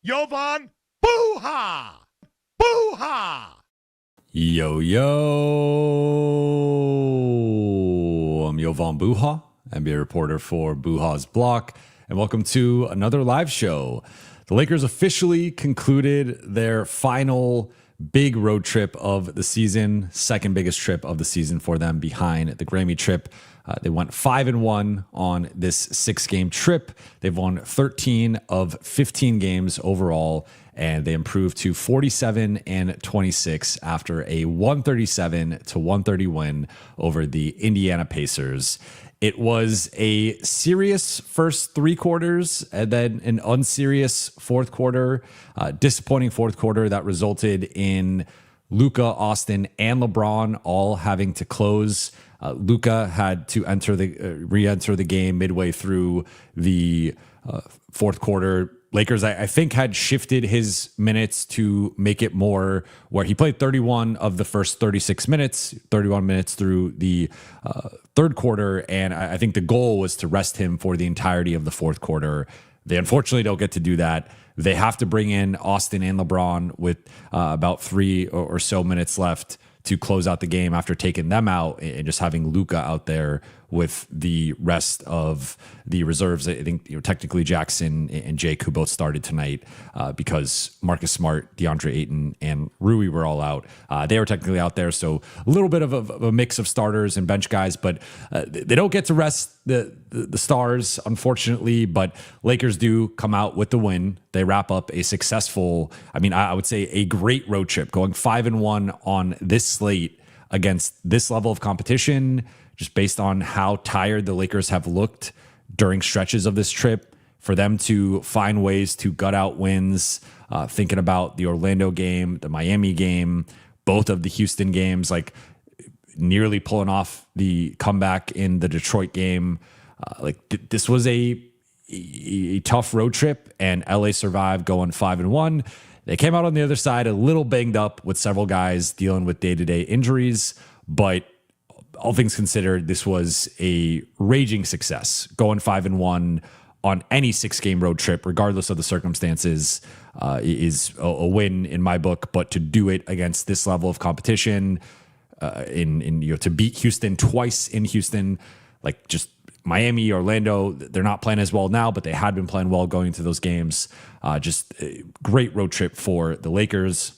Jovan, Buha! Buha! Yo, I'm Jovan Buha, NBA reporter for Buha's Block, and welcome to another live show. The Lakers officially concluded their final big road trip of the season, second biggest trip of the season for them behind the Grammy trip. They went 5-1 on this 6-game trip. They've won 13 of 15 games overall, and they improved to 47-26 after a 137-130 win over the Indiana Pacers. It was a serious first three quarters and then an unserious fourth quarter, disappointing fourth quarter that resulted in Luka, Austin, and LeBron all having to close. Luka had to re-enter the game midway through the fourth quarter. Lakers, I think, had shifted his minutes to make it more where he played 31 of the first 36 minutes, 31 minutes through the third quarter. And I think the goal was to rest him for the entirety of the fourth quarter. They unfortunately don't get to do that. They have to bring in Austin and LeBron with about 3 or so minutes left to close out the game after taking them out and just having Luka out there with the rest of the reserves. I think technically Jaxson and Jake, who both started tonight because Marcus Smart, Deandre, Ayton, and Rui were all out. They were technically out there, so a little bit of a mix of starters and bench guys, but they don't get to rest the stars, unfortunately. But Lakers do come out with the win. They wrap up a successful, I would say a great road trip, going 5-1 on this slate against this level of competition, just based on how tired the Lakers have looked during stretches of this trip. For them to find ways to gut out wins, thinking about the Orlando game, the Miami game, both of the Houston games, like nearly pulling off the comeback in the Detroit game. This was a tough road trip, and LA survived going 5-1. They came out on the other side a little banged up with several guys dealing with day-to-day injuries, but all things considered, this was a raging success. Going 5-1 on any 6-game road trip, regardless of the circumstances, is a win in my book. But to do it against this level of competition, to beat Houston twice in Houston, like just Miami, Orlando, they're not playing as well now, but they had been playing well going into those games. Just a great road trip for the Lakers.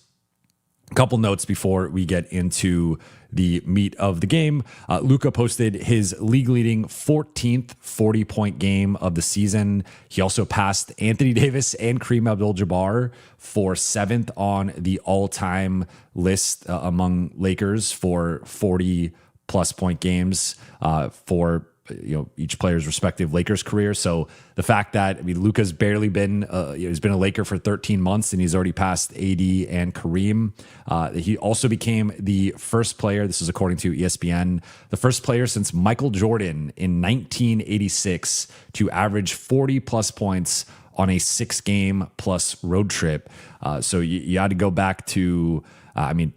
A couple notes before we get into the meat of the game. Luka posted his league-leading 14th 40-point game of the season. He also passed Anthony Davis and Kareem Abdul-Jabbar for 7th on the all-time list among Lakers for 40-plus point games for each player's respective Lakers career. So the fact that Luka's barely been he's been a Laker for 13 months and he's already passed AD and Kareem. He also became the first player, this is according to ESPN, the first player since Michael Jordan in 1986 to average 40 plus points on a 6-game plus road trip. So you had to go back to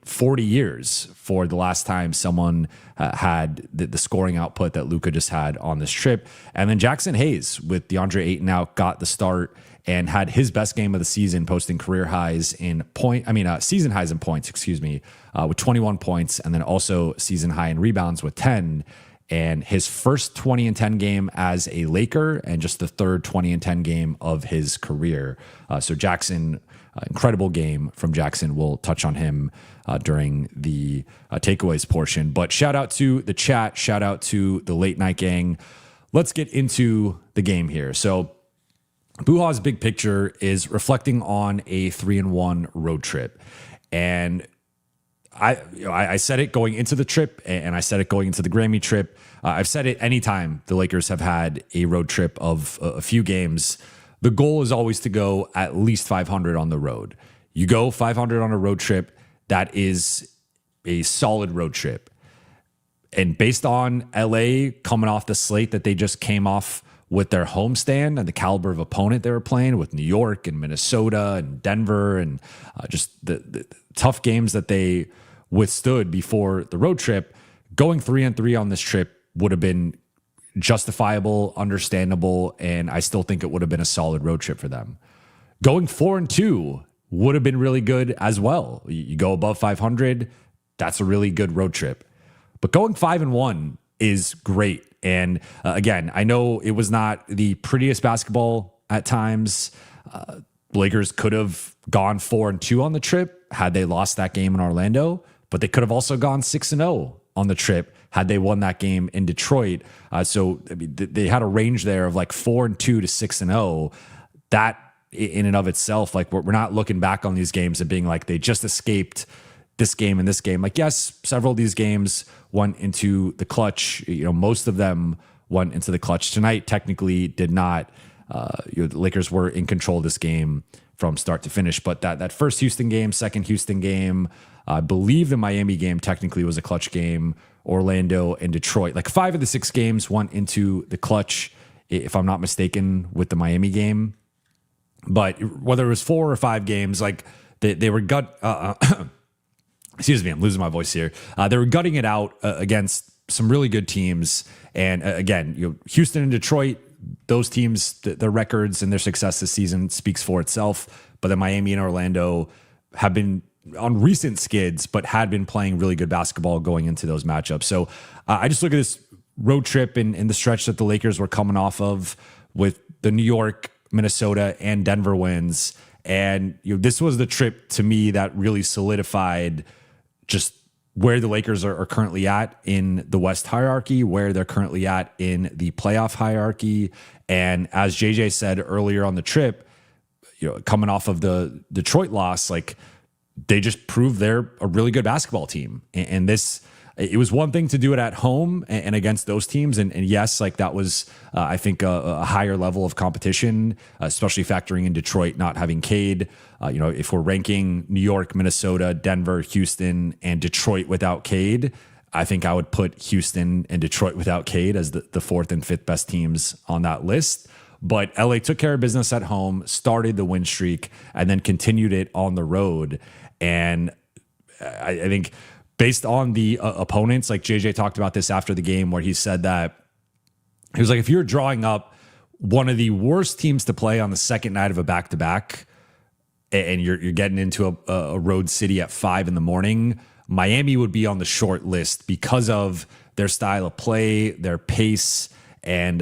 40 years for the last time someone had the scoring output that Luka just had on this trip. And then Jaxson Hayes with DeAndre Ayton out got the start and had his best game of the season, posting career highs in season highs in points, with 21 points, and then also season high in rebounds with 10. And his first 20 and 10 game as a Laker, and just the third 20 and 10 game of his career. So Jaxson, incredible game from Jaxson. We'll touch on him during the takeaways portion. But shout out to the chat. Shout out to the late night gang. Let's get into the game here. So Buha's big picture is reflecting on a 3-1 road trip. And I said it going into the trip, and I said it going into the Grammy trip. I've said it anytime the Lakers have had a road trip of a few games. The goal is always to go at least 500 on the road. You go 500 on a road trip, that is a solid road trip. And based on LA coming off the slate that they just came off with their homestand and the caliber of opponent they were playing with New York and Minnesota and Denver and just the tough games that they withstood before the road trip, going 3-3 on this trip would have been justifiable, understandable, and I still think it would have been a solid road trip for them. Going 4-2 would have been really good as well. You go above 500, that's a really good road trip. But going 5-1 is great. And again, I know it was not the prettiest basketball at times. Lakers could have gone 4-2 on the trip had they lost that game in Orlando, but they could have also gone 6-0 on the trip had they won that game in Detroit. So I mean, they had a range there of like 4-2 to 6-0. That in and of itself, like we're not looking back on these games and being like they just escaped this game and this game. Like, yes, several of these games went into the clutch. Most of them went into the clutch. Tonight technically did not. The Lakers were in control of this game from start to finish. But that first Houston game, second Houston game, I believe the Miami game technically was a clutch game. Orlando and Detroit, like 5 of the 6 games went into the clutch, if I'm not mistaken, with the Miami game. But whether it was 4 or 5 games, like they were excuse me, I'm losing my voice here. They were gutting it out against some really good teams. And again, Houston and Detroit, those teams, their records and their success this season speaks for itself. But then Miami and Orlando have been on recent skids, but had been playing really good basketball going into those matchups. So I just look at this road trip and the stretch that the Lakers were coming off of with the New York, Minnesota, and Denver wins. And this was the trip to me that really solidified just where the Lakers are currently at in the West hierarchy, where they're currently at in the playoff hierarchy. And as JJ said earlier on the trip, coming off of the Detroit loss, like they just proved they're a really good basketball team. And it was one thing to do it at home and against those teams. And yes, like that was, I think, a higher level of competition, especially factoring in Detroit not having Cade. If we're ranking New York, Minnesota, Denver, Houston, and Detroit without Cade, I think I would put Houston and Detroit without Cade as the 4th and 5th best teams on that list. But LA took care of business at home, started the win streak, and then continued it on the road. And I think based on the opponents, like JJ talked about this after the game, where he said that he was like, if you're drawing up one of the worst teams to play on the second night of a back-to-back and you're getting into a road city at 5 a.m, Miami would be on the short list because of their style of play, their pace. And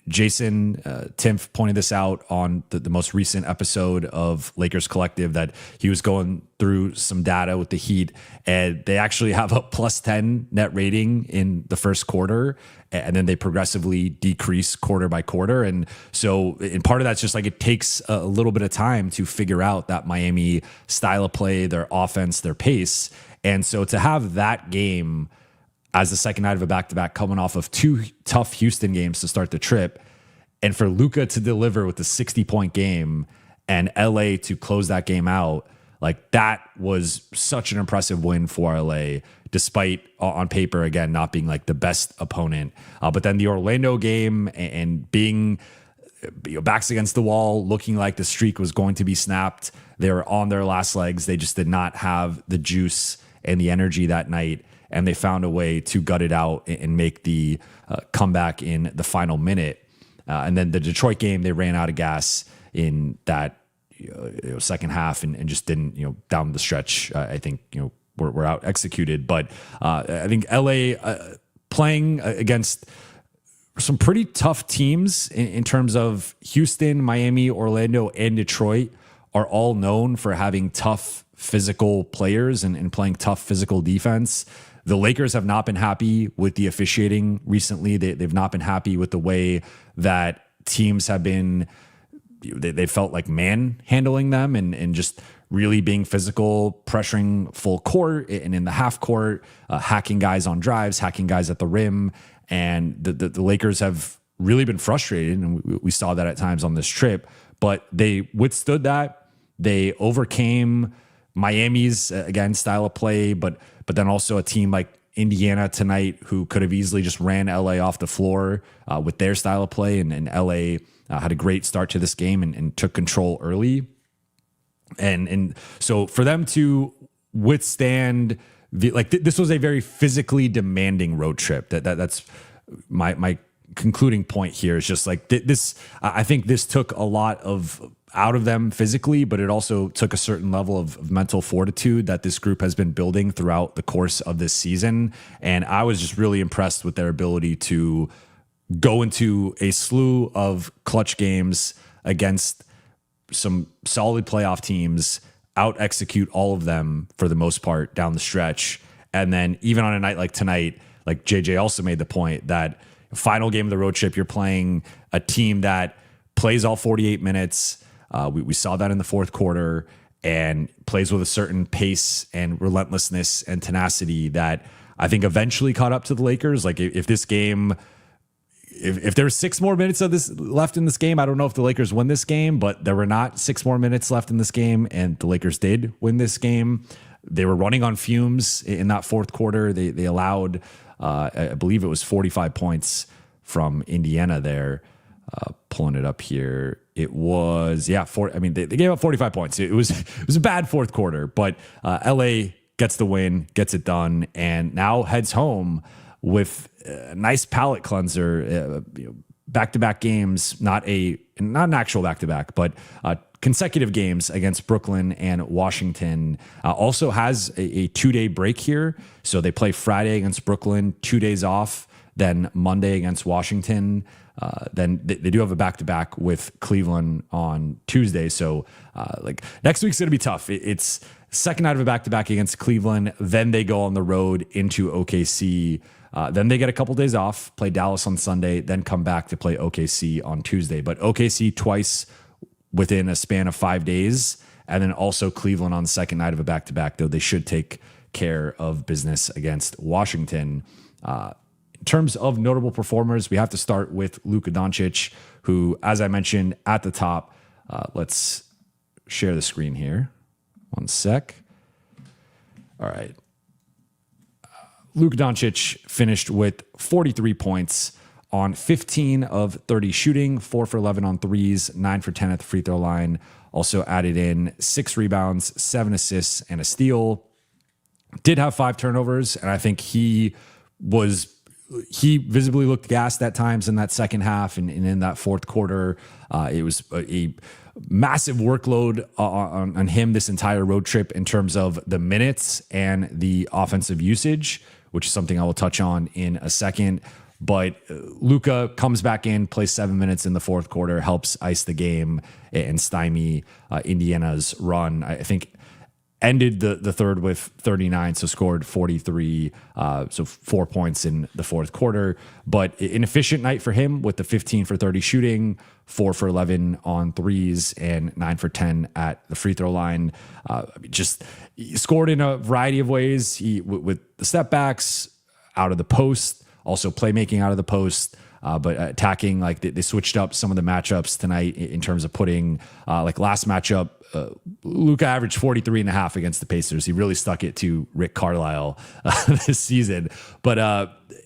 Jason Timpf pointed this out on the most recent episode of Lakers Collective, that he was going through some data with the Heat, and they actually have a +10 net rating in the first quarter, and then they progressively decrease quarter by quarter. And so, and part of that's just like it takes a little bit of time to figure out that Miami style of play, their offense, their pace. And so to have that game as the second night of a back-to-back, coming off of 2 tough Houston games to start the trip, and for Luka to deliver with a 60-point game and LA to close that game out, like that was such an impressive win for LA, despite on paper, again, not being like the best opponent. But then the Orlando game and being backs against the wall, looking like the streak was going to be snapped. They were on their last legs. They just did not have the juice and the energy that night. And they found a way to gut it out and make the comeback in the final minute. And then the Detroit game, they ran out of gas in that second half and just didn't, down the stretch, I think, were out executed. But I think LA playing against some pretty tough teams in terms of Houston, Miami, Orlando, and Detroit are all known for having tough physical players and playing tough physical defense. The Lakers have not been happy with the officiating recently. They've not been happy with the way that teams have been, they felt like manhandling them and just really being physical, pressuring full court and in the half court, hacking guys on drives, hacking guys at the rim. And the Lakers have really been frustrated, and we saw that at times on this trip, but they withstood that. They overcame Miami's, again, style of play, but then also a team like Indiana tonight, who could have easily just ran LA off the floor with their style of play. And LA had a great start to this game and took control early. And so for them to withstand this was a very physically demanding road trip. That's my concluding point here is just like this. I think this took a lot out of them physically, but it also took a certain level of mental fortitude that this group has been building throughout the course of this season. And I was just really impressed with their ability to go into a slew of clutch games against some solid playoff teams, out execute all of them for the most part down the stretch. And then even on a night like tonight, like JJ also made the point that final game of the road trip, you're playing a team that plays all 48 minutes. We saw that in the fourth quarter, and plays with a certain pace and relentlessness and tenacity that I think eventually caught up to the Lakers. Like if this game, if there's 6 more minutes of this left in this game, I don't know if the Lakers win this game, but there were not 6 more minutes left in this game, and the Lakers did win this game. They were running on fumes in that fourth quarter. They allowed, I believe it was 45 points from Indiana there. Pulling it up here. It was, they gave up 45 points. It was a bad fourth quarter, but LA gets the win, gets it done, and now heads home with a nice palate cleanser. Back-to-back games, not an actual back-to-back, but consecutive games against Brooklyn and Washington. Also has a 2-day break here. So they play Friday against Brooklyn, 2 days off, then Monday against Washington. Then they do have a back-to-back with Cleveland on Tuesday. So next week's going to be tough. It's second night of a back-to-back against Cleveland. Then they go on the road into OKC. Then they get a couple days off, play Dallas on Sunday, then come back to play OKC on Tuesday. But OKC twice within a span of 5 days. And then also Cleveland on the second night of a back-to-back, though they should take care of business against Washington. In terms of notable performers, we have to start with Luka Doncic, who, as I mentioned at the top, let's share the screen here. One sec. All right. Luka Doncic finished with 43 points on 15 of 30 shooting, 4 for 11 on threes, 9 for 10 at the free throw line. Also added in 6 rebounds, 7 assists, and a steal. Did have 5 turnovers, and I think he visibly looked gassed at times in that second half and in that fourth quarter. It was a massive workload on him this entire road trip in terms of the minutes and the offensive usage, which is something I will touch on in a second. But Luka comes back in, plays 7 minutes in the fourth quarter, helps ice the game and stymie Indiana's run. I think ended the third with 39, so scored 43, so 4 points in the fourth quarter. But an efficient night for him with the 15 for 30 shooting, 4 for 11 on threes, and 9 for 10 at the free throw line. He scored in a variety of ways. With the step backs, out of the post, also playmaking out of the post. But attacking, like they switched up some of the matchups tonight in terms of putting, last matchup, Luka averaged 43.5 against the Pacers. He really stuck it to Rick Carlisle this season. But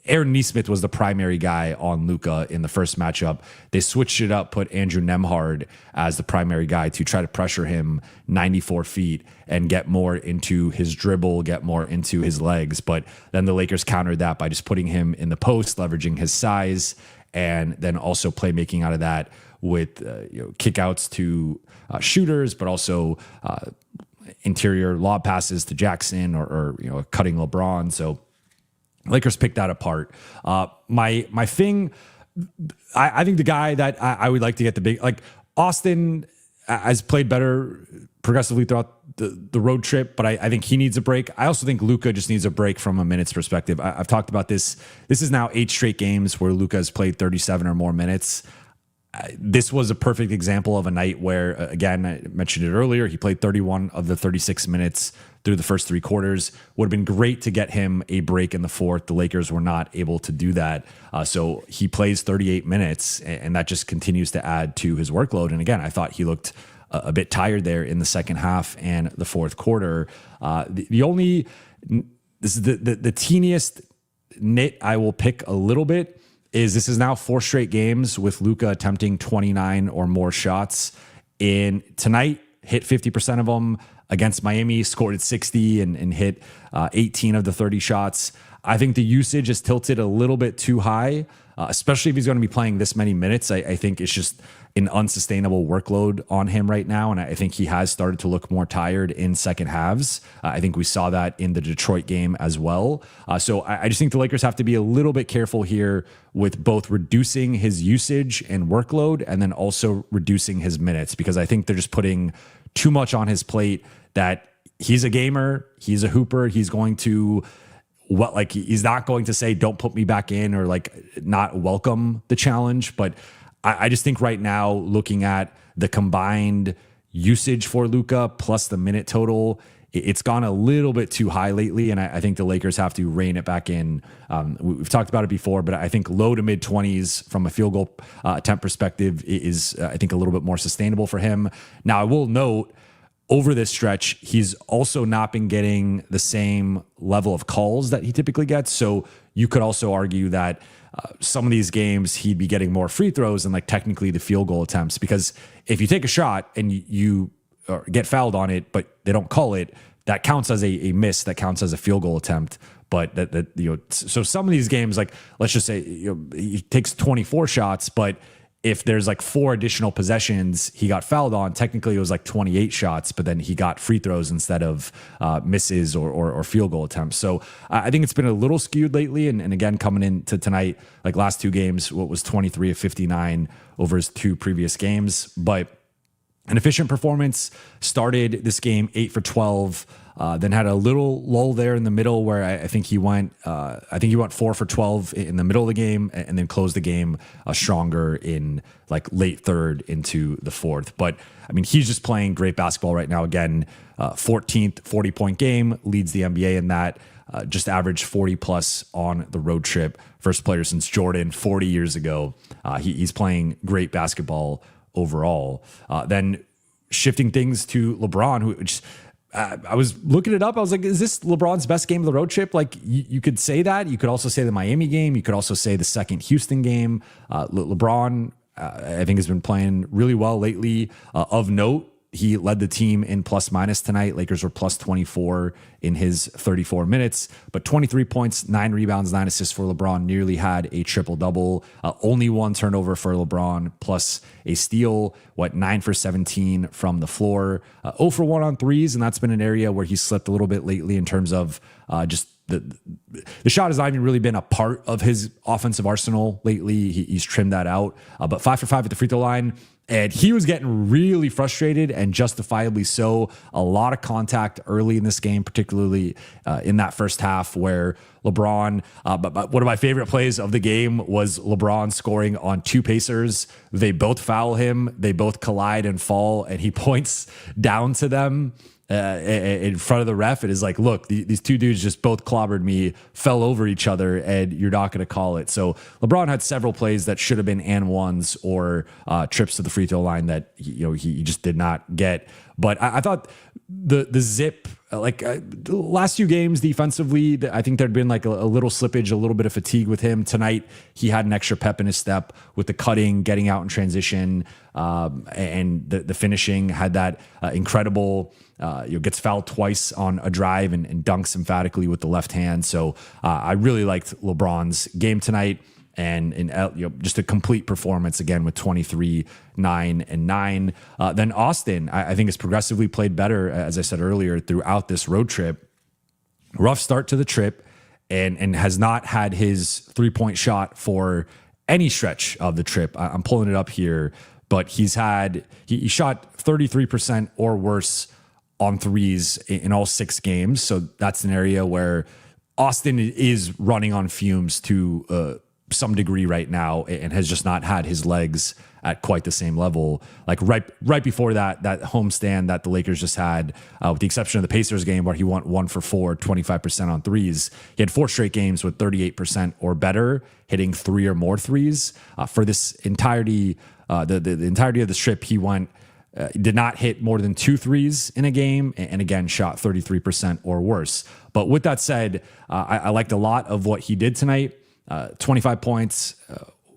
Aaron Nesmith was the primary guy on Luka in the first matchup. They switched it up, put Andrew Nembhard as the primary guy to try to pressure him 94 feet and get more into his dribble, get more into his legs. But then the Lakers countered that by just putting him in the post, leveraging his size, and then also playmaking out of that with kickouts to shooters, but also interior lob passes to Jackson or cutting LeBron. So Lakers picked that apart. My thing, I think the guy that I would like to get the big, like Austin has played better progressively throughout the road trip, but I think he needs a break. I also think Luka just needs a break from a minutes perspective. I've talked about this. This is now 8 straight games where Luka has played 37 or more minutes. This was a perfect example of a night where, again, I mentioned it earlier, he played 31 of the 36 minutes through the first 3 quarters. Would have been great to get him a break in the fourth. The Lakers were not able to do that. So he plays 38 minutes, and that just continues to add to his workload. And again, I thought he looked a bit tired there in the second half and the fourth quarter. This is the teeniest nit I will pick a little bit. This is now 4 straight games with Luka attempting 29 or more shots. In tonight, hit 50% of them. Against Miami, scored at 60 and hit 18 of the 30 shots. I think the usage is tilted a little bit too high. especially if he's going to be playing this many minutes. I think it's just an unsustainable workload on him right now. And I think he has started to look more tired in second halves. I think we saw that in the Detroit game as well. So I just think the Lakers have to be a little bit careful here with both reducing his usage and workload and then also reducing his minutes, because I think they're just putting too much on his plate. That he's a gamer, he's a hooper, he's going to he's not going to say, don't put me back in, or like not welcome the challenge. But I just think right now, looking at the combined usage for Luka plus the minute total, it's gone a little bit too high lately. And I think the Lakers have to rein it back in. We've talked about it before, but I think low to mid 20s from a field goal attempt perspective is, I think, a little bit more sustainable for him. Now, I will note, over this stretch, he's also not been getting the same level of calls that he typically gets. So you could also argue that some of these games he'd be getting more free throws and like technically the field goal attempts, because if you take a shot and you get fouled on it, but they don't call it, that counts as a miss, that counts as a field goal attempt. But so some of these games, like let's just say he takes 24 shots, but if there's like 4 additional possessions he got fouled on, technically it was like 28 shots, but then he got free throws instead of misses or field goal attempts. So I think it's been a little skewed lately. And again, coming into tonight, like last 2 games, what was 23 of 59 over his 2 previous games. But an efficient performance, started this game 8 for 12, then had a little lull there in the middle where I think he went 4 for 12 in the middle of the game, and then closed the game stronger in like late third into the fourth. But I mean, he's just playing great basketball right now. Again, 14th 40-point game, leads the NBA in that. Just averaged 40 plus on the road trip. First player since Jordan 40 years ago. He's playing great basketball overall. Then shifting things to LeBron, who just, I was looking it up. I was like, is this LeBron's best game of the road trip? Like you could say that. You could also say the Miami game. You could also say the second Houston game. LeBron, I think, has been playing really well lately. Of note, he led the team in plus minus tonight. Lakers were plus 24 in his 34 minutes, but 23 points, 9 rebounds, 9 assists for LeBron. Nearly had a triple double. Only 1 turnover for LeBron, plus a steal. 9 for 17 from the floor. 0 for 1 on threes, and that's been an area where he slipped a little bit lately in terms of just the shot has not even really been a part of his offensive arsenal lately. He's trimmed that out, but 5 for 5 at the free throw line. And he was getting really frustrated, and justifiably so. A lot of contact early in this game, particularly in that first half, where LeBron, but one of my favorite plays of the game was LeBron scoring on 2 Pacers. They both foul him. They both collide and fall, and he points down to them in front of the ref. It is like, look, these 2 dudes just both clobbered me, fell over each other, and you're not going to call it. So LeBron had several plays that should have been and ones or trips to the free throw line that he just did not get. But I thought the zip, the last few games defensively, I think there'd been like a little slippage, a little bit of fatigue with him. Tonight, he had an extra pep in his step with the cutting, getting out in transition, and the finishing. Had that incredible, gets fouled twice on a drive and dunks emphatically with the left hand. So I really liked LeBron's game tonight. And just a complete performance again with 23, 9, and 9. Then Austin, I think, has progressively played better, as I said earlier, throughout this road trip. Rough start to the trip, and has not had his 3-point shot for any stretch of the trip. I'm pulling it up here, but he shot 33% or worse on threes in all 6 games. So that's an area where Austin is running on fumes to some degree right now, and has just not had his legs at quite the same level. Like right before that homestand that the Lakers just had, with the exception of the Pacers game where he went 1 for 4, 25% on threes. He had 4 straight games with 38% or better, hitting 3 or more threes. For this entirety, the entirety of the trip, he did not hit more than 2 threes in a game, and again shot 33% or worse. But with that said, I liked a lot of what he did tonight. 25 points,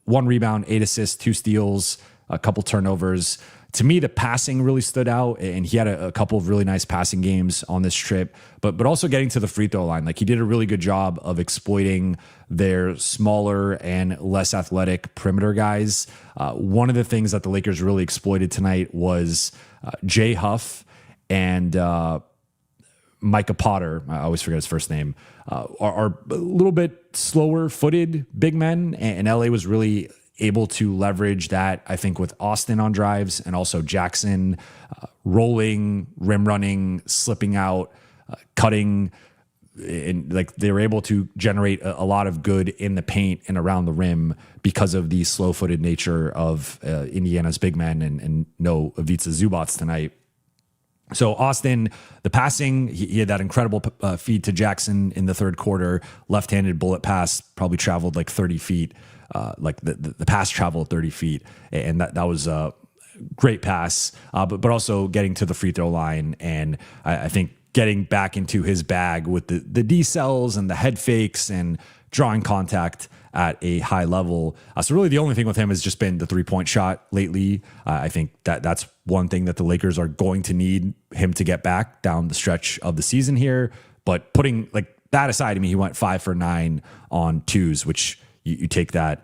1 rebound, 8 assists, 2 steals, a couple turnovers. To me, the passing really stood out, and he had a couple of really nice passing games on this trip, but also getting to the free throw line. Like, he did a really good job of exploiting their smaller and less athletic perimeter guys. One of the things that the Lakers really exploited tonight was Jay Huff and Micah Potter, I always forget his first name, are a little bit slower footed big men, and LA was really able to leverage that, I think, with Austin on drives and also Jaxson rolling, rim running, slipping out, cutting. And like, they were able to generate a lot of good in the paint and around the rim because of the slow footed nature of Indiana's big men and no Ivica Zubats tonight. So Austin, the passing, he had that incredible feed to Jaxson in the third quarter, left-handed bullet pass, probably traveled like 30 feet. Like the pass traveled 30 feet, and that was a great pass, but also getting to the free throw line. And I think getting back into his bag with the decels and the head fakes and drawing contact at a high level. So really the only thing with him has just been the 3-point shot lately. I think that's one thing that the Lakers are going to need him to get back down the stretch of the season here. But putting like that aside, I mean, he went 5 for 9 on twos, which you take that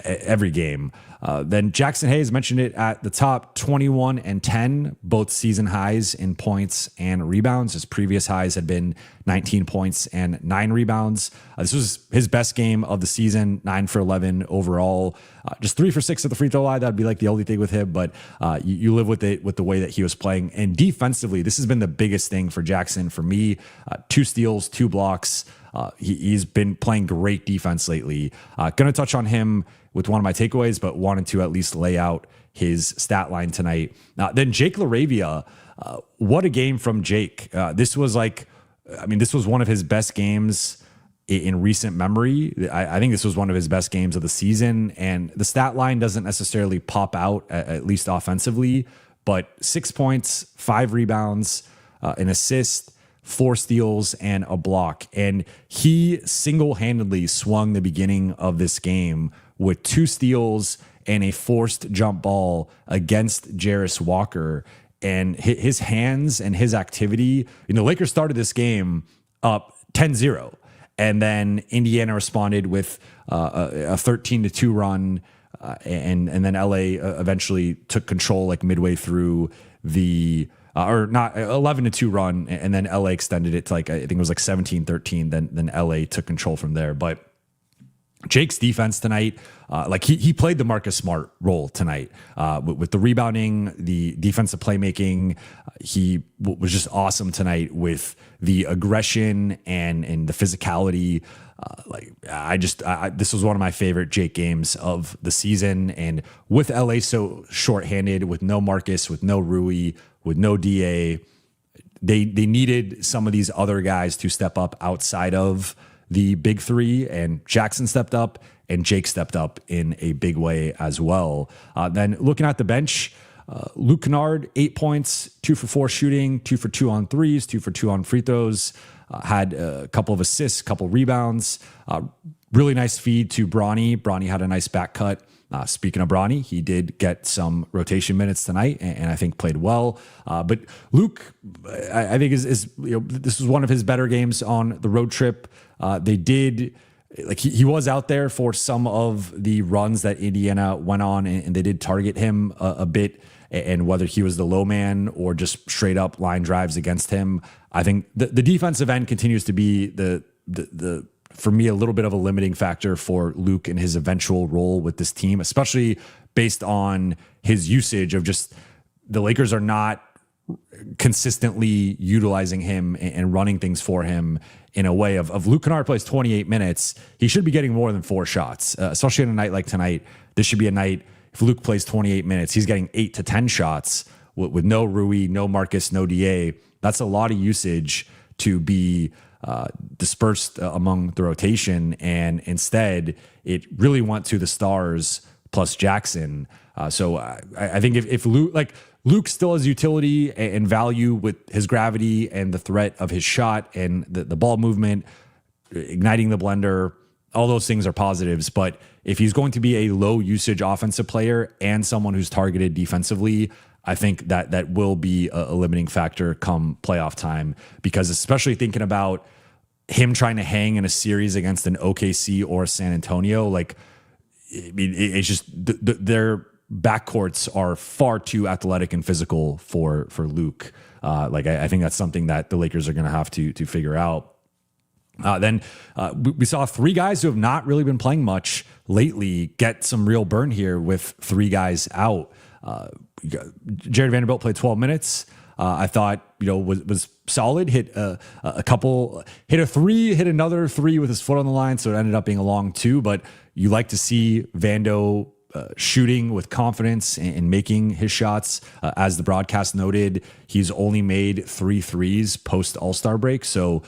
every game. Then Jaxson Hayes, mentioned it at the top, 21 and 10, both season highs in points and rebounds. His previous highs had been 19 points and 9 rebounds. This was his best game of the season, 9 for 11 overall. Just 3 for 6 at the free throw line. That'd be like the only thing with him, but you live with it with the way that he was playing. And defensively, this has been the biggest thing for Jaxson for me. 2 steals, 2 blocks. He's been playing great defense lately. Going to touch on him with one of my takeaways, but wanted to at least lay out his stat line tonight. Then Jake LaRavia, what a game from Jake. This was one of his best games in recent memory. I think this was one of his best games of the season, and the stat line doesn't necessarily pop out, at least offensively, but 6 points, 5 rebounds, an assist, 4 steals, and a block. And he single-handedly swung the beginning of this game with 2 steals and a forced jump ball against Jarris Walker. And his hands and his activity, Lakers started this game up 10-0. And then Indiana responded with a 13-2 run. And then LA eventually took control like midway through the 11-2 run, and then LA extended it to like, I think it was like 17-13. Then LA took control from there. But Jake's defense tonight, he played the Marcus Smart role tonight with the rebounding, the defensive playmaking. He was just awesome tonight with the aggression and the physicality. This was one of my favorite Jake games of the season. And with LA so shorthanded, with no Marcus, with no Rui, with no DA, they needed some of these other guys to step up outside of the big three, and Jaxson stepped up and Jake stepped up in a big way as well. Then looking at the bench, Luke Kennard, 8 points, 2 for 4 shooting, 2 for 2 on threes, 2 for 2 on free throws, had a couple of assists, couple rebounds, really nice feed to Bronny. Bronny had a nice back cut. Speaking of Bronny, he did get some rotation minutes tonight, and I think played well. But Luke, I think is this was one of his better games on the road trip. They did he was out there for some of the runs that Indiana went on, and they did target him a bit. And whether he was the low man or just straight up line drives against him, I think the defensive end continues to be the for me, a little bit of a limiting factor for Luke and his eventual role with this team, especially based on his usage of just the Lakers are not consistently utilizing him and running things for him in a way of Luke Kennard plays 28 minutes. He should be getting more than 4 shots, especially on a night like tonight. This should be a night, if Luke plays 28 minutes, he's getting 8 to 10 shots with no Rui, no Marcus, no DA. That's a lot of usage to be dispersed among the rotation, and instead it really went to the stars plus Jaxson. So I think if Luke still has utility and value with his gravity and the threat of his shot and the ball movement, igniting the blender, all those things are positives. But if he's going to be a low usage offensive player and someone who's targeted defensively, I think that will be a limiting factor come playoff time, because especially thinking about him trying to hang in a series against an OKC or San Antonio, like, I mean, it's just their backcourts are far too athletic and physical for Luke. I think that's something that the Lakers are going to have to figure out. Then we saw three guys who have not really been playing much lately get some real burn here with three guys out. Jared Vanderbilt played 12 minutes. I thought, was solid, hit a three, hit another three with his foot on the line. So it ended up being a long two, but you like to see Vando shooting with confidence and making his shots. As the broadcast noted, he's only made 3 threes post All-Star break. So,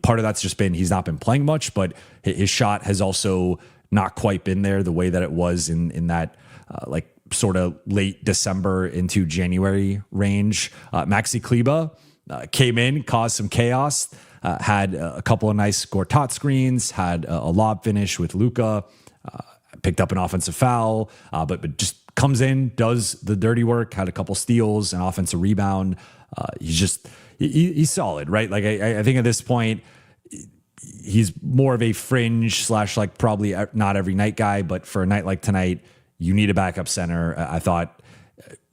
part of that's just been, he's not been playing much, but his shot has also not quite been there the way that it was in that, sort of late December into January range. Maxi Kleba came in, caused some chaos, had a couple of nice Gortat screens, had a lob finish with Luka, picked up an offensive foul, but just comes in, does the dirty work, had a couple steals, an offensive rebound. He's solid, right? Like I think at this point, he's more of a fringe / probably not every night guy, but for a night like tonight, you need a backup center. I thought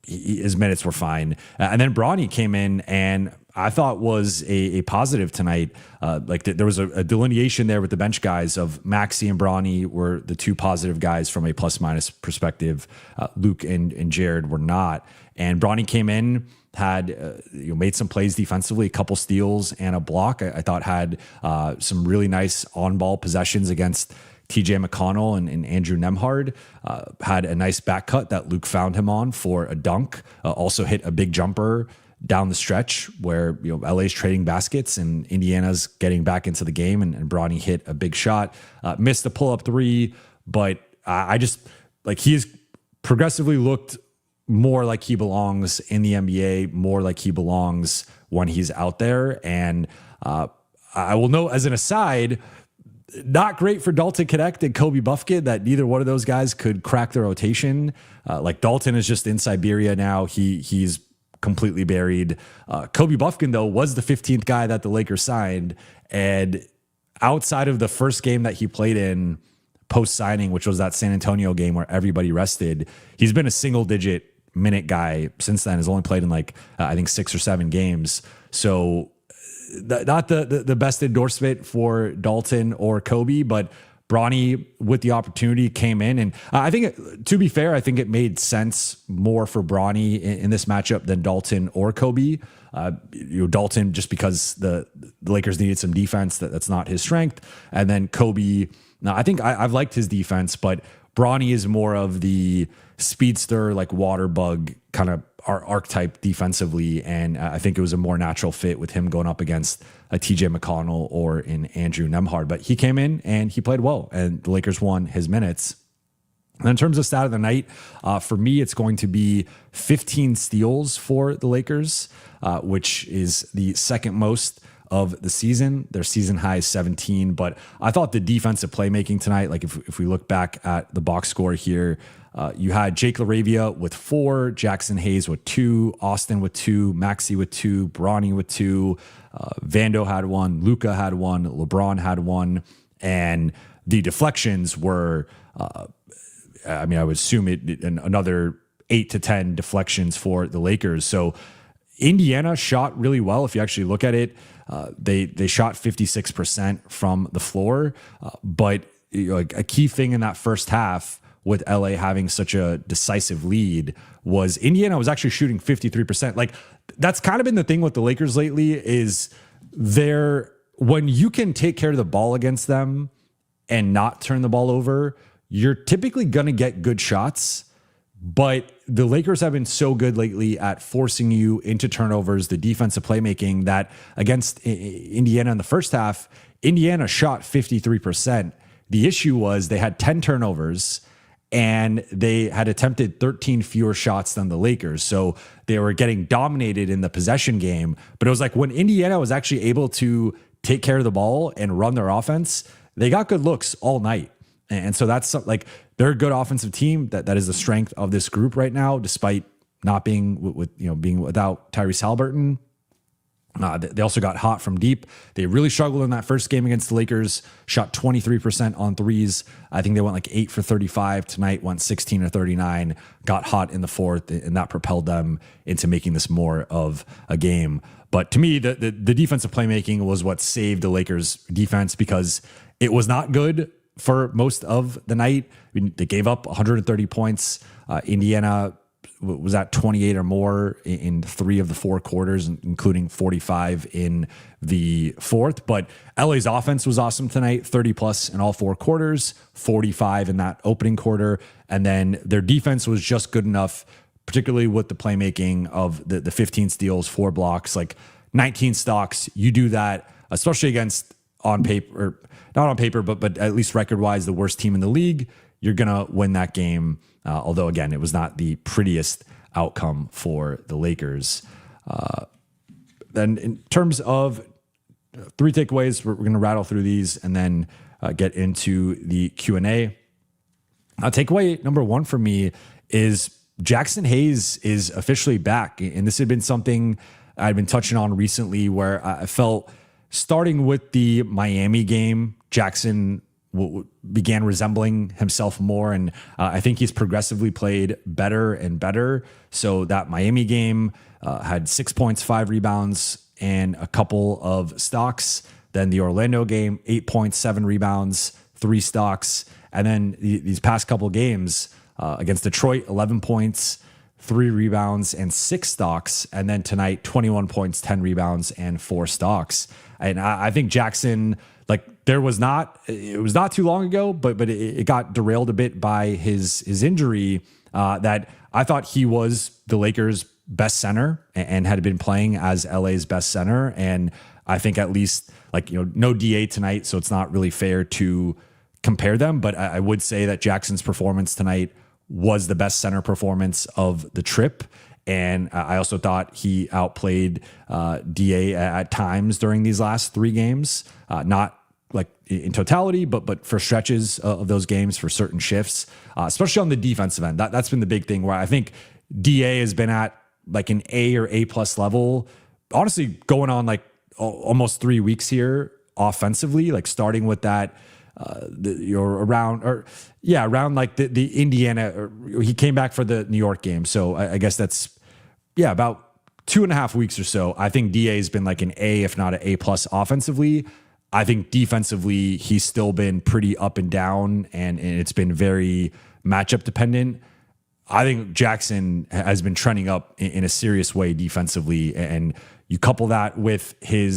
his minutes were fine. And then Bronny came in and I thought was a positive tonight. There was a delineation there with the bench guys of Maxi and Bronny were the two positive guys from a plus minus perspective. Luke and Jared were not. And Bronny came in, had made some plays defensively, a couple steals and a block. I thought had some really nice on-ball possessions against TJ McConnell and Andrew Nembhard. Had a nice back cut that Luke found him on for a dunk. Also hit a big jumper down the stretch where LA's trading baskets and Indiana's getting back into the game, and Bronny hit a big shot. Missed a pull-up three, but I just he's progressively looked more like he belongs in the NBA, more like he belongs when he's out there. And I will note as an aside, not great for Dalton Knecht and Kobe Buffkin that neither one of those guys could crack the rotation. Dalton is just in Siberia now. He's completely buried. Kobe Buffkin, though, was the 15th guy that the Lakers signed. And outside of the first game that he played in post-signing, which was that San Antonio game where everybody rested, he's been a single-digit minute guy since then. Has only played in I think 6 or 7 games. So not the best endorsement for Dalton or Kobe, but Bronny with the opportunity came in. And I think, to be fair, I think it made sense more for Bronny in this matchup than Dalton or Kobe. Dalton, just because the Lakers needed some defense, that's not his strength. And then Kobe, now I think I've liked his defense, but Bronny is more of the speedster, water bug kind of archetype defensively. And I think it was a more natural fit with him going up against a TJ McConnell or an Andrew Nembhard. But he came in and he played well, and the Lakers won his minutes. And in terms of stat of the night, for me, it's going to be 15 steals for the Lakers, which is the second most of the season. Their season high is 17. But I thought the defensive playmaking tonight, if we look back at the box score here, you had Jake LaRavia with 4, Jaxson Hayes with 2, Austin with 2, Maxi with 2, Bronny with 2, Vando had 1, Luka had 1, LeBron had 1, and the deflections were, I would assume another 8 to 10 deflections for the Lakers. So Indiana shot really well. If you actually look at it, they shot 56% from the floor, but a key thing in that first half with LA having such a decisive lead was Indiana was actually shooting 53%. That's kind of been the thing with the Lakers lately is when you can take care of the ball against them and not turn the ball over, you're typically going to get good shots. But the Lakers have been so good lately at forcing you into turnovers, the defensive playmaking, that against Indiana in the first half, Indiana shot 53%. The issue was they had 10 turnovers and they had attempted 13 fewer shots than the Lakers. So they were getting dominated in the possession game. But it was when Indiana was actually able to take care of the ball and run their offense, they got good looks all night. And so that's like, they're a good offensive team. That is the strength of this group right now, despite not being being without Tyrese Haliburton. They also got hot from deep. They really struggled in that first game against the Lakers, shot 23% on threes. I think they went like 8 for 35 tonight, went 16 or 39, got hot in the fourth, and that propelled them into making this more of a game. But to me, the defensive playmaking was what saved the Lakers defense, because it was not good for most of the night. I mean, they gave up 130 points. Indiana was at 28 or more in 3 of the 4 quarters, including 45 in the fourth. But LA's offense was awesome tonight, 30 plus in all 4 quarters, 45 in that opening quarter. And then their defense was just good enough, particularly with the playmaking of the 15 steals, 4 blocks, like 19 stocks. You do that, especially against on paper, or not on paper, but at least record wise, the worst team in the league. You're going to win that game. Although, again, it was not the prettiest outcome for the Lakers. Then in terms of 3 takeaways, we're going to rattle through these and then get into the Q&A. Takeaway number 1 for me is Jaxson Hayes is officially back. And this had been something I'd been touching on recently, where I felt, starting with the Miami game, Jaxson began resembling himself more. And I think he's progressively played better and better. So that Miami game had 6 points, 5 rebounds, and a couple of stocks. Then the Orlando game, 8 points, 7 rebounds, 3 stocks. And then these past couple games against Detroit, 11 points, 3 rebounds, and 6 stocks. And then tonight, 21 points, 10 rebounds, and 4 stocks. And I think Jaxson, like, it was not too long ago, but it got derailed a bit by his injury, that I thought he was the Lakers' best center and had been playing as LA's best center. And I think, at least, like, no DA tonight, so it's not really fair to compare them. But I would say that Jackson's performance tonight was the best center performance of the trip. And I also thought he outplayed DA at times during these last 3 games, not like in totality, but for stretches of those games, for certain shifts, especially on the defensive end. That's been the big thing, where I think DA has been at like an A or A plus level, honestly, going on like almost 3 weeks here offensively, like starting with that, around like the Indiana, or he came back for the New York game. So I guess that's, about 2.5 weeks or so. I think DA has been like an A, if not an A plus offensively. I think defensively, he's still been pretty up and down, and it's been very matchup dependent. I think Jaxson has been trending up in a serious way defensively, and you couple that with he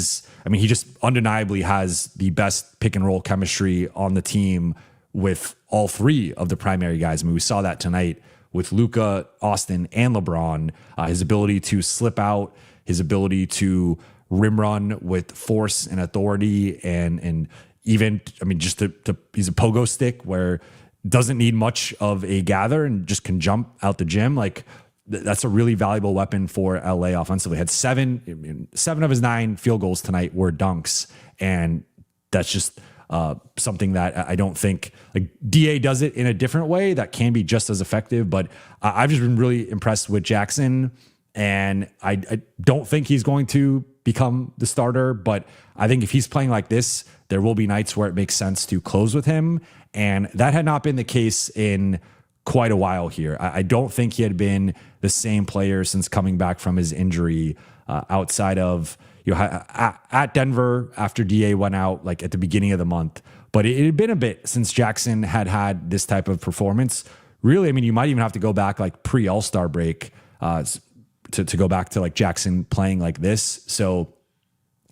just undeniably has the best pick and roll chemistry on the team with all 3 of the primary guys. I mean, we saw that tonight with Luka, Austin, and LeBron. His ability to slip out, his ability to rim run with force and authority, and even, just he's a pogo stick where doesn't need much of a gather and just can jump out the gym. Like, that's a really valuable weapon for LA offensively. Had 7 of his 9 field goals tonight were dunks, and that's just something that I don't think, like, DA does it in a different way that can be just as effective. But I've just been really impressed with Jaxson, and I don't think he's going to become the starter, but I think if he's playing like this, there will be nights where it makes sense to close with him. And that had not been the case in quite a while here. I don't think he had been the same player since coming back from his injury, outside of, at Denver after DA went out, like at the beginning of the month. But it had been a bit since Jaxson had this type of performance. Really, you might even have to go back like pre All-Star break, to go back to like Jaxson playing like this. So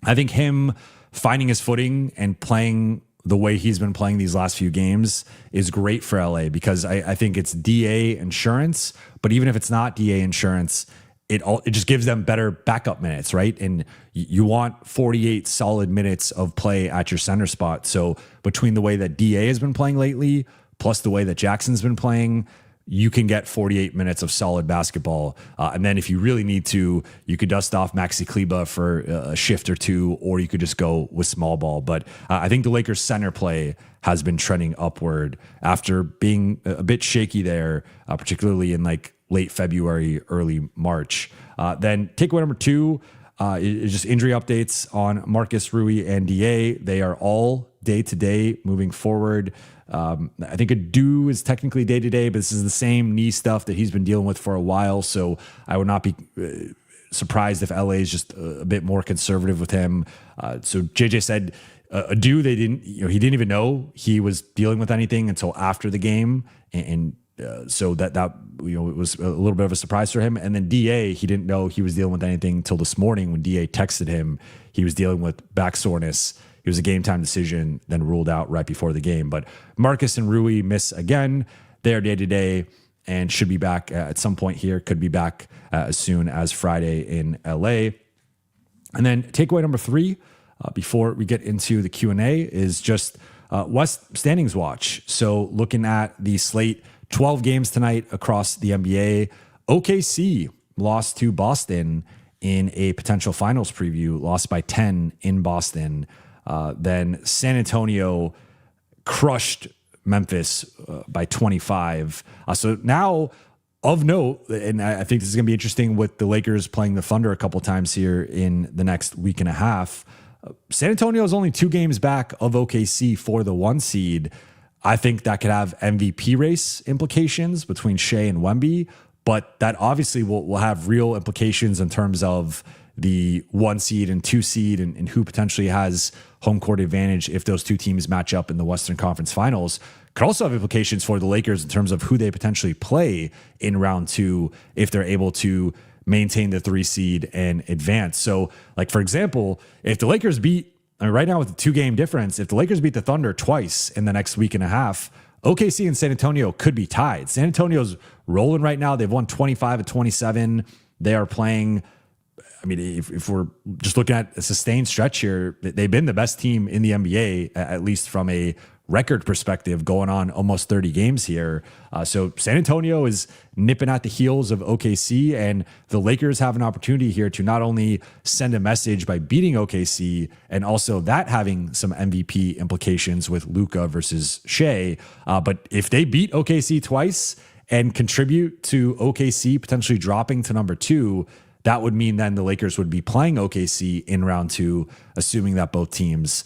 I think him finding his footing and playing the way he's been playing these last few games is great for LA, because I think it's DA insurance. But even if it's not DA insurance, it just gives them better backup minutes, right? And you want 48 solid minutes of play at your center spot. So between the way that DA has been playing lately, plus the way that Jackson's been playing, you can get 48 minutes of solid basketball. And then if you really need to, you could dust off Maxi Kleber for a shift or two, or you could just go with small ball. But I think the Lakers center play has been trending upward after being a bit shaky there, particularly in like late February, early March. Then takeaway number 2 is just injury updates on Marcus, Rui, and DA. They are all day-to-day moving forward. I think Adu is technically day-to-day, but this is the same knee stuff that he's been dealing with for a while. So I would not be surprised if LA is just a bit more conservative with him. So JJ said Adu, he didn't even know he was dealing with anything until after the game. So that it was a little bit of a surprise for him. And then DA, he didn't know he was dealing with anything till this morning when DA texted him. He was dealing with back soreness. It was a game time decision, then ruled out right before the game. But Marcus and Rui miss again. They are day to day and should be back at some point here. Could be back as soon as Friday in LA. And then takeaway number 3, before we get into the Q&A, is just West standings watch. So looking at the slate, 12 games tonight across the NBA. OKC lost to Boston in a potential finals preview, lost by 10 in Boston. Then San Antonio crushed Memphis by 25. So now, of note, and I think this is going to be interesting with the Lakers playing the Thunder a couple times here in the next week and a half. San Antonio is only 2 games back of OKC for the 1 seed. I think that could have MVP race implications between Shea and Wemby, but that obviously will have real implications in terms of the 1 seed and 2 seed and who potentially has home court advantage if those 2 teams match up in the Western Conference Finals. Could also have implications for the Lakers in terms of who they potentially play in round 2 if they're able to maintain the 3 seed and advance. So, like, for example, if the Lakers right now with the 2-game difference, if the Lakers beat the Thunder twice in the next week and a half, OKC and San Antonio could be tied. San Antonio's rolling right now. They've won 25 of 27. They are playing, I mean, if we're just looking at a sustained stretch here, they've been the best team in the NBA, at least from a record perspective, going on almost 30 games here. So San Antonio is nipping at the heels of OKC, and the Lakers have an opportunity here to not only send a message by beating OKC, and also that having some MVP implications with Luka versus Shea, but if they beat OKC twice and contribute to OKC potentially dropping to number 2, that would mean then the Lakers would be playing OKC in round 2, assuming that both teams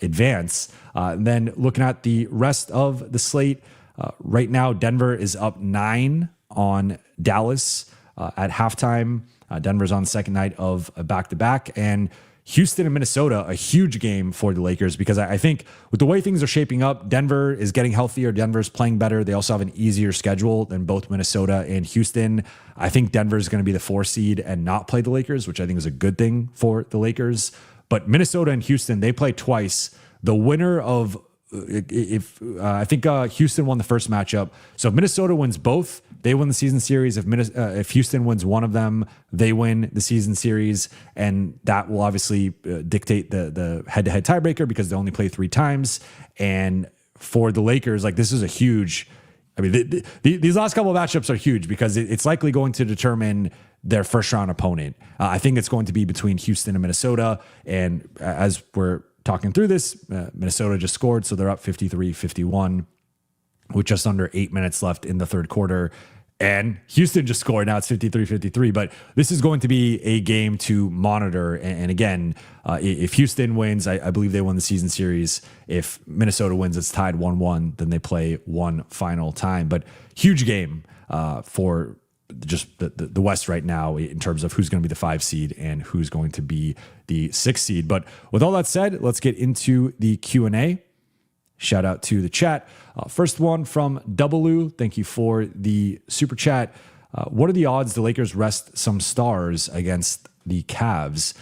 advance. And then looking at the rest of the slate, right now Denver is up 9 on Dallas at halftime. Denver's on the second night of a back-to-back, and Houston and Minnesota, a huge game for the Lakers, because I think with the way things are shaping up, Denver is getting healthier. Denver's playing better. They also have an easier schedule than both Minnesota and Houston. I think Denver is going to be the 4 seed and not play the Lakers, which I think is a good thing for the Lakers. But Minnesota and Houston, they play twice. The winner of, I think Houston won the first matchup. So if Minnesota wins both, they win the season series. If Houston wins one of them, they win the season series. And that will obviously dictate the head-to-head tiebreaker because they only play 3 times. And for the Lakers, like, this is a huge, I mean, these last couple of matchups are huge because it's likely going to determine their first round opponent. I think it's going to be between Houston and Minnesota. And as we're talking through this, Minnesota just scored, so they're up 53-51 with just under 8 minutes left in the third quarter. And Houston just scored. Now it's 53-53. But this is going to be a game to monitor. And again, if Houston wins, I believe they won the season series. If Minnesota wins, it's tied 1-1. Then they play one final time. But huge game for just the West right now in terms of who's going to be the 5 seed and who's going to be the 6 seed. But with all that said, let's get into the Q&A. Shout out to the chat. First one from Doubaloo. Thank you for the super chat. What are the odds the Lakers rest some stars against the Cavs?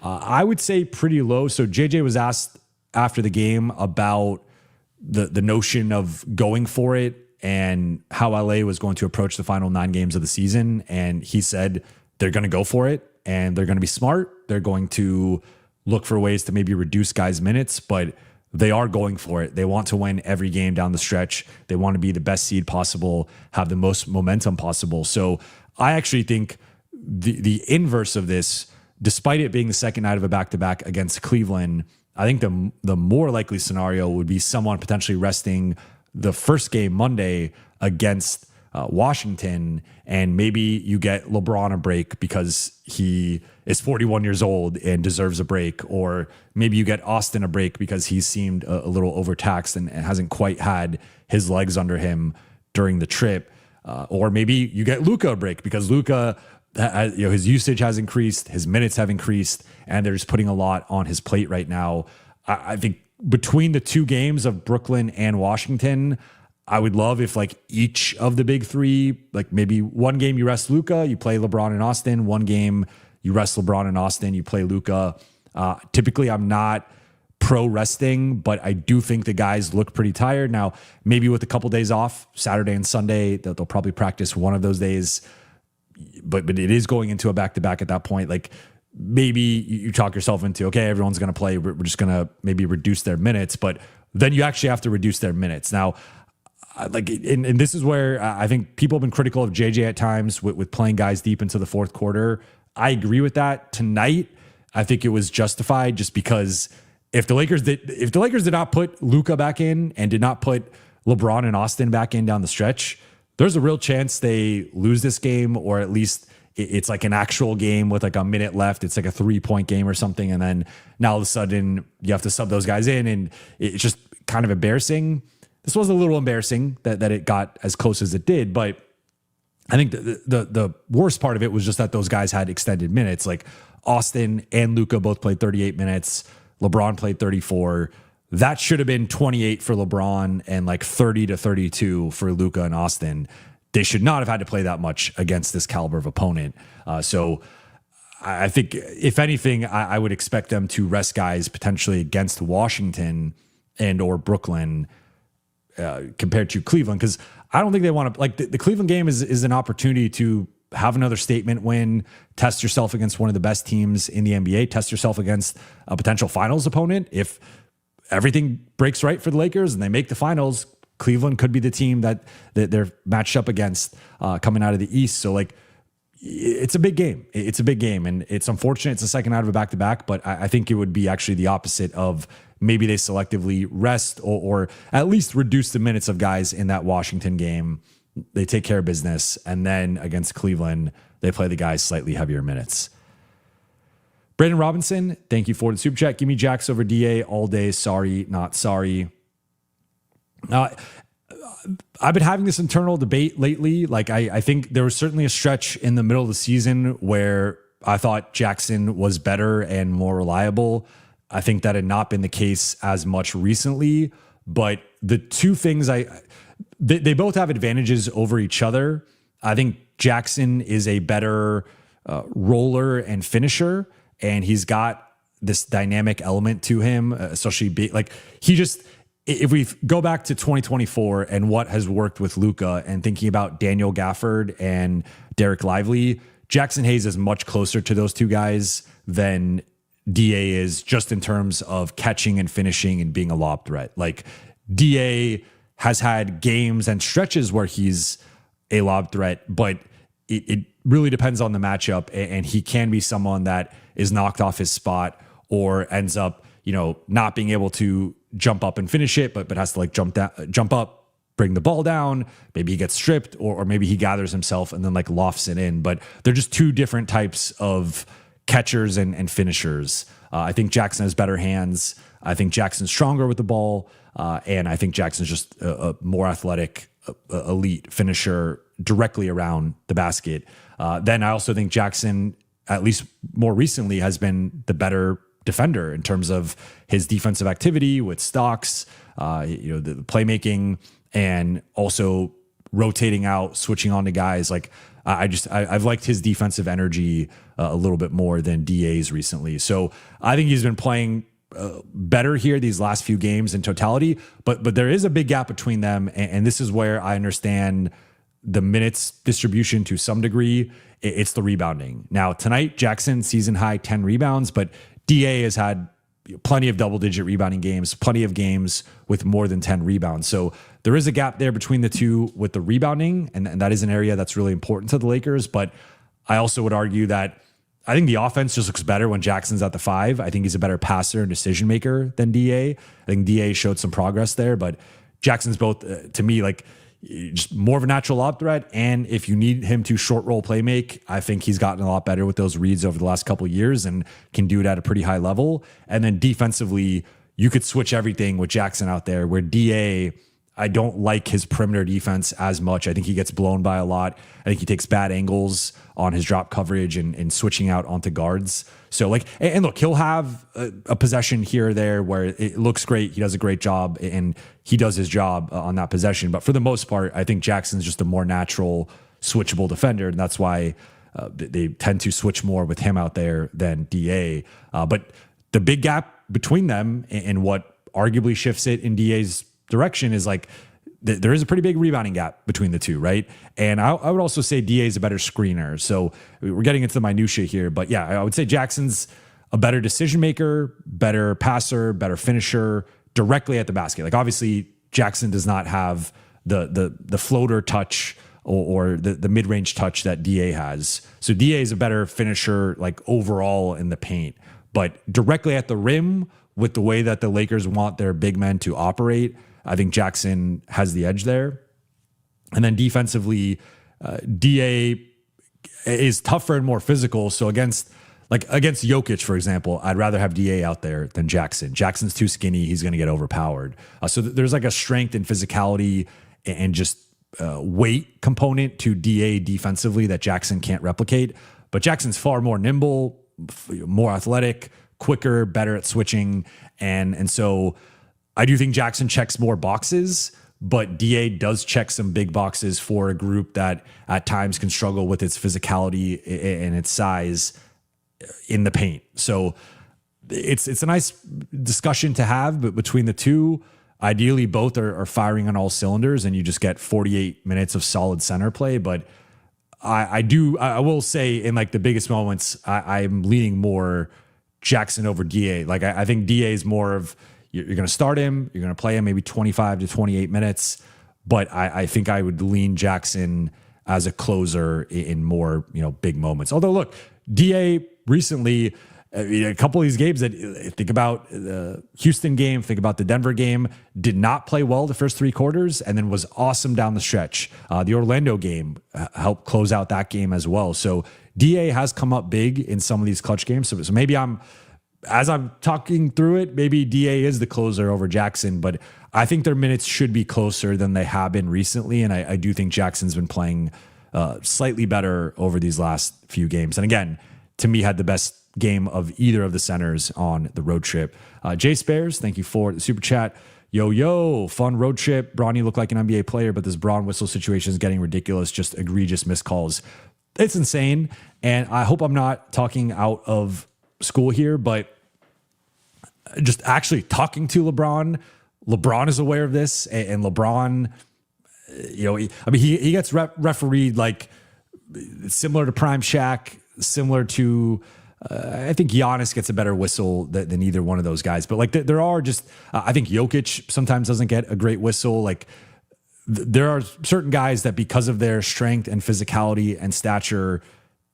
I would say pretty low. So JJ was asked after the game about the notion of going for it and how LA was going to approach the final 9 games of the season. And he said they're going to go for it and they're going to be smart. They're going to look for ways to maybe reduce guys' minutes, but they are going for it. They want to win every game down the stretch. They want to be the best seed possible, have the most momentum possible. So I actually think the inverse of this, despite it being the second night of a back-to-back against Cleveland, I think the more likely scenario would be someone potentially resting the first game Monday against Washington, and maybe you get LeBron a break because he is 41 years old and deserves a break, or maybe you get Austin a break because he seemed a little overtaxed and hasn't quite had his legs under him during the trip, or maybe you get Luka a break because Luka, his usage has increased, his minutes have increased, and they're just putting a lot on his plate right now. I think between the two games of Brooklyn and Washington, I would love if like each of the big three, like maybe one game you rest Luka, you play LeBron and Austin. One game you rest LeBron and Austin, you play Luka. Typically, I'm not pro resting, but I do think the guys look pretty tired. Now, maybe with a couple days off, Saturday and Sunday, they'll probably practice one of those days. But it is going into a back-to-back at that point. Like maybe you talk yourself into, okay, everyone's going to play. We're just going to maybe reduce their minutes, but then you actually have to reduce their minutes. Now, and this is where I think people have been critical of JJ at times with playing guys deep into the fourth quarter. I agree with that. Tonight, I think it was justified just because if the Lakers did not put Luka back in and did not put LeBron and Austin back in down the stretch, there's a real chance they lose this game, or at least it's like an actual game with like a minute left. It's like a 3-point game or something. And then now all of a sudden you have to sub those guys in, and it's just kind of embarrassing. This was a little embarrassing that it got as close as it did, but I think the worst part of it was just that those guys had extended minutes. Like Austin and Luka both played 38 minutes. LeBron played 34. That should have been 28 for LeBron and like 30 to 32 for Luka and Austin. They should not have had to play that much against this caliber of opponent. So I think if anything, I would expect them to rest guys potentially against Washington and or Brooklyn compared to Cleveland, because I don't think they want to, like the Cleveland game is an opportunity to have another statement win, test yourself against one of the best teams in the NBA, test yourself against a potential finals opponent. If everything breaks right for the Lakers and they make the finals, Cleveland could be the team that they're matched up against coming out of the East. So like, it's a big game. It's a big game, and it's unfortunate it's the second out of a back-to-back, but I think it would be actually the opposite of maybe they selectively rest or at least reduce the minutes of guys in that Washington game. They take care of business, and then against Cleveland, they play the guys slightly heavier minutes. Brandon Robinson, thank you for the super chat. Give me Jax over DA all day. Sorry, not sorry. I've been having this internal debate lately. Like I think there was certainly a stretch in the middle of the season where I thought Jaxson was better and more reliable. I think that had not been the case as much recently, but the two things they both have advantages over each other. I think Jaxson is a better roller and finisher, and he's got this dynamic element to him, especially if we go back to 2024 and what has worked with Luka and thinking about Daniel Gafford and Derek Lively, Jaxson Hayes is much closer to those two guys than DA is, just in terms of catching and finishing and being a lob threat. Like DA has had games and stretches where he's a lob threat, but it really depends on the matchup, and he can be someone that is knocked off his spot or ends up, not being able to jump up and finish it, but has to like jump up, bring the ball down. Maybe he gets stripped, or maybe he gathers himself and then like lofts it in. But they're just two different types of catchers and finishers. I think Jaxson has better hands. I think Jackson's stronger with the ball. And I think Jackson's just a more athletic, elite finisher directly around the basket. Then I also think Jaxson, at least more recently, has been the better defender in terms of his defensive activity with stocks, the playmaking, and also rotating out, switching on to guys. Like I've liked his defensive energy a little bit more than DA's recently. So I think he's been playing better here these last few games in totality, but there is a big gap between them. And this is where I understand the minutes distribution to some degree. It's the rebounding. Now tonight, Jaxson season high 10 rebounds, but DA has had plenty of double-digit rebounding games, plenty of games with more than 10 rebounds. So there is a gap there between the two with the rebounding, and that is an area that's really important to the Lakers. But I also would argue that I think the offense just looks better when Jackson's at the 5. I think he's a better passer and decision maker than DA. I think DA showed some progress there, but Jackson's both, to me, like just more of a natural lob threat. And if you need him to short roll play make, I think he's gotten a lot better with those reads over the last couple of years and can do it at a pretty high level. And then defensively, you could switch everything with Jaxson out there, where DA, I don't like his perimeter defense as much. I think he gets blown by a lot. I think he takes bad angles on his drop coverage and switching out onto guards. So like, and look, he'll have a possession here or there where it looks great. He does a great job and he does his job on that possession. But for the most part, I think Jackson's just a more natural switchable defender. And that's why they tend to switch more with him out there than DA. But the big gap between them and what arguably shifts it in DA's direction is like there is a pretty big rebounding gap between the two, right? And I would also say DA is a better screener. So we're getting into the minutia here, but yeah, I would say Jackson's a better decision maker, better passer, better finisher directly at the basket. Like obviously Jaxson does not have the floater touch or the mid-range touch that DA has. So DA is a better finisher like overall in the paint, but directly at the rim with the way that the Lakers want their big men to operate, I think Jaxson has the edge there. And then defensively, DA is tougher and more physical. So against Jokic, for example, I'd rather have DA out there than Jaxson. Jackson's too skinny. He's going to get overpowered. So there's like a strength and physicality and just weight component to DA defensively that Jaxson can't replicate. But Jackson's far more nimble, more athletic, quicker, better at switching. And so I do think Jaxson checks more boxes, but DA does check some big boxes for a group that at times can struggle with its physicality and its size in the paint. So it's a nice discussion to have, but between the two, ideally both are firing on all cylinders and you just get 48 minutes of solid center play. But I will say in like the biggest moments, I'm leaning more Jaxson over DA. Like I think DA is more of, you're going to start him, you're going to play him maybe 25 to 28 minutes, but I think I would lean Jaxson as a closer in more, big moments. Although look, DA recently, a couple of these games that think about the Houston game, think about the Denver game, did not play well the first 3 quarters and then was awesome down the stretch. The Orlando game helped close out that game as well. So DA has come up big in some of these clutch games. So maybe as I'm talking through it, maybe DA is the closer over Jaxson, but I think their minutes should be closer than they have been recently. And I do think Jackson's been playing slightly better over these last few games. And again, to me, had the best game of either of the centers on the road trip. Jay Spares, thank you for the super chat. Yo, fun road trip. Bronny looked like an NBA player, but this Braun whistle situation is getting ridiculous. Just egregious missed calls. It's insane. And I hope I'm not talking out of school here, but just actually talking to LeBron is aware of this, and LeBron, he gets refereed like similar to Prime Shaq, similar to I think Giannis gets a better whistle than either one of those guys. But like there are just I think Jokic sometimes doesn't get a great whistle. Like there are certain guys that because of their strength and physicality and stature,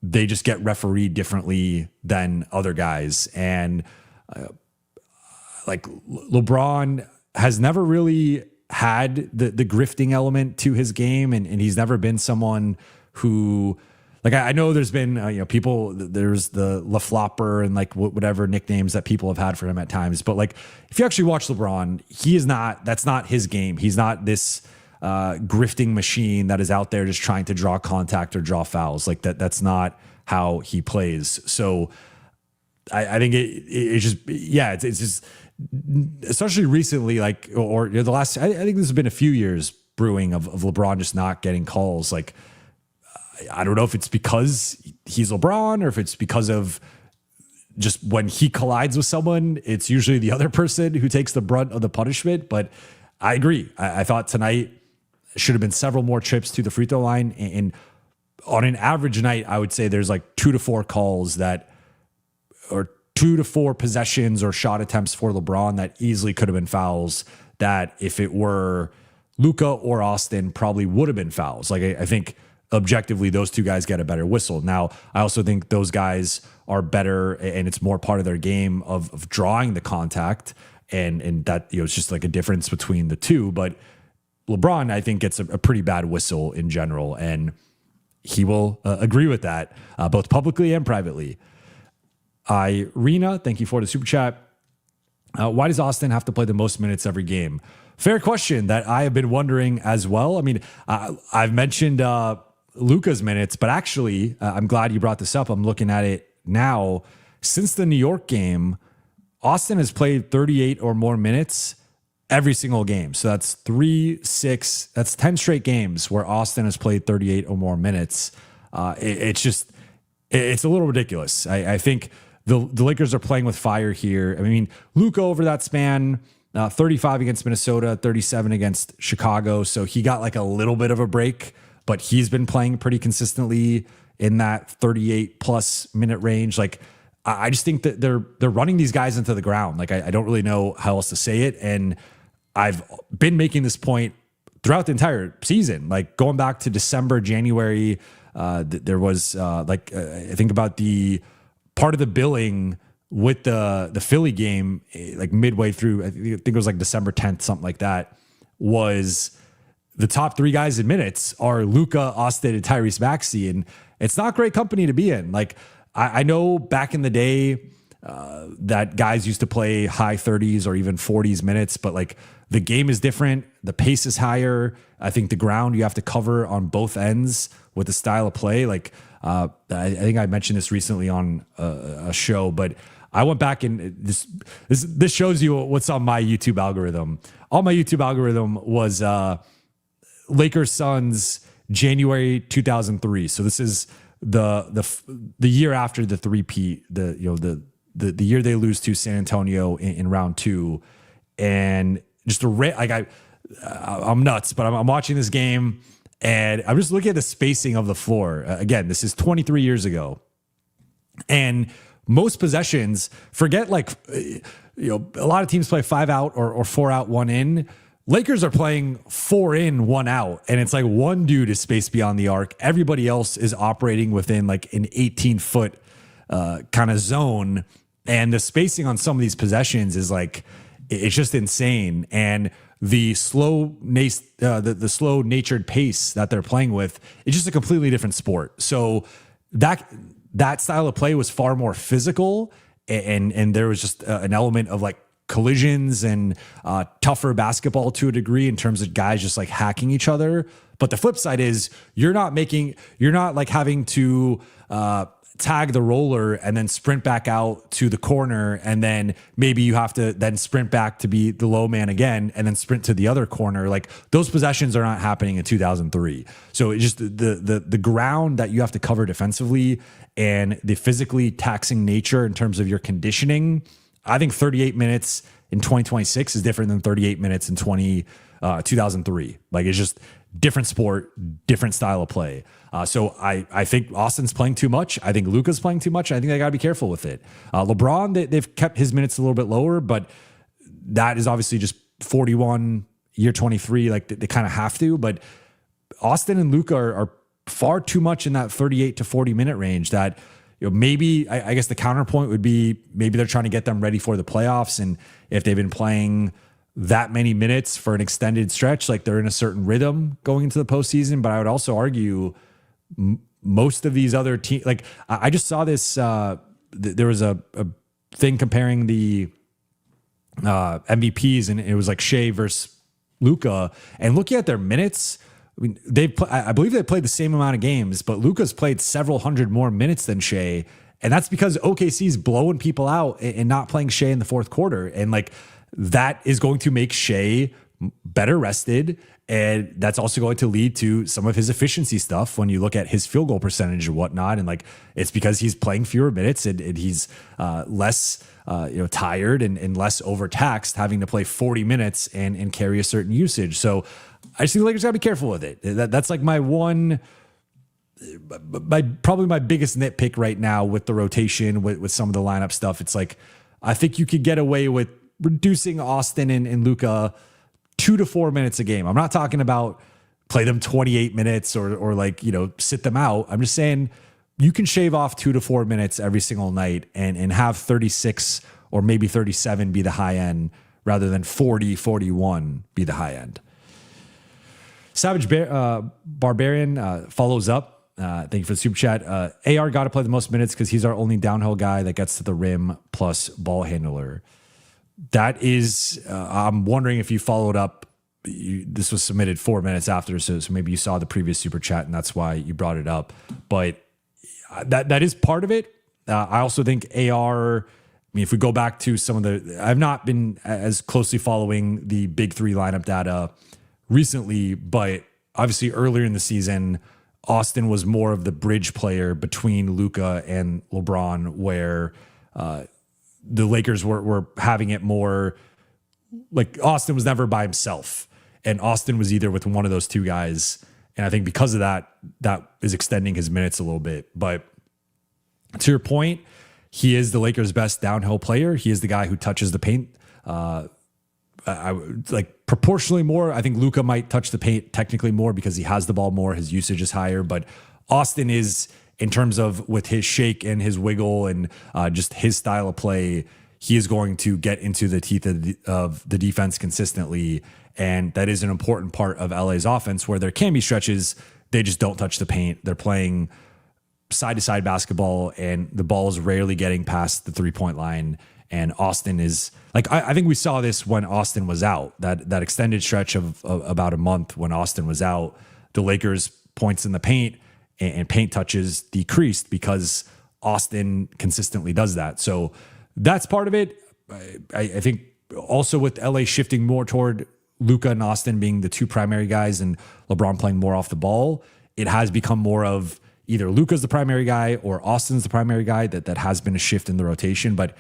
they just get refereed differently than other guys. And like LeBron has never really had the grifting element to his game. And he's never been someone who, like, I know there's been, people, there's the La Flopper and like whatever nicknames that people have had for him at times. But like, if you actually watch LeBron, that's not his game. He's not this grifting machine that is out there just trying to draw contact or draw fouls. Like that's not how he plays. So I think it's just, especially recently, like, or the last, I think this has been a few years brewing of LeBron just not getting calls. Like, I don't know if it's because he's LeBron or if it's because of just when he collides with someone, it's usually the other person who takes the brunt of the punishment. But I agree. I thought tonight should have been several more trips to the free throw line. And on an average night, I would say there's like 2 to 4 calls that, or 2 to 4 possessions or shot attempts for LeBron that easily could have been fouls, that if it were Luka or Austin probably would have been fouls. Like I think objectively those two guys get a better whistle. Now, I also think those guys are better, and it's more part of their game of drawing the contact, and that, you know, it's just like a difference between the two. But LeBron, I think, gets a pretty bad whistle in general, and he will agree with that, both publicly and privately. Irina, thank you for the super chat. Why does Austin have to play the most minutes every game? Fair question that I have been wondering as well. I mean, I've mentioned Luka's minutes, but actually, I'm glad you brought this up. I'm looking at it now. Since the New York game, Austin has played 38 or more minutes every single game. So that's 10 straight games where Austin has played 38 or more minutes. It's a little ridiculous. I think the Lakers are playing with fire here. I mean, Luka over that span, 35 against Minnesota, 37 against Chicago. So he got like a little bit of a break, but he's been playing pretty consistently in that 38 plus minute range. Like, I just think that they're running these guys into the ground. Like, I don't really know how else to say it. And I've been making this point throughout the entire season, like going back to December, January. There was I think about the part of the billing with the Philly game, like midway through, I think it was like December 10th, something like that, was the top 3 guys in minutes are Luka, Austin, and Tyrese Maxey. And it's not great company to be in. Like, I know back in the day that guys used to play high 30s or even 40s minutes, but like the game is different. The pace is higher. I think the ground you have to cover on both ends with the style of play. Like, I think I mentioned this recently on a show, but I went back and this shows you what's on my YouTube algorithm. On my YouTube algorithm was Lakers Suns January 2003. So this is the year after the three-peat, the year they lose to San Antonio in round 2, and just I'm nuts, but I'm watching this game and I'm just looking at the spacing of the floor. Again, this is 23 years ago, and most possessions, forget like, a lot of teams play 5 out or 4 out, 1 in. Lakers are playing 4 in, 1 out, and it's like one dude is spaced beyond the arc. Everybody else is operating within like an 18-foot kind of zone, and the spacing on some of these possessions is like, it's just insane. And the slow natured pace that they're playing with is just a completely different sport. So that style of play was far more physical, and there was just an element of like collisions and tougher basketball to a degree in terms of guys just like hacking each other. But the flip side is you're not like having to tag the roller and then sprint back out to the corner, and then maybe you have to then sprint back to be the low man again and then sprint to the other corner. Like, those possessions are not happening in 2003. So it's just the ground that you have to cover defensively and the physically taxing nature in terms of your conditioning. I think 38 minutes in 2026 is different than 38 minutes in 2003. Like, it's just different sport, different style of play. So I think Austin's playing too much. I think Luka's playing too much. I think they got to be careful with it. LeBron, they've kept his minutes a little bit lower, but that is obviously just 41, year 23. Like, they kind of have to. But Austin and Luka are far too much in that 38 to 40 minute range that, maybe I guess the counterpoint would be maybe they're trying to get them ready for the playoffs. And if they've been playing that many minutes for an extended stretch, like, they're in a certain rhythm going into the postseason. But I would also argue most of these other teams, like, I just saw this, there was a thing comparing the MVPs, and it was like Shea versus Luka, and looking at their minutes, I mean, I believe they played the same amount of games, but Luka's played several hundred more minutes than Shea. And that's because OKC's blowing people out and not playing Shea in the fourth quarter. And like, that is going to make Shea better rested. And that's also going to lead to some of his efficiency stuff when you look at his field goal percentage and whatnot. And like, it's because he's playing fewer minutes and he's less tired and less overtaxed, having to play 40 minutes and carry a certain usage. So I just think the Lakers got to be careful with it. That's like my one probably my biggest nitpick right now with the rotation, with some of the lineup stuff. It's like, I think you could get away with reducing Austin and Luka 2 to 4 minutes a game. I'm not talking about play them 28 minutes or like, sit them out. I'm just saying you can shave off 2 to 4 minutes every single night and have 36 or maybe 37 be the high end rather than 40, 41 be the high end. Savage Barbarian follows up. Thank you for the super chat. AR got to play the most minutes because he's our only downhill guy that gets to the rim plus ball handler. That is, I'm wondering if you followed up. This was submitted 4 minutes after, so maybe you saw the previous super chat and that's why you brought it up. But that is part of it. I also think AR. If we go back to some of I've not been as closely following the big three lineup data recently, but obviously earlier in the season, Austin was more of the bridge player between Luka and LeBron, where the Lakers were having it more like Austin was never by himself, and Austin was either with one of those two guys. And I think because of that is extending his minutes a little bit. But to your point, he is the Lakers' best downhill player. He is the guy who touches the paint. I would like proportionally more. I think Luka might touch the paint technically more because he has the ball more. His usage is higher, but Austin is, in terms of with his shake and his wiggle and just his style of play, he is going to get into the teeth of the defense consistently. And that is an important part of LA's offense, where there can be stretches they just don't touch the paint. They're playing side to side basketball and the ball is rarely getting past the 3-point line. And Austin is like, I think we saw this when Austin was out, that extended stretch of about a month when Austin was out, the Lakers points in the paint and paint touches decreased because Austin consistently does that. So that's part of it. I think also with LA shifting more toward Luka and Austin being the two primary guys and LeBron playing more off the ball, it has become more of either Luka's the primary guy or Austin's the primary guy. That has been a shift in the rotation. But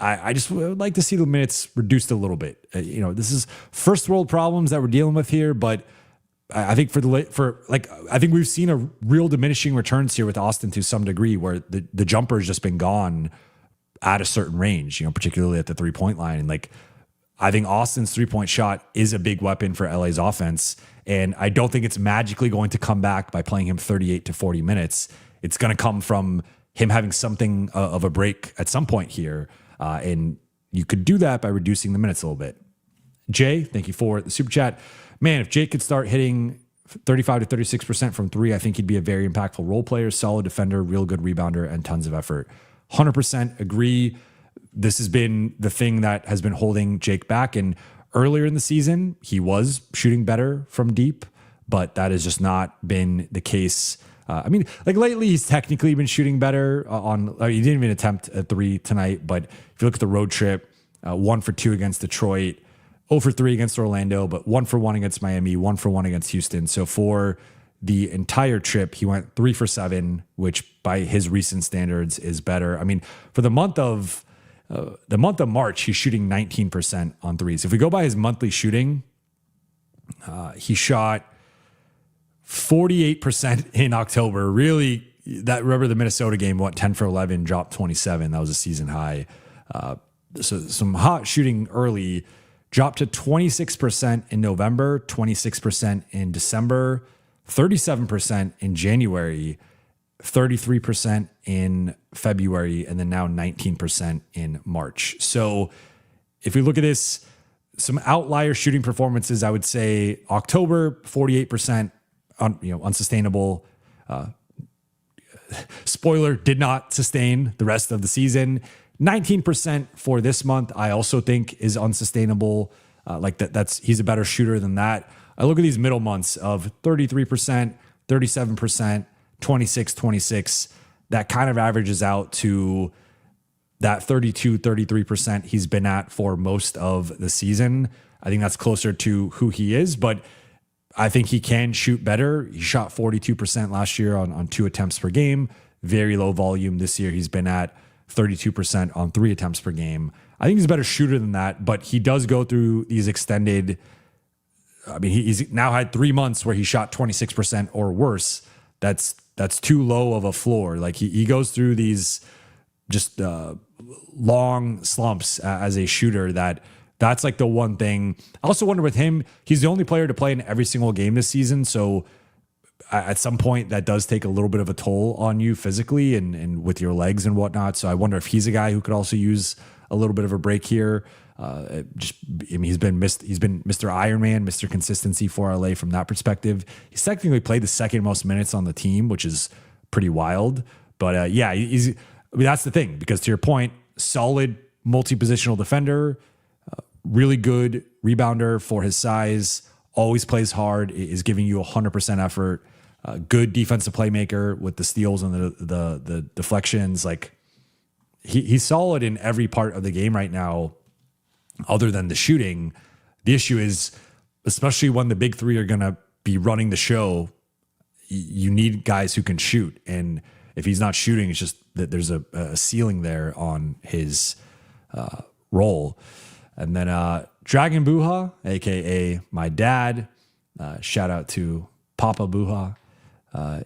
I just would like to see the minutes reduced a little bit. This is first world problems that we're dealing with here, but I think I think we've seen a real diminishing returns here with Austin to some degree, where the jumper has just been gone at a certain range, particularly at the 3-point line. And I think Austin's 3-point shot is a big weapon for LA's offense. And I don't think it's magically going to come back by playing him 38 to 40 minutes. It's going to come from him having something of a break at some point here. And you could do that by reducing the minutes a little bit. Jay, thank you for the super chat. Man, if Jake could start hitting 35 to 36% from three, I think he'd be a very impactful role player, solid defender, real good rebounder, and tons of effort. 100% agree. This has been the thing that has been holding Jake back. And earlier in the season, he was shooting better from deep, but that has just not been the case. Lately he's technically been shooting better he didn't even attempt a three tonight, but if you look at the road trip, 1 for 2 against Detroit, 0 for 3 against Orlando, but 1 for 1 against Miami, 1 for 1 against Houston. So for the entire trip, he went 3 for 7, which by his recent standards is better. For the month of March, he's shooting 19% on threes. If we go by his monthly shooting, he shot 48% in October. Really, remember the Minnesota game, went 10 for 11, dropped 27. That was a season high. So some hot shooting early, dropped to 26% in November, 26% in December, 37% in January, 33% in February, and then now 19% in March. So if we look at this, some outlier shooting performances, I would say October, 48%, unsustainable. Spoiler, did not sustain the rest of the season. 19% for this month, I also think is unsustainable. He's a better shooter than that. I look at these middle months of 33%, 37%, 26, 26. That kind of averages out to that 32, 33% he's been at for most of the season. I think that's closer to who he is, but I think he can shoot better. He shot 42% last year on 2 attempts per game. Very low volume this year. He's been at 32% on 3 attempts per game. I think he's a better shooter than that, but he does go through these extended. He's now had 3 months where he shot 26% or worse. that's too low of a floor. Like he goes through these just long slumps as a shooter. That's like the one thing. I also wonder with him, he's the only player to play in every single game this season. So at some point that does take a little bit of a toll on you physically and with your legs and whatnot. So I wonder if he's a guy who could also use a little bit of a break here. He's been Mr. Iron Man, Mr. Consistency for LA from that perspective. He's technically played the second most minutes on the team, which is pretty wild. But that's the thing, because to your point, solid multi-positional defender, really good rebounder for his size, always plays hard, is giving you 100% effort, good defensive playmaker with the steals and the deflections. Like he's solid in every part of the game right now, other than the shooting. The issue is, especially when the big three are going to be running the show, you need guys who can shoot. And if he's not shooting, it's just that there's a ceiling there on his role. And then Dragon Buha, aka my dad, shout out to Papa Buha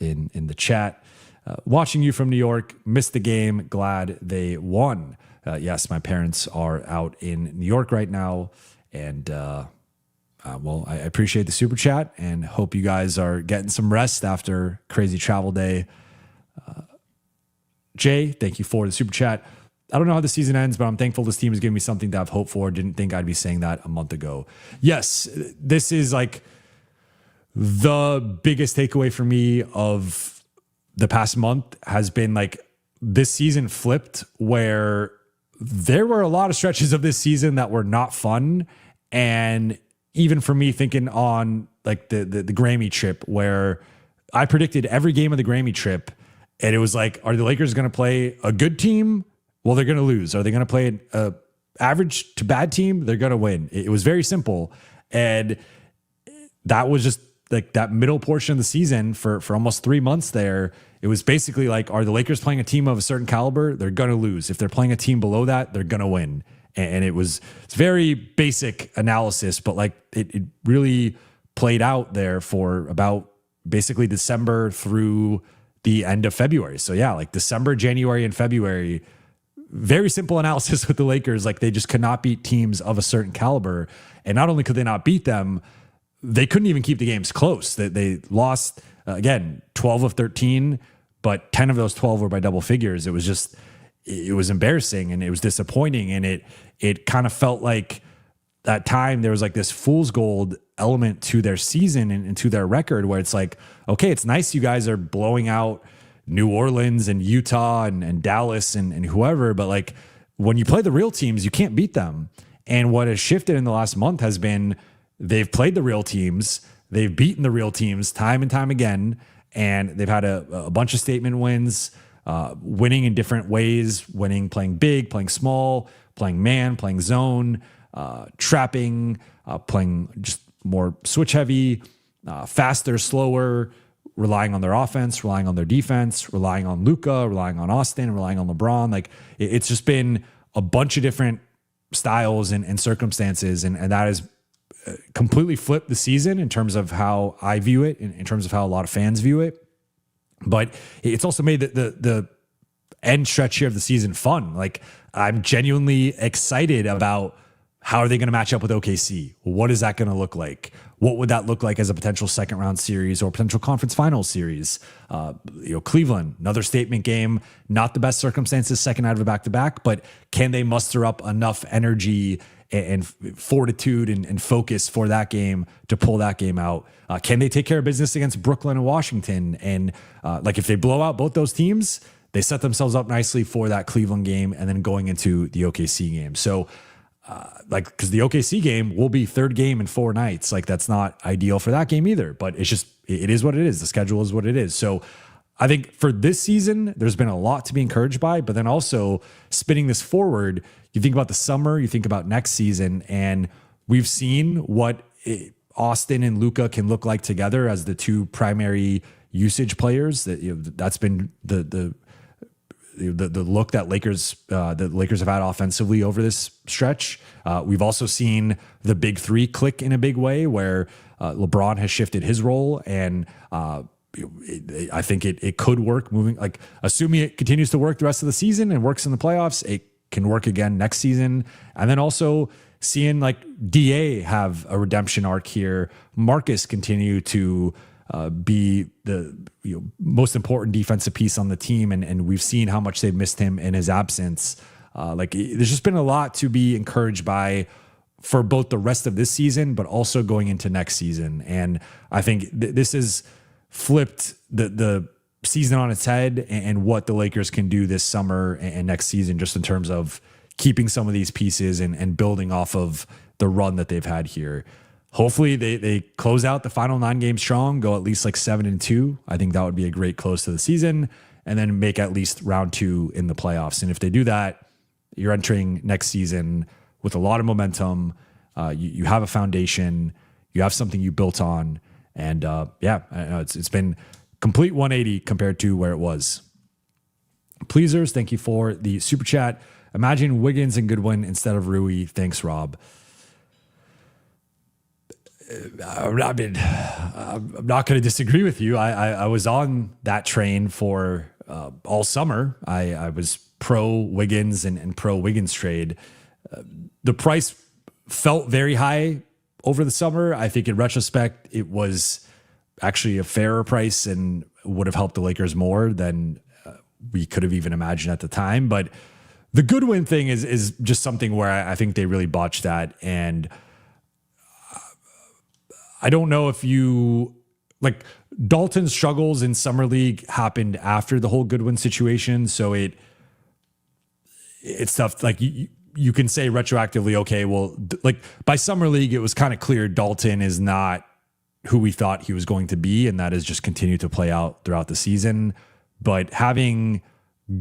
in the chat. Watching you from New York, missed the game, glad they won. Yes, my parents are out in New York right now, and I appreciate the super chat and hope you guys are getting some rest after crazy travel day. Jay, thank you for the super chat. I don't know how the season ends, but I'm thankful this team is giving me something to have hope for. Didn't think I'd be saying that a month ago. Yes, this is like the biggest takeaway for me of the past month has been like this season flipped, where there were a lot of stretches of this season that were not fun. And even for me, thinking on like the Grammy trip, where I predicted every game of the Grammy trip, and it was like, are the Lakers going to play a good team? Well, they're going to lose. Are they going to play an average to bad team? They're going to win. It was very simple. And that was just like that middle portion of the season for almost 3 months there. It was basically like, are the Lakers playing a team of a certain caliber? They're going to lose. If they're playing a team below that, they're going to win. And it's very basic analysis, but like it really played out there for about basically December through the end of February. So yeah, like December, January, and February, very simple analysis with the Lakers. Like they just could not beat teams of a certain caliber. And not only could they not beat them, they couldn't even keep the games close. They lost, again, 12 of 13, but 10 of those 12 were by double figures. It was embarrassing and it was disappointing. And it kind of felt like that time there was like this fool's gold element to their season and to their record, where it's like, okay, it's nice you guys are blowing out New Orleans and Utah and Dallas and whoever, but like when you play the real teams, you can't beat them. And what has shifted in the last month has been they've played the real teams, they've beaten the real teams time and time again, and they've had a bunch of statement wins, winning in different ways, winning playing big, playing small, playing man, playing zone, trapping, playing just more switch heavy, faster, slower, relying on their offense, relying on their defense, relying on Luka, relying on Austin, relying on LeBron. Like it's just been a bunch of different styles and circumstances. And that has completely flipped the season in terms of how I view it, in terms of how a lot of fans view it. But it's also made the end stretch here of the season fun. Like I'm genuinely excited about how are they going to match up with OKC? What is that going to look like? What would that look like as a potential second round series or potential conference finals series? Cleveland, another statement game, not the best circumstances, second out of a back-to-back, but can they muster up enough energy and fortitude and focus for that game to pull that game out? Can they take care of business against Brooklyn and Washington? And like if they blow out both those teams, they set themselves up nicely for that Cleveland game and then going into the OKC game. So because the OKC game will be third game in 4 nights. Like that's not ideal for that game either, but it's just, it is what it is. The schedule is what it is. So I think for this season, there's been a lot to be encouraged by, but then also spinning this forward, you think about the summer, you think about next season, and we've seen what Austin and Luka can look like together as the two primary usage players. That's been the look that the Lakers have had offensively over this stretch. We've also seen the big three click in a big way, where LeBron has shifted his role and I think it could work moving, like assuming it continues to work the rest of the season and works in the playoffs, it can work again next season. And then also seeing like DA have a redemption arc here, Marcus continue to be the most important defensive piece on the team. And we've seen how much they've missed him in his absence. There's just been a lot to be encouraged by for both the rest of this season, but also going into next season. And I think this has flipped the season on its head and what the Lakers can do this summer and next season, just in terms of keeping some of these pieces and building off of the run that they've had here. Hopefully they close out the final 9 games strong, go at least like 7-2. I think that would be a great close to the season, and then make at least round 2 in the playoffs. And if they do that, you're entering next season with a lot of momentum. You have a foundation, you have something you built on. And it's been complete 180 compared to where it was. Pleasers, thank you for the super chat. Imagine Wiggins and Goodwin instead of Rui. Thanks, Rob. I'm not going to disagree with you. I was on that train for all summer. I was pro Wiggins and pro Wiggins trade. The price felt very high over the summer. I think in retrospect, it was actually a fairer price and would have helped the Lakers more than we could have even imagined at the time. But the Goodwin thing is just something where I think they really botched that. And I don't know if Dalton's struggles in Summer League happened after the whole Goodwin situation. So it's tough. Like you can say retroactively, okay, well, like by Summer League, it was kind of clear Dalton is not who we thought he was going to be. And that has just continued to play out throughout the season. But having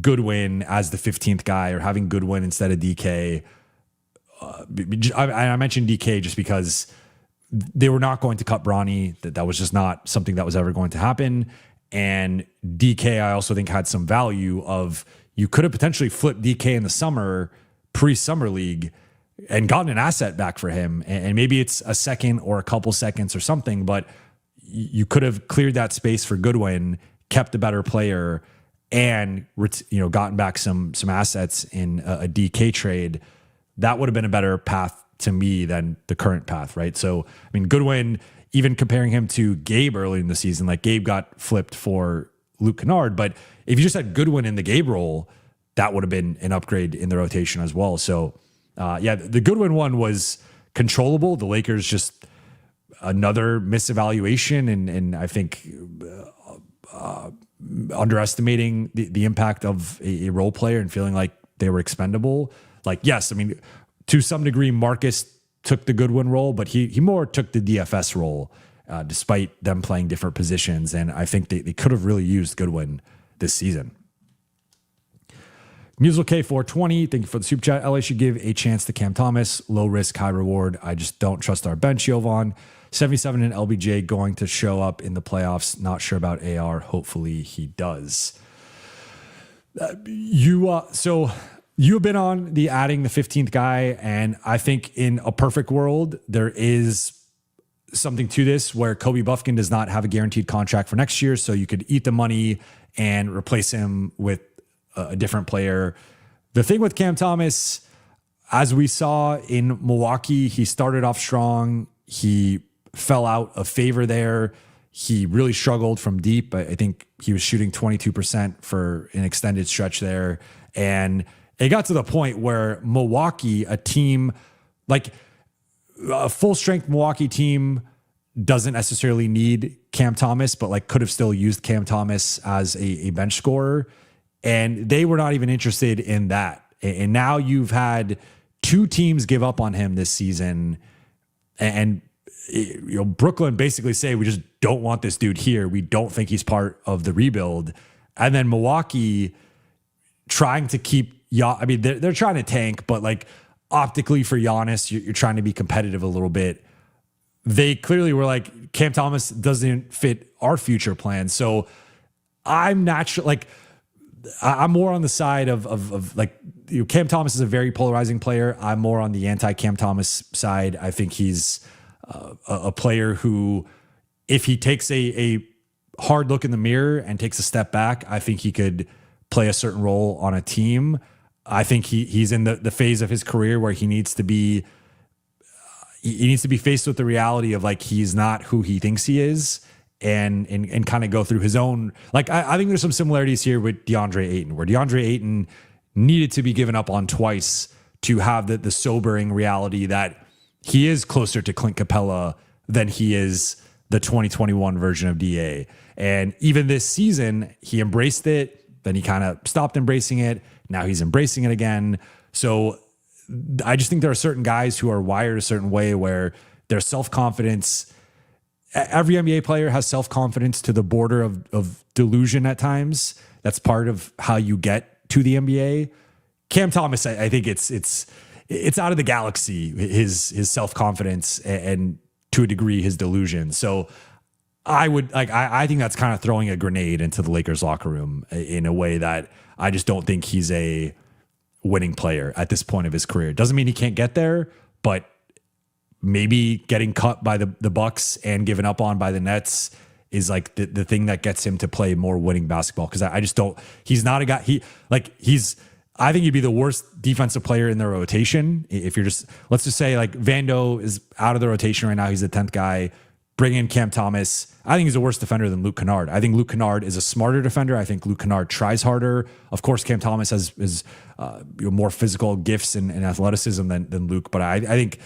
Goodwin as the 15th guy, or having Goodwin instead of DK, I mentioned DK just because they were not going to cut Bronny. That was just not something that was ever going to happen. And DK, I also think, had some value of, you could have potentially flipped DK in the summer, pre-Summer League, and gotten an asset back for him. And maybe it's a second or a couple seconds or something, but you could have cleared that space for Goodwin, kept a better player, and gotten back some assets in a DK trade. That would have been a better path to me than the current path, right? So, I mean, Goodwin, even comparing him to Gabe early in the season, like Gabe got flipped for Luke Kennard, but if you just had Goodwin in the Gabe role, that would have been an upgrade in the rotation as well. So, the Goodwin one was controllable. The Lakers just another misevaluation, and I think underestimating the impact of a role player and feeling like they were expendable. Like, yes, I mean, to some degree, Marcus took the Goodwin role, but he more took the DFS role, despite them playing different positions. And I think they could have really used Goodwin this season. Musical K420, thank you for the super chat. LA should give a chance to Cam Thomas. Low risk, high reward. I just don't trust our bench, Jovan. 77 and LBJ going to show up in the playoffs. Not sure about AR. Hopefully he does. So you have been on the adding the 15th guy, and I think in a perfect world, there is something to this where Kobe Buffkin does not have a guaranteed contract for next year, so you could eat the money and replace him with a different player. The thing with Cam Thomas, as we saw in Milwaukee, he started off strong. He fell out of favor there. He really struggled from deep. I think he was shooting 22% for an extended stretch there. And it got to the point where Milwaukee, a team like a full strength Milwaukee team, doesn't necessarily need Cam Thomas, but like could have still used Cam Thomas as a bench scorer. And they were not even interested in that. And now you've had 2 teams give up on him this season. And Brooklyn basically say, we just don't want this dude here. We don't think he's part of the rebuild. And then Milwaukee trying to keep, I mean, they're trying to tank, but like optically for Giannis, you're trying to be competitive a little bit. They clearly were like, Cam Thomas doesn't fit our future plans. So I'm more on the side of like, Cam Thomas is a very polarizing player. I'm more on the anti-Cam Thomas side. I think he's a player who, if he takes a hard look in the mirror and takes a step back, I think he could play a certain role on a team. I think he's in the phase of his career where he needs to be faced with the reality of like he's not who he thinks he is, and kind of go through his own, like I think there's some similarities here with Deandre Ayton, where Deandre Ayton needed to be given up on twice to have the sobering reality that he is closer to Clint Capella than he is the 2021 version of DA. And even this season, he embraced it, then he kind of stopped embracing it. Now he's embracing it again. So I just think there are certain guys who are wired a certain way where their self-confidence, every NBA player has self-confidence to the border of delusion at times. That's part of how you get to the NBA. Cam Thomas, I think it's out of the galaxy, his self-confidence and to a degree his delusion. So I think that's kind of throwing a grenade into the Lakers locker room in a way that I just don't think he's a winning player at this point of his career. Doesn't mean he can't get there, but maybe getting cut by the Bucks and given up on by the Nets is like the thing that gets him to play more winning basketball. Cause I just don't, he's not a guy, I think he'd be the worst defensive player in the rotation. If you're just, let's just say like Vando is out of the rotation right now. He's the 10th guy. Bring in Cam Thomas. I think he's a worse defender than Luke Kennard. I think Luke Kennard is a smarter defender. I think Luke Kennard tries harder. Of course, Cam Thomas has more physical gifts and athleticism than Luke, but I think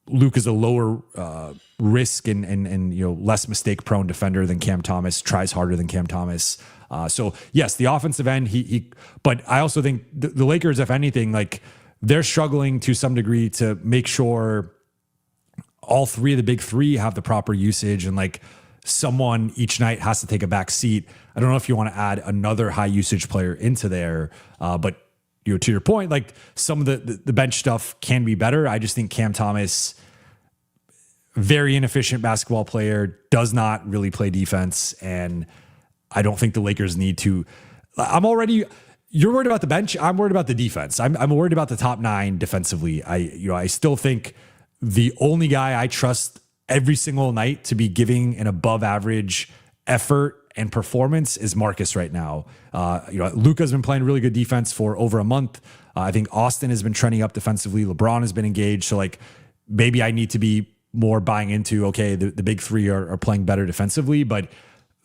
Luke is a lower risk and less mistake prone defender than Cam Thomas. Tries harder than Cam Thomas. So yes, the offensive end. But I also think the Lakers, if anything, like they're struggling to some degree to make sure all three of the big three have the proper usage, and like someone each night has to take a back seat. I don't know if you want to add another high usage player into there, but to your point, like some of the bench stuff can be better. I just think Cam Thomas, very inefficient basketball player, does not really play defense, and I don't think the Lakers need to. You're worried about the bench. I'm worried about the defense. I'm worried about the top 9 defensively. I still think the only guy I trust every single night to be giving an above average effort and performance is Marcus right now. Luka's been playing really good defense for over a month. I think Austin has been trending up defensively. LeBron has been engaged. So like maybe I need to be more buying into, okay, the big three are playing better defensively, but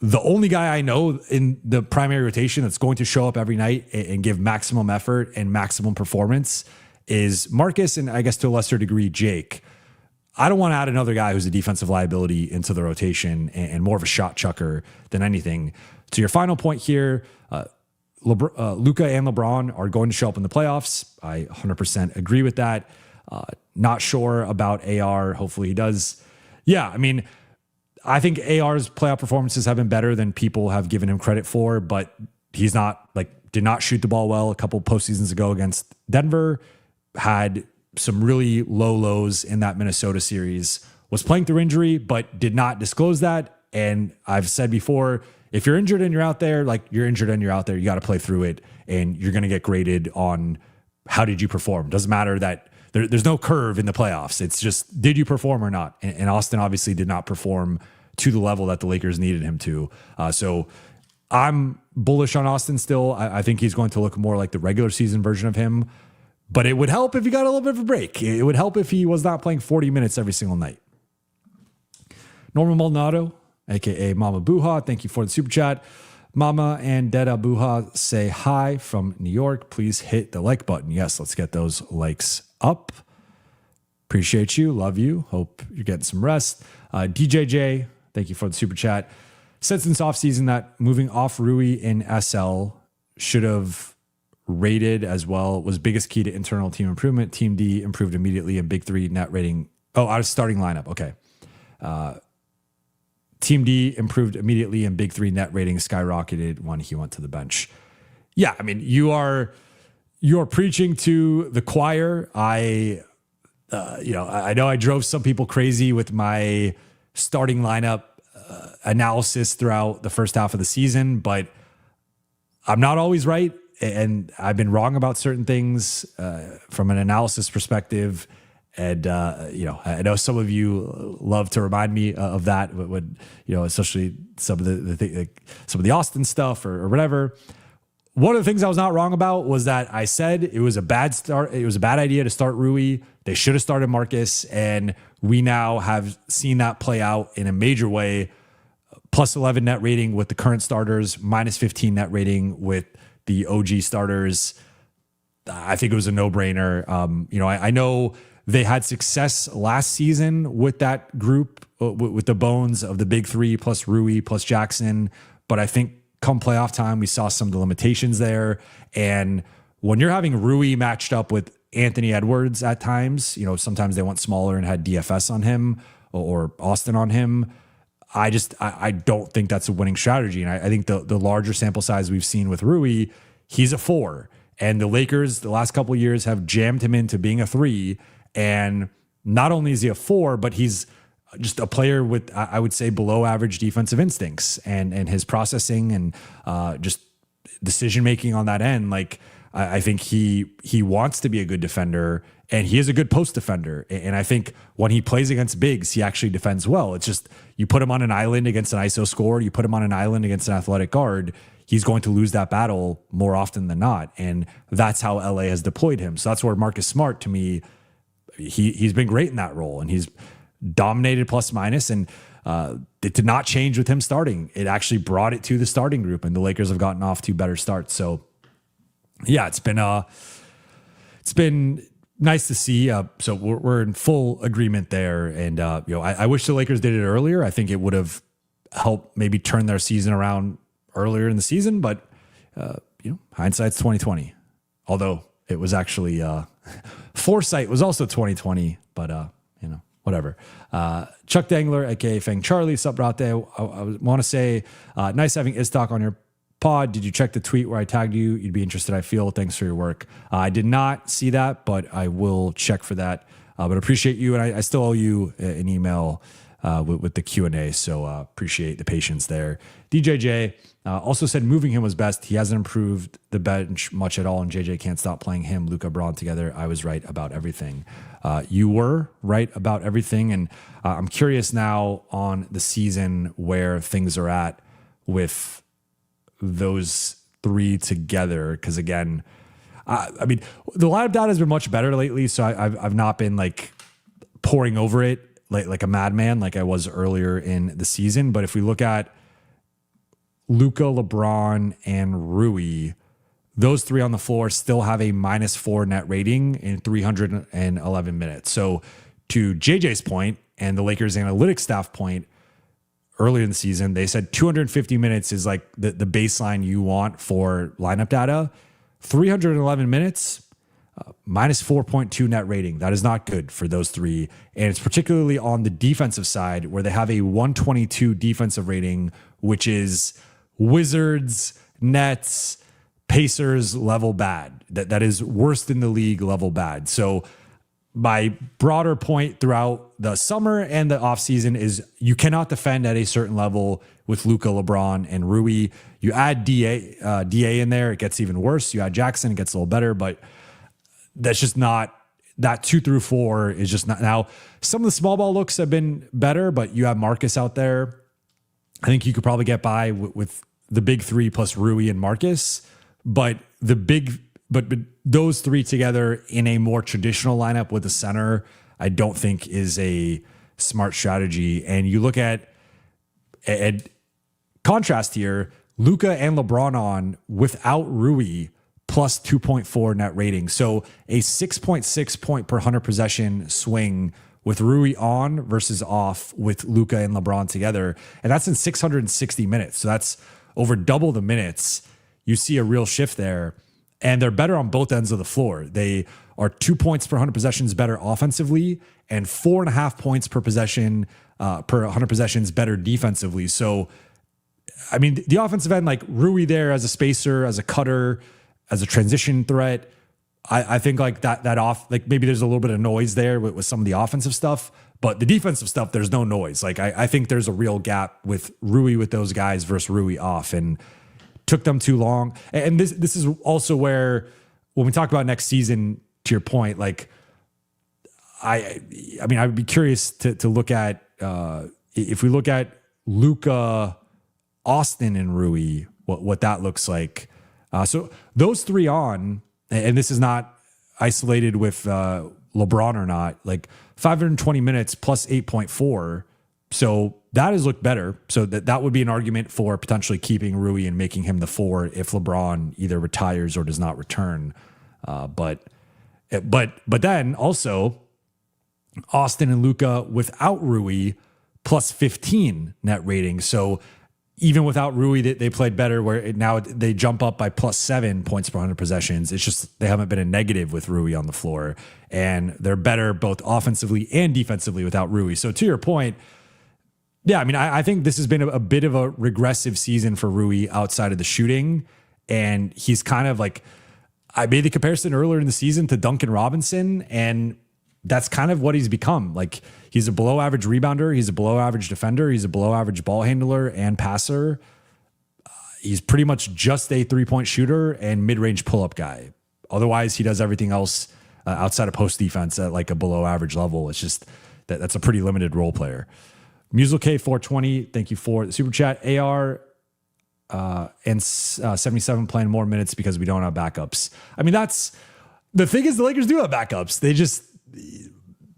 the only guy I know in the primary rotation that's going to show up every night and give maximum effort and maximum performance is Marcus, and I guess to a lesser degree, Jake. I don't want to add another guy who's a defensive liability into the rotation and more of a shot chucker than anything. To your final point here, Luka and LeBron are going to show up in the playoffs. I 100% agree with that. Not sure about AR. Hopefully he does. Yeah, I mean, I think AR's playoff performances have been better than people have given him credit for, but he's not did not shoot the ball well a couple postseasons ago against Denver, had some really low lows in that Minnesota series, was playing through injury, but did not disclose that. And I've said before, if you're injured and you're out there, like you're injured and you're out there, you got to play through it, and you're going to get graded on how did you perform. Doesn't matter that there's no curve in the playoffs. It's just, did you perform or not? And Austin obviously did not perform to the level that the Lakers needed him to. So I'm bullish on Austin still. I think he's going to look more like the regular season version of him, but it would help if he got a little bit of a break. It would help if he was not playing 40 minutes every single night. Norma Maldonado, aka Mama Buha, thank you for the super chat. Mama and Dada Buha say hi from New York. Please hit the like button. Yes, let's get those likes up. Appreciate you. Love you. Hope you're getting some rest. DJJ, thank you for the super chat. Said since offseason that moving off Rui in SL should have rated as well was biggest key to internal team improvement. Team D improved immediately in Big 3 net rating. Oh, out of starting lineup. Okay. Team D improved immediately in Big 3 net rating skyrocketed when he went to the bench. Yeah, I mean, you're preaching to the choir. I know I drove some people crazy with my starting lineup analysis throughout the first half of the season, but I'm not always right. And I've been wrong about certain things from an analysis perspective. And, I know some of you love to remind me of that when, especially some of some of the Austin stuff or whatever. One of the things I was not wrong about was that I said it was a bad start. It was a bad idea to start Rui. They should have started Marcus. And we now have seen that play out in a major way. Plus 11 net rating with the current starters, minus 15 net rating with the OG starters. I think it was a no-brainer. I know they had success last season with that group, with the bones of the big three plus Rui plus Jaxson. But I think come playoff time, we saw some of the limitations there. And when you're having Rui matched up with Anthony Edwards at times, sometimes they went smaller and had DFS on him or Austin on him. I don't think that's a winning strategy. And I think the larger sample size we've seen with Rui, he's a 4. And the Lakers, the last couple of years, have jammed him into being a 3. And not only is he a 4, but he's just a player with, I would say, below average defensive instincts and his processing and just decision making on that end. Like, I think he wants to be a good defender, and he is a good post defender. And I think when he plays against bigs, he actually defends well. It's just you put him on an island against an ISO scorer, you put him on an island against an athletic guard, he's going to lose that battle more often than not. And that's how LA has deployed him. So that's where Marcus Smart, to me, he's been great in that role, and he's dominated plus minus. And it did not change with him starting. It actually brought it to the starting group, and the Lakers have gotten off to better starts. So yeah, it's been nice to see. So we're in full agreement there. And I wish the Lakers did it earlier. I think it would have helped maybe turn their season around earlier in the season, but hindsight's 2020. Although it was actually foresight was also 2020, but whatever. Chuck Dangler, aka Fang Charlie, sup Rate. I want to say, nice having Istok on your pod. Did you check the tweet where I tagged you? You'd be interested, I feel. Thanks for your work. I did not see that, but I will check for that. But appreciate you, and I still owe you an email with the Q&A, so appreciate the patience there. DJJ also said moving him was best. He hasn't improved the bench much at all, and JJ can't stop playing him, Luka, Braun together. I was right about everything. You were right about everything, and I'm curious now on the season where things are at with those three together, because again, I mean, the lineup data has been much better lately, so I've not been like pouring over it like a madman like I was earlier in the season. But if we look at Luka, LeBron, and Rui, those three on the floor still have a -4 net rating in 311 minutes. So to JJ's point and the Lakers analytics staff point, earlier in the season, they said 250 minutes is like the baseline you want for lineup data. 311 minutes, -4.2 net rating. That is not good for those three. And it's particularly on the defensive side where they have a 122 defensive rating, which is Wizards, Nets, Pacers level bad. That is worst in the league level bad. So my broader point throughout the summer and the offseason is you cannot defend at a certain level with Luka, LeBron, and Rui. You add DA in there, it gets even worse. You add Jaxson, it gets a little better, but that's just not, that 2 through 4 is just not. Now, some of the small ball looks have been better, but you have Marcus out there. I think you could probably get by with the big three plus Rui and Marcus, but those three together in a more traditional lineup with a center, I don't think is a smart strategy. And you look at contrast here, Luka and LeBron on without Rui plus 2.4 net rating. So a 6.6 point per 100 possession swing with Rui on versus off with Luka and LeBron together. And that's in 660 minutes. So that's over double the minutes. You see a real shift there. And they're better on both ends of the floor. They are 2 points per 100 possessions better offensively and 4.5 points per possession, per 100 possessions better defensively. So, I mean, the offensive end, like Rui there as a spacer, as a cutter, as a transition threat, I think like that off, like maybe there's a little bit of noise there with some of the offensive stuff, but the defensive stuff, there's no noise. Like I think there's a real gap with Rui with those guys versus Rui off, and took them too long. And this is also where, when we talk about next season, to your point, like I mean, I would be curious to look at if we look at Luka, Austin, and Rui, what that looks like. So those three on, and this is not isolated with LeBron or not, like 520 minutes plus 8.4. So that has looked better. So that would be an argument for potentially keeping Rui and making him the 4 if LeBron either retires or does not return. But then also Austin and Luka without Rui plus 15 net rating. So even without Rui, they played better, where now they jump up by plus 7 points per 100 possessions. It's just they haven't been a negative with Rui on the floor, and they're better both offensively and defensively without Rui. So to your point, yeah, I mean, I think this has been a bit of a regressive season for Rui outside of the shooting, and he's kind of like, I made the comparison earlier in the season to Duncan Robinson, and that's kind of what he's become. Like, he's a below average rebounder. He's a below average defender. He's a below average ball handler and passer. He's pretty much just a 3-point shooter and mid-range pull-up guy. Otherwise, he does everything else outside of post defense at like a below average level. It's just that's a pretty limited role player. Musical K420, thank you for the super chat. AR and 77 playing more minutes because we don't have backups. I mean, that's the thing is the Lakers do have backups. They just,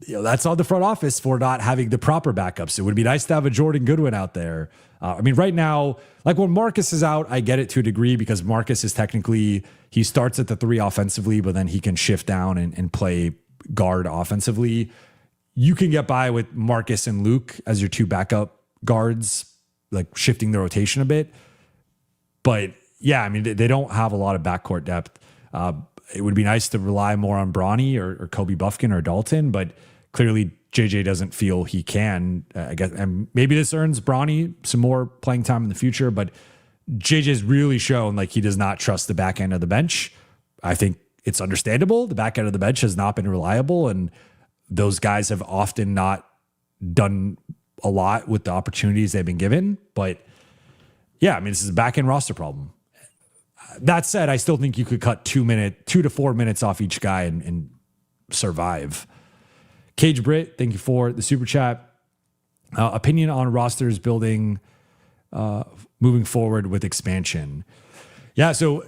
that's on the front office for not having the proper backups. It would be nice to have a Jordan Goodwin out there. I mean, right now, like when Marcus is out, I get it to a degree because Marcus is technically, he starts at the 3 offensively, but then he can shift down and play guard offensively. You can get by with Marcus and Luke as your 2 backup guards, like shifting the rotation a bit. But yeah, I mean, they don't have a lot of backcourt depth. It would be nice to rely more on Bronny or Kobe Buffkin or Dalton, but clearly JJ doesn't feel he can. I guess, and maybe this earns Bronny some more playing time in the future, but JJ's really shown like he does not trust the back end of the bench. I think it's understandable. The back end of the bench has not been reliable, and those guys have often not done a lot with the opportunities they've been given. But yeah, I mean, this is a back end roster problem. That said, I still think you could cut 2 to 4 minutes off each guy and survive. Cage Britt, thank you for the super chat. Opinion on rosters building, moving forward with expansion. Yeah, so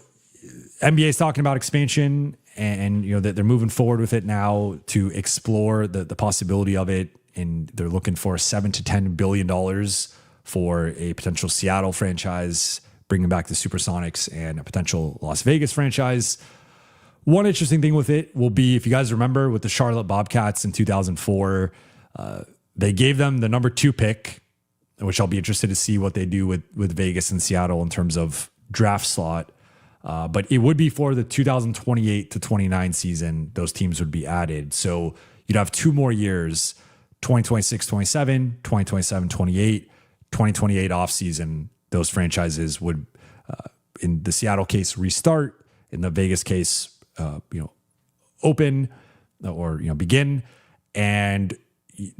NBA is talking about expansion, and you know that they're moving forward with it now to explore the possibility of it, and they're looking for $7 to $10 billion for a potential Seattle franchise, bringing back the Supersonics, and a potential Las Vegas franchise. One interesting thing with it will be, if you guys remember, with the Charlotte Bobcats in 2004, they gave them the number 2 pick, which I'll be interested to see what they do with Vegas and Seattle in terms of draft slot. But it would be for the 2028 to 29 season, those teams would be added. So you'd have 2 more years, 2026, 27, 2027, 28, 2028 offseason. Those franchises would, in the Seattle case, restart. In the Vegas case, open or begin. And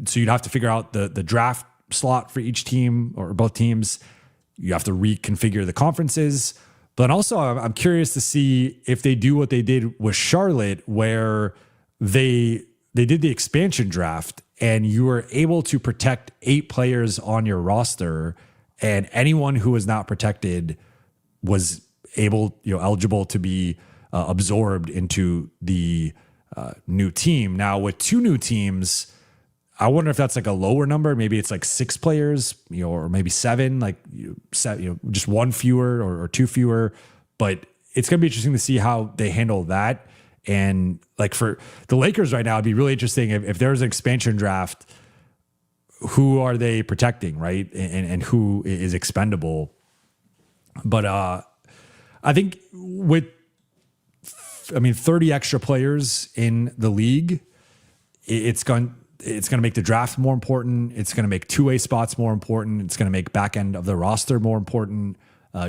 so you'd have to figure out the draft slot for each team or both teams. You have to reconfigure the conferences. But also, I'm curious to see if they do what they did with Charlotte, where they did the expansion draft and you were able to protect 8 players on your roster, and anyone who was not protected was eligible to be absorbed into the new team. Now, with 2 new teams, I wonder if that's like a lower number. Maybe it's like 6 players, or maybe 7, just 1 fewer or 2 fewer. But it's going to be interesting to see how they handle that. And like for the Lakers right now, it'd be really interesting if there's an expansion draft, who are they protecting, right? And who is expendable. But I think with 30 extra players in the league, it's going to make the draft more important. It's going to make 2-way spots more important. It's going to make back end of the roster more important,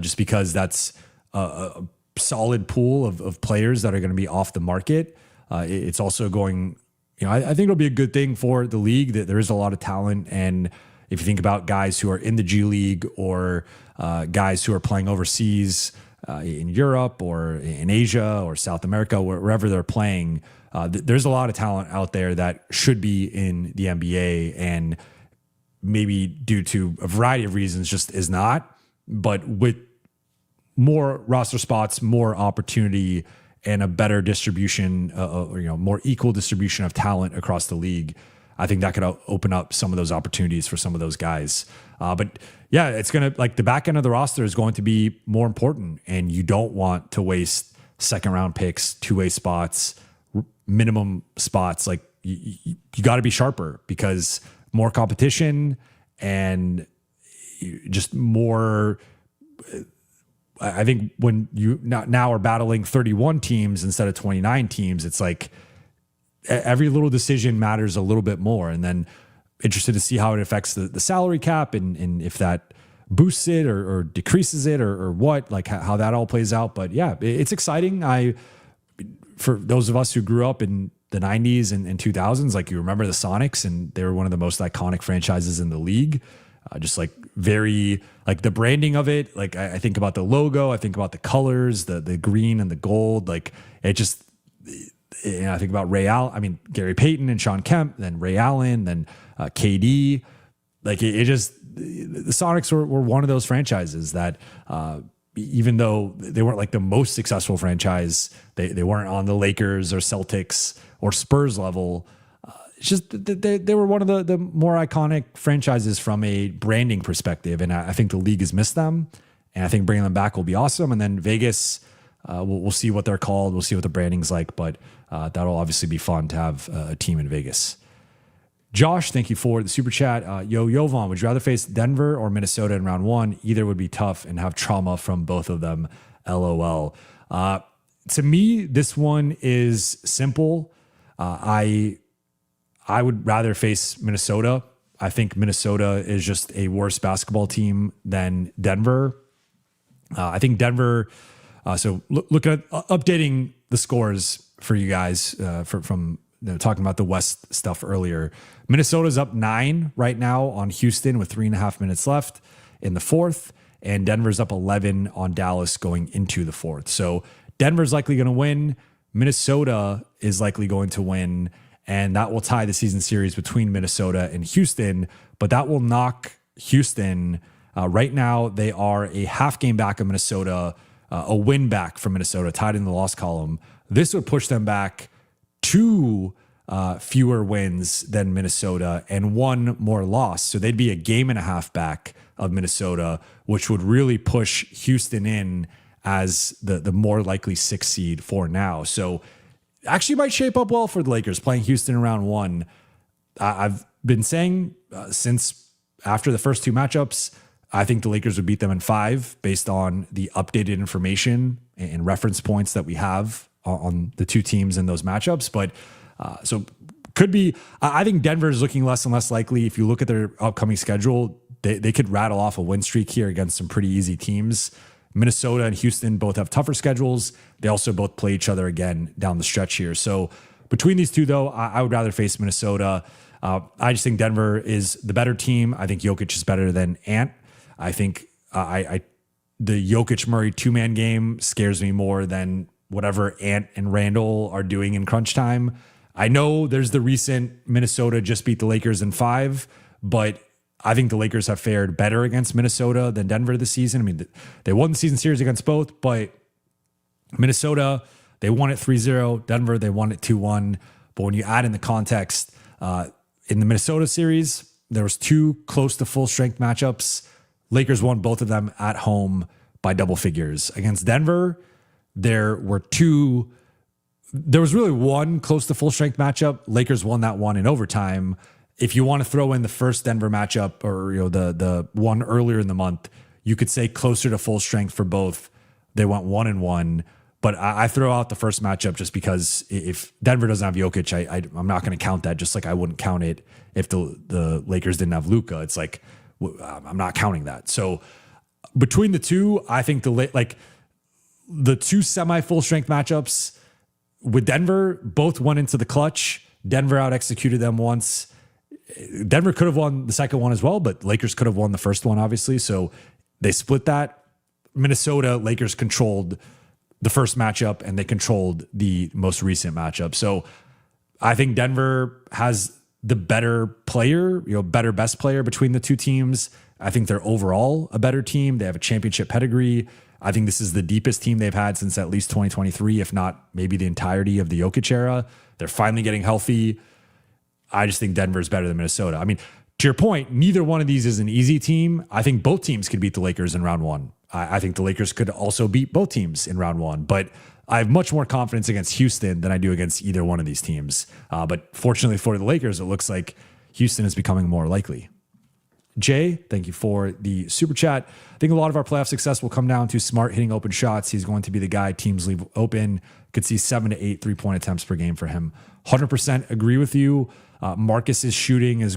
just because that's a solid pool of players that are going to be off the market. It's also going, I think it'll be a good thing for the league that there is a lot of talent. And if you think about guys who are in the G League or guys who are playing overseas, in Europe or in Asia or South America, wherever they're playing, There's a lot of talent out there that should be in the NBA, and maybe due to a variety of reasons just is not. But with more roster spots, more opportunity, and a better distribution, more equal distribution of talent across the league, I think that could open up some of those opportunities for some of those guys. But yeah, it's going to, like, the back end of the roster is going to be more important, and you don't want to waste second round picks, two-way spots, minimum spots. Like, you got to be sharper, because more competition and just more. I think when you now are battling 31 teams instead of 29 teams, it's like every little decision matters a little bit more. And then interested to see how it affects the salary cap, and if that boosts it or decreases it, or what, like how that all plays out. But yeah, it's exciting. For those of us who grew up in the 90s and 2000s, like, you remember the Sonics, and they were one of the most iconic franchises in the league. Just like very, like, the branding of it. Like, I think about the logo, I think about the colors, the green and the gold. Like, it just, I think about Gary Payton and Sean Kemp, then Ray Allen, then KD. Like, it just, the Sonics were one of those franchises that, even though they weren't like the most successful franchise, they weren't on the Lakers or Celtics or Spurs level. It's just they were one of the more iconic franchises from a branding perspective, and I think the league has missed them, and I think bringing them back will be awesome. And then Vegas, we'll see what they're called, we'll see what the branding's like, but that'll obviously be fun to have a team in Vegas. Josh, thank you for the super chat. Jovan, would you rather face Denver or Minnesota in round one? Either would be tough and have trauma from both of them. LOL. To me, this one is simple. I would rather face Minnesota. I think Minnesota is just a worse basketball team than Denver. I think Denver. So look at updating the scores for you guys from talking about the West stuff earlier. Minnesota's up 9 right now on Houston with 3.5 minutes left in the fourth, and Denver's up 11 on Dallas going into the fourth. So Denver's likely going to win. Minnesota is likely going to win, and that will tie the season series between Minnesota and Houston, but that will knock Houston. Right now, they are a half game back of Minnesota, a win back from Minnesota, tied in the loss column. This would push them back 2 fewer wins than Minnesota and 1 more loss. So they'd be a game and a half back of Minnesota, which would really push Houston in as the more likely 6th seed for now. So actually might shape up well for the Lakers playing Houston in round 1. I've been saying since after the first 2 matchups, I think the Lakers would beat them in 5 based on the updated information and reference points that we have on the 2 teams in those matchups. But so could be, I think Denver is looking less and less likely. If you look at their upcoming schedule, they could rattle off a win streak here against some pretty easy teams. Minnesota and Houston both have tougher schedules. They also both play each other again down the stretch here. So between these two, though, I would rather face Minnesota. I just think Denver is the better team. I think Jokic is better than Ant. I think the Jokic-Murray 2-man game scares me more than whatever Ant and Randall are doing in crunch time. I know there's the recent Minnesota just beat the Lakers in 5, but I think the Lakers have fared better against Minnesota than Denver this season. I mean, they won the season series against both, but Minnesota, they won it 3-0. Denver, they won it 2-1. But when you add in the context, in the Minnesota series, there was 2 close to full strength matchups. Lakers won both of them at home by double figures. Against Denver, there was really 1 close to full strength matchup. Lakers won that one in overtime. If you want to throw in the first Denver matchup or the one earlier in the month, you could say closer to full strength for both. They went 1-1. But I throw out the first matchup just because if Denver doesn't have Jokic, I'm not going to count that, just like I wouldn't count it if the Lakers didn't have Luka. It's like, I'm not counting that. So between the two, I think the 2 semi-full strength matchups with Denver both went into the clutch. Denver out executed them once. Denver could have won the second one as well, but Lakers could have won the first one, obviously. So they split that. Minnesota, Lakers controlled the first matchup and they controlled the most recent matchup. So I think Denver has the better player, best player between the two teams. I think they're overall a better team. They have a championship pedigree. I think this is the deepest team they've had since at least 2023, if not maybe the entirety of the Jokic era. They're finally getting healthy. I just think Denver's better than Minnesota. I mean, to your point, neither one of these is an easy team. I think both teams could beat the Lakers in round one. I think the Lakers could also beat both teams in round one, but I have much more confidence against Houston than I do against either one of these teams. But fortunately for the Lakers, it looks like Houston is becoming more likely. Jay, thank you for the super chat. I think a lot of our playoff success will come down to Smart hitting open shots. He's going to be the guy teams leave open. Could see 7 to 8 3-point attempts per game for him. 100% agree with you. Marcus's shooting is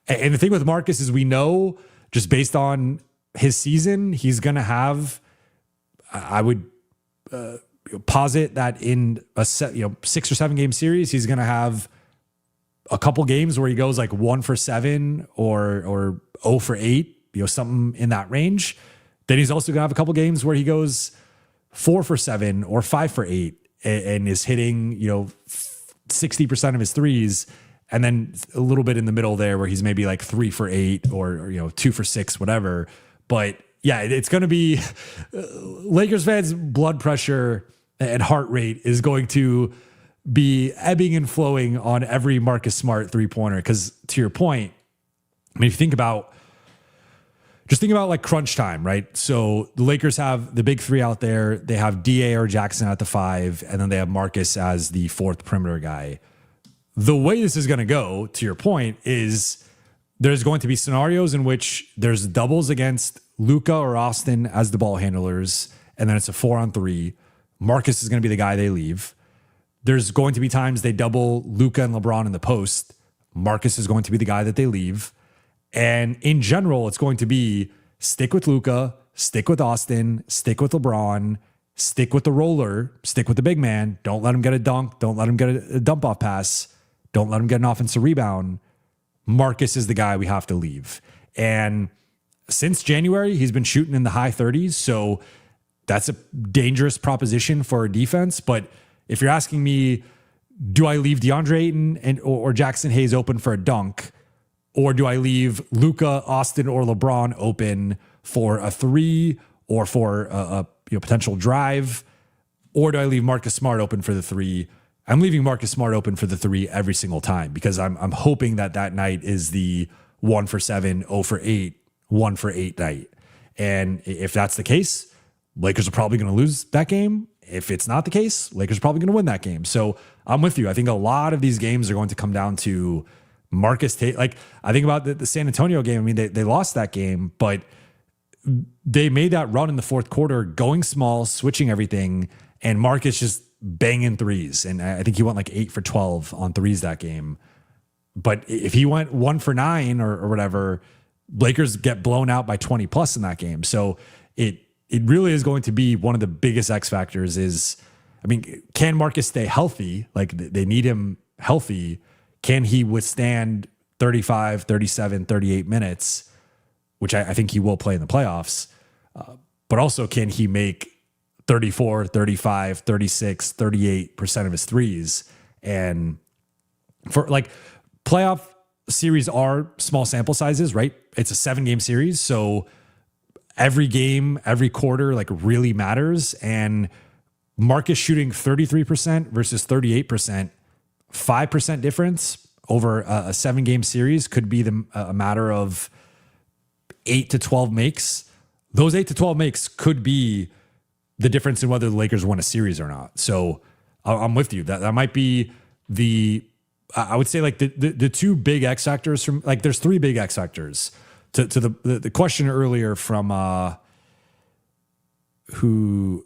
and the thing with Marcus is we know just based on his season, he's going to have, I would posit that in a 6 or 7 game series, he's going to have a couple games where he goes like 1 for 7 or 0 for 8, something in that range. Then he's also going to have a couple games where he goes 4 for 7 or 5 for 8 and is hitting, 60% of his threes. And then a little bit in the middle there where he's maybe like 3 for 8 or 2 for 6, whatever. But yeah, it's going to be Lakers fans' blood pressure and heart rate is going to be ebbing and flowing on every Marcus Smart 3-pointer. Because to your point, I mean, if you think about like crunch time, right? So the Lakers have the big three out there. They have DA or Jackson at the 5, and then they have Marcus as the 4th perimeter guy. The way this is going to go, to your point, is there's going to be scenarios in which there's doubles against Luka or Austin as the ball handlers, and then it's a 4-on-3. Marcus is going to be the guy they leave. There's going to be times they double Luka and LeBron in the post. Marcus is going to be the guy that they leave. And in general, it's going to be stick with Luka, stick with Austin, stick with LeBron, stick with the roller, stick with the big man. Don't let him get a dunk. Don't let him get a dump off pass. Don't let him get an offensive rebound. Marcus is the guy we have to leave. And since January, he's been shooting in the high 30s. So that's a dangerous proposition for a defense. But if you're asking me, do I leave Deandre Ayton or Jaxson Hayes open for a dunk? Or do I leave Luka, Austin, or LeBron open for a 3 or for a potential drive? Or do I leave Marcus Smart open for the 3? I'm leaving Marcus Smart open for the 3 every single time because I'm hoping that night is the 1 for 7, 0 for 8, 1 for 8 night. And if that's the case, Lakers are probably going to lose that game. If it's not the case, Lakers are probably going to win that game. So I'm with you. I think a lot of these games are going to come down to Marcus. Like I think about the San Antonio game. I mean, they lost that game, but they made that run in the fourth quarter, going small, switching everything, and Marcus just banging threes. And I think he went like 8 for 12 on threes that game. But if he went 1 for 9 or whatever, Lakers get blown out by 20 plus in that game. So it really is going to be one of the biggest X factors is, I mean, can Marcus stay healthy? Like they need him healthy. Can he withstand 35, 37, 38 minutes, which I think he will play in the playoffs. But also can he make 34, 35, 36, 38% of his threes? And for like playoff series are small sample sizes, right? It's a 7-game series. So every game, every quarter, like really matters. And Marcus shooting 33% versus 38%, 5% difference over a 7-game series could be a matter of 8 to 12 makes. Those 8 to 12 makes could be the difference in whether the Lakers win a series or not. So I'm with you. That might be I would say like the 2 big X factors from like there's 3 big X factors to the question earlier from who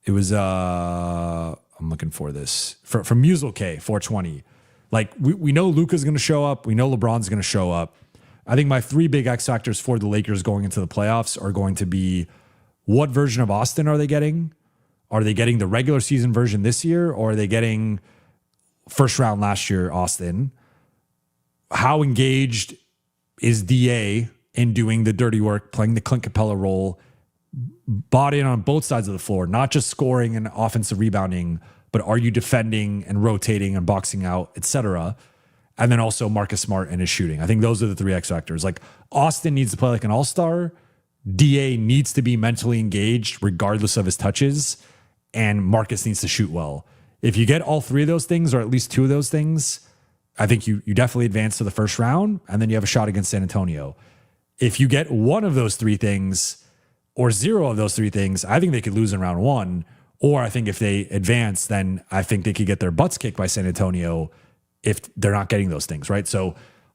it was. I'm looking for this from Musel K 420. Like we know Luka's going to show up. We know LeBron's going to show up. I think my 3 big X factors for the Lakers going into the playoffs are going to be what version of Austin are they getting? Are they getting the regular season version this year, or are they getting first round last year Austin? How engaged is DA in doing the dirty work, playing the Clint Capella role, bought in on both sides of the floor, not just scoring and offensive rebounding, but are you defending and rotating and boxing out, etc.? And then also Marcus Smart and his shooting. I think those are the 3 X factors. Like Austin needs to play like an all-star. DA needs to be mentally engaged regardless of his touches. And Marcus needs to shoot well. If you get all 3 of those things, or at least 2 of those things, I think you definitely advance to the first round, and then you have a shot against San Antonio. If you get 1 of those 3 things or 0 of those 3 things, I think they could lose in round 1. Or I think if they advance, then I think they could get their butts kicked by San Antonio if they're not getting those things, right? So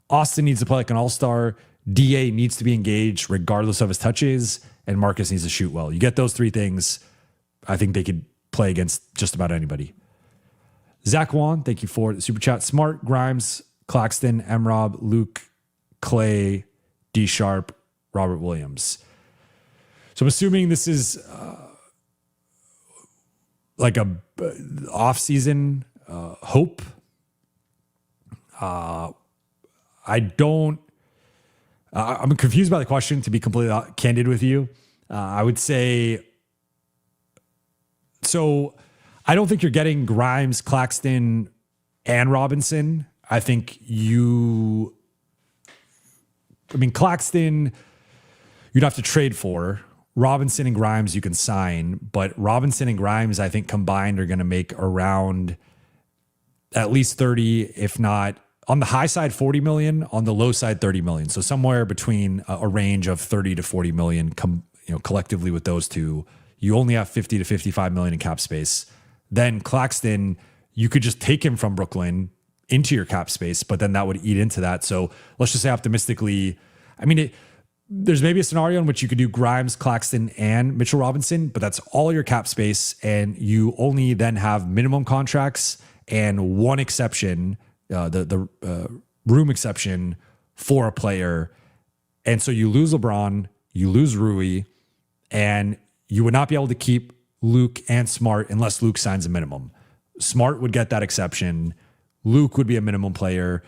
Austin needs to play like an all-star. DA needs to be engaged regardless of his touches, and Marcus needs to shoot well. You get those 3 things, I think they could play against just about anybody. Zach Wan, thank you for the super chat. Smart, Grimes, Claxton, M-Rob, Luke, Clay, D Sharp, Robert Williams. So I'm assuming this is like a off-season hope. I'm confused by the question, to be completely candid with you. I would say, so I don't think you're getting Grimes, Claxton, and Robinson. I think Claxton, you'd have to trade for. Robinson and Grimes you can sign, but Robinson and Grimes, I think combined are going to make around at least 30, if not on the high side, 40 million, on the low side, 30 million. So somewhere between a range of 30 to 40 million, collectively with those two, you only have 50 to 55 million in cap space. Then Claxton, you could just take him from Brooklyn into your cap space, but then that would eat into that. So let's just say optimistically, there's maybe a scenario in which you could do Grimes, Claxton, and Mitchell Robinson, but that's all your cap space, and you only then have minimum contracts and one exception, the room exception for a player. And so you lose LeBron, you lose Rui, and you would not be able to keep Luke and Smart unless Luke signs a minimum. Smart would get that exception. Luke would be a minimum player.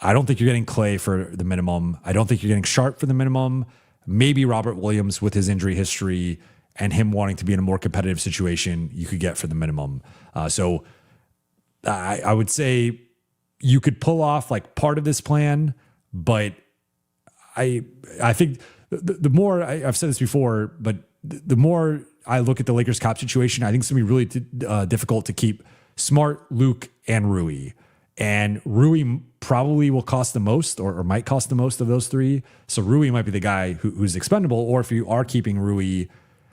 I don't think you're getting Clay for the minimum. I don't think you're getting Sharp for the minimum. Maybe Robert Williams with his injury history and him wanting to be in a more competitive situation, you could get for the minimum. So I would say you could pull off like part of this plan, but I think the more I've said this before, but the more I look at the Lakers cap situation, I think it's going to be really difficult to keep Smart, Luke, and Rui. And Rui probably will cost the most or might cost the most of those 3. So Rui might be the guy who's expendable. Or if you are keeping Rui,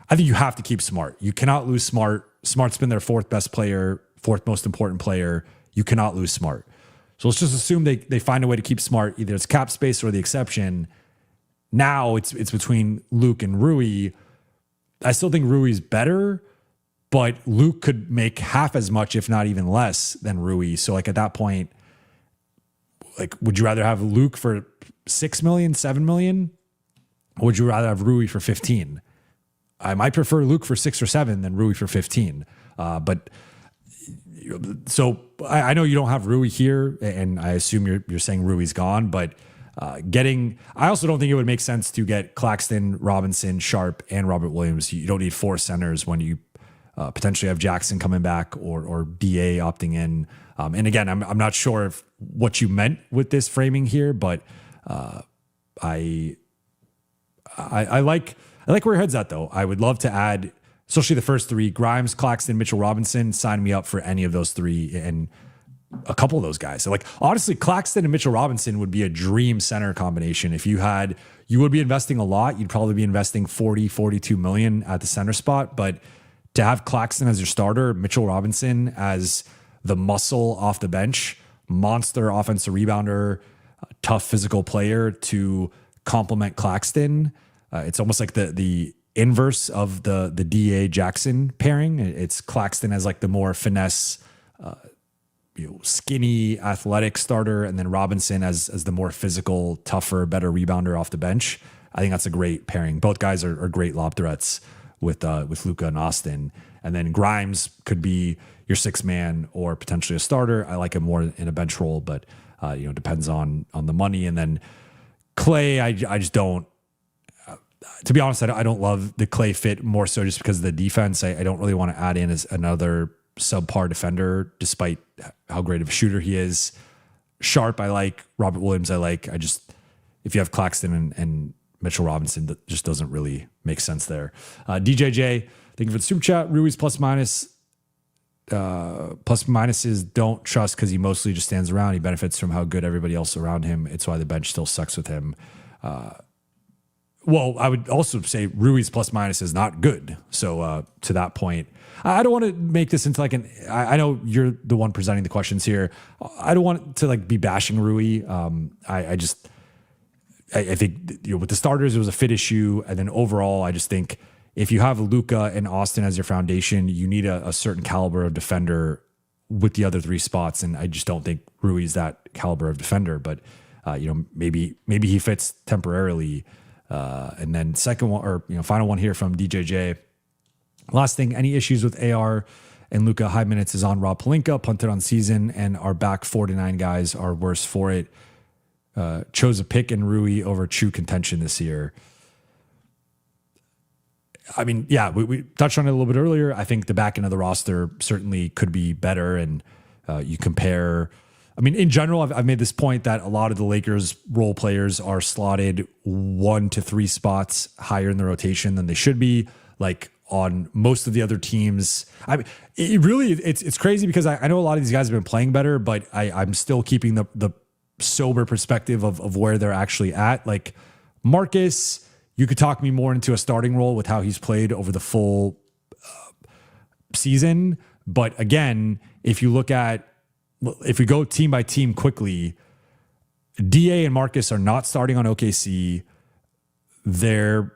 I think you have to keep Smart. You cannot lose Smart. Smart's been their 4th best player, 4th most important player. You cannot lose Smart. So let's just assume they find a way to keep Smart. Either it's cap space or the exception. Now it's between Luke and Rui. I still think Rui's better, but Luke could make half as much, if not even less, than Rui. So like at that point, like, would you rather have Luke for 6 million, 7 million? Or would you rather have Rui for 15? I might prefer Luke for 6 or 7 than Rui for 15. But so I know you don't have Rui here, and I assume you're saying Rui's gone, but I also don't think it would make sense to get Claxton, Robinson, Sharp, and Robert Williams. You don't need 4 centers when you potentially have Jaxson coming back or DA opting in. And again, I'm not sure if what you meant with this framing here, but I like where your head's at though. I would love to add, especially the first 3, Grimes, Claxton, Mitchell Robinson. Sign me up for any of those 3 and a couple of those guys. So like honestly, Claxton and Mitchell Robinson would be a dream center combination. If you would be investing a lot. You'd probably be investing 40, 42 million at the center spot, but to have Claxton as your starter, Mitchell Robinson as the muscle off the bench, monster offensive rebounder, tough physical player to complement Claxton. It's almost like the inverse of the DA Jaxson pairing. It's Claxton as like the more finesse, skinny, athletic starter, and then Robinson as the more physical, tougher, better rebounder off the bench. I think that's a great pairing. Both guys are great lob threats with Luka and Austin. And then Grimes could be your 6th man or potentially a starter. I like him more in a bench role, but depends on the money. And then Clay, I just don't. To be honest, I don't love the Clay fit, more so just because of the defense. I don't really want to add in as another subpar defender, despite how great of a shooter he is. Sharp, I like. Robert Williams, I like. If you have Claxton and Mitchell Robinson, that just doesn't really make sense there. DJJ, thank you for the super chat. Rui's plus minuses don't trust because he mostly just stands around. He benefits from how good everybody else around him. It's why the bench still sucks with him. Well, I would also say Rui's plus minus is not good. So to that point, I don't want to make this into like I know you're the one presenting the questions here. I don't want to like be bashing Rui. I think with the starters, it was a fit issue. And then overall, I just think if you have Luka and Austin as your foundation, you need a certain caliber of defender with the other three spots. And I just don't think Rui is that caliber of defender, but maybe he fits temporarily. And then second one, or final one here from DJJ. Last thing, any issues with AR and Luka? High minutes is on Rob Pelinka, punted on season, and our back 49 guys are worse for it. Chose a pick in Rui over true contention this year. I mean, yeah, we touched on it a little bit earlier. I think the back end of the roster certainly could be better. And you compare, I mean, in general, I've made this point that a lot of the Lakers role players are slotted 1 to 3 spots higher in the rotation than they should be. Like on most of the other teams, I mean, it's crazy because I know a lot of these guys have been playing better, but I'm still keeping the sober perspective of where they're actually at. Like Marcus, you could talk me more into a starting role with how he's played over the full season. But again, if we go team by team quickly, DA and Marcus are not starting on OKC. They're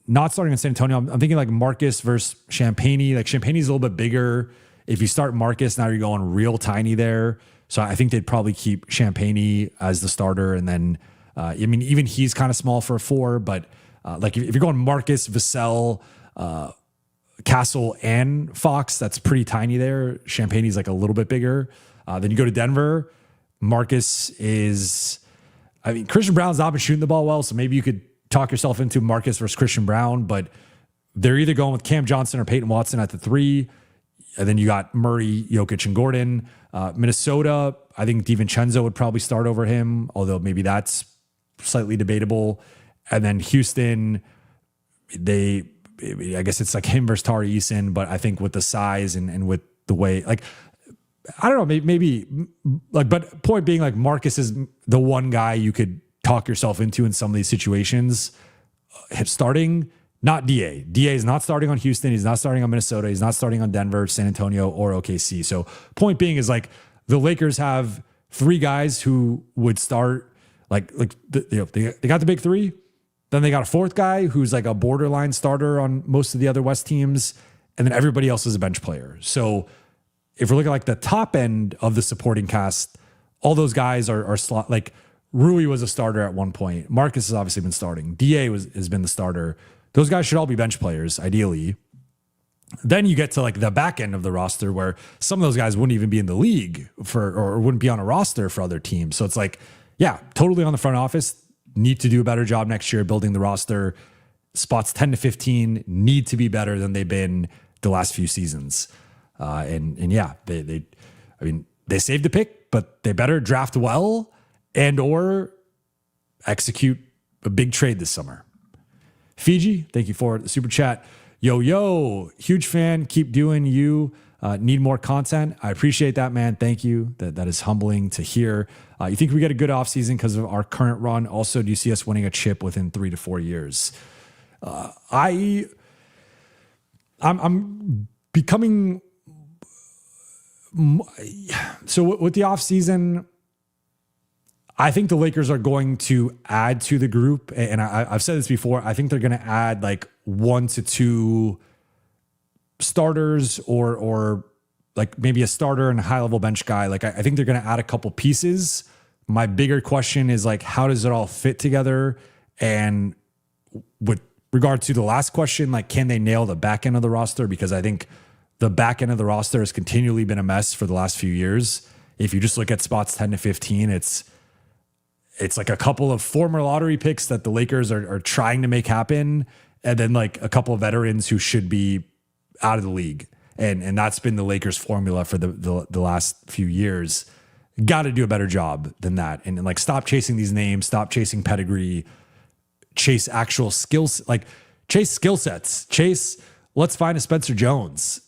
not starting on San Antonio. I'm thinking like Marcus versus Champagnie. Like Champagnie's a little bit bigger. If you start Marcus, now you're going real tiny there. So I think they'd probably keep Champagnie as the starter. And then, even he's kind of small for a 4, but like if you're going Marcus, Vassell, Castle, and Fox, that's pretty tiny there. Champagnie's like a little bit bigger. Then you go to Denver. Marcus Christian Brown's not been shooting the ball well, so maybe you could talk yourself into Marcus versus Christian Brown, but they're either going with Cam Johnson or Peyton Watson at the 3. And then you got Murray, Jokic, and Gordon. Minnesota, I think DiVincenzo would probably start over him, although maybe that's slightly debatable. And then Houston, I guess it's like him versus Tari Eason, but I think with the size and with the way, like, I don't know, maybe like, but point being, like, Marcus is the one guy you could talk yourself into in some of these situations. Starting, not DA. DA is not starting on Houston. He's not starting on Minnesota. He's not starting on Denver, San Antonio, or OKC. So point being is, like, the Lakers have 3 guys who would start, they got the big 3. Then they got a 4th guy who's like a borderline starter on most of the other West teams. And then everybody else is a bench player. So if we're looking at like the top end of the supporting cast, all those guys are slot. Like Rui was a starter at one point. Marcus has obviously been starting. DA has been the starter. Those guys should all be bench players, ideally. Then you get to like the back end of the roster where some of those guys wouldn't even be in the league or wouldn't be on a roster for other teams. So it's like, yeah, totally on the front office. Need to do a better job next year building the roster. Spots 10 to 15 need to be better than they've been the last few seasons. And yeah, they saved the pick, but they better draft well and or execute a big trade this summer. Fiji, thank you for the super chat. Yo, huge fan. Keep doing you. Need more content. I appreciate that, man. Thank you. That is humbling to hear. You think we get a good offseason because of our current run? Also, do you see us winning a chip within 3 to 4 years? I'm becoming so with the offseason. I think the Lakers are going to add to the group, and I've said this before. I think they're going to add like 1 to 2 starters or like maybe a starter and a high level bench guy. Like I think they're going to add a couple pieces. My bigger question is like, how does it all fit together? And with regard to the last question, like, can they nail the back end of the roster? Because I think the back end of the roster has continually been a mess for the last few years. If you just look at spots 10 to 15, it's like a couple of former lottery picks that the Lakers are trying to make happen. And then like a couple of veterans who should be out of the league. And that's been the Lakers formula for the last few years. Got to do a better job than that. And like, stop chasing these names, stop chasing pedigree, chase actual skills, like chase skill sets, let's find a Spencer Jones,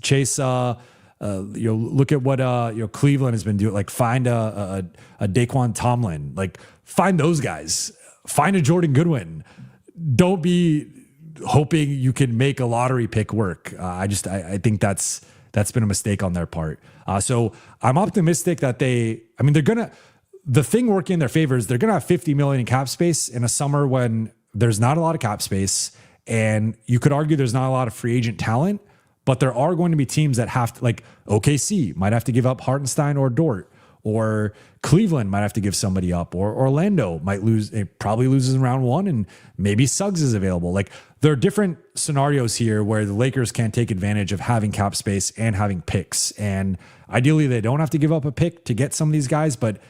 look at what, Cleveland has been doing, like find a Daquan Tomlin, like find those guys, find a Jordan Goodwin. Don't be hoping you can make a lottery pick work. I think that's been a mistake on their part. So I'm optimistic that the thing working in their favor is they're going to have $50 million in cap space in a summer when there's not a lot of cap space. And you could argue there's not a lot of free agent talent, but there are going to be teams that have to, like OKC might have to give up Hartenstein or Dort, or Cleveland might have to give somebody up, or Orlando might lose. It probably loses in round one, and maybe Suggs is available. Like, there are different scenarios here where the Lakers can take advantage of having cap space and having picks. And ideally they don't have to give up a pick to get some of these guys. But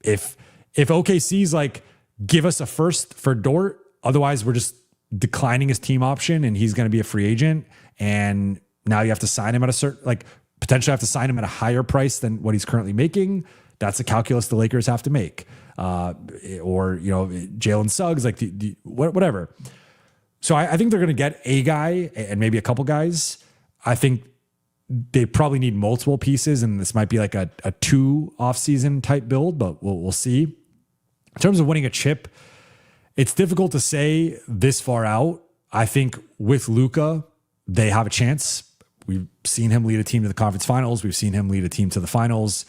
if OKC's like, give us a first for Dort, otherwise we're just declining his team option and he's going to be a free agent. And now you have to sign him at a certain, like potentially have to sign him at a higher price than what he's currently making. That's a calculus the Lakers have to make. Or, Jalen Suggs, like whatever. So I think they're going to get a guy and maybe a couple guys. I think they probably need multiple pieces, and this might be like a 2 off-season type build, but we'll see. In terms of winning a chip, it's difficult to say this far out. I think with Luka, they have a chance. We've seen him lead a team to the conference finals. We've seen him lead a team to the finals.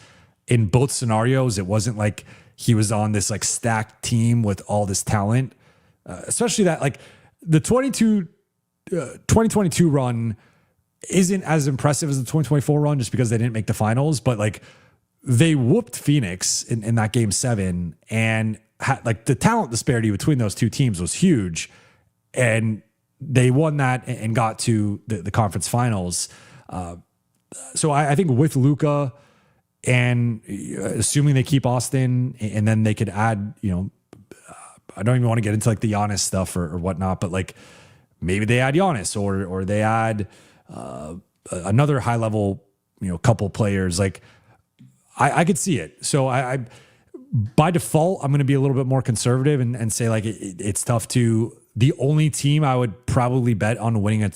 In both scenarios, it wasn't like he was on this like stacked team with all this talent, especially that like the 2022 run isn't as impressive as the 2024 run just because they didn't make the finals, but like they whooped Phoenix in that game 7, and like the talent disparity between those two teams was huge, and they won that and got to the conference finals. So I think with Luka, and assuming they keep Austin, and then they could add, I don't even want to get into like the Giannis stuff or whatnot, but like maybe they add Giannis or they add another high level, couple players. Like I could see it. So I by default, I'm going to be a little bit more conservative and say like it's tough to. The only team I would probably bet on winning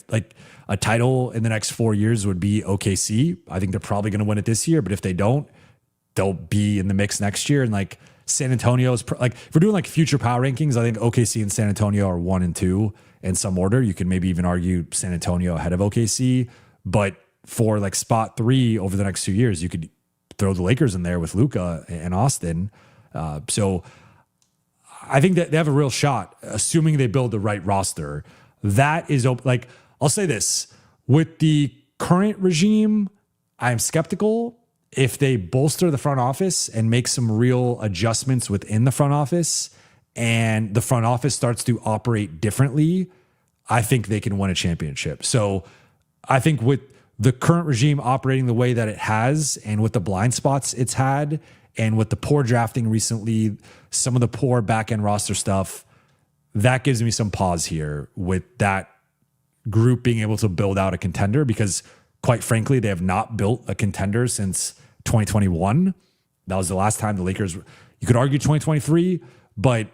a title in the next 4 years would be OKC. I think they're probably going to win it this year, but if they don't, they'll be in the mix next year. And like San Antonio's if we're doing like future power rankings, I think OKC and San Antonio are 1 and 2 in some order. You could maybe even argue San Antonio ahead of OKC, but for like spot 3 over the next 2 years, you could throw the Lakers in there with Luka and Austin. So I think that they have a real shot, assuming they build the right roster. That is like, I'll say this, with the current regime, I'm skeptical. If they bolster the front office and make some real adjustments within the front office, and the front office starts to operate differently, I think they can win a championship. So I think with the current regime operating the way that it has, and with the blind spots it's had, and with the poor drafting recently, some of the poor back-end roster stuff, that gives me some pause here with that group being able to build out a contender, because quite frankly, they have not built a contender since 2021. That was the last time the Lakers, you could argue 2023, but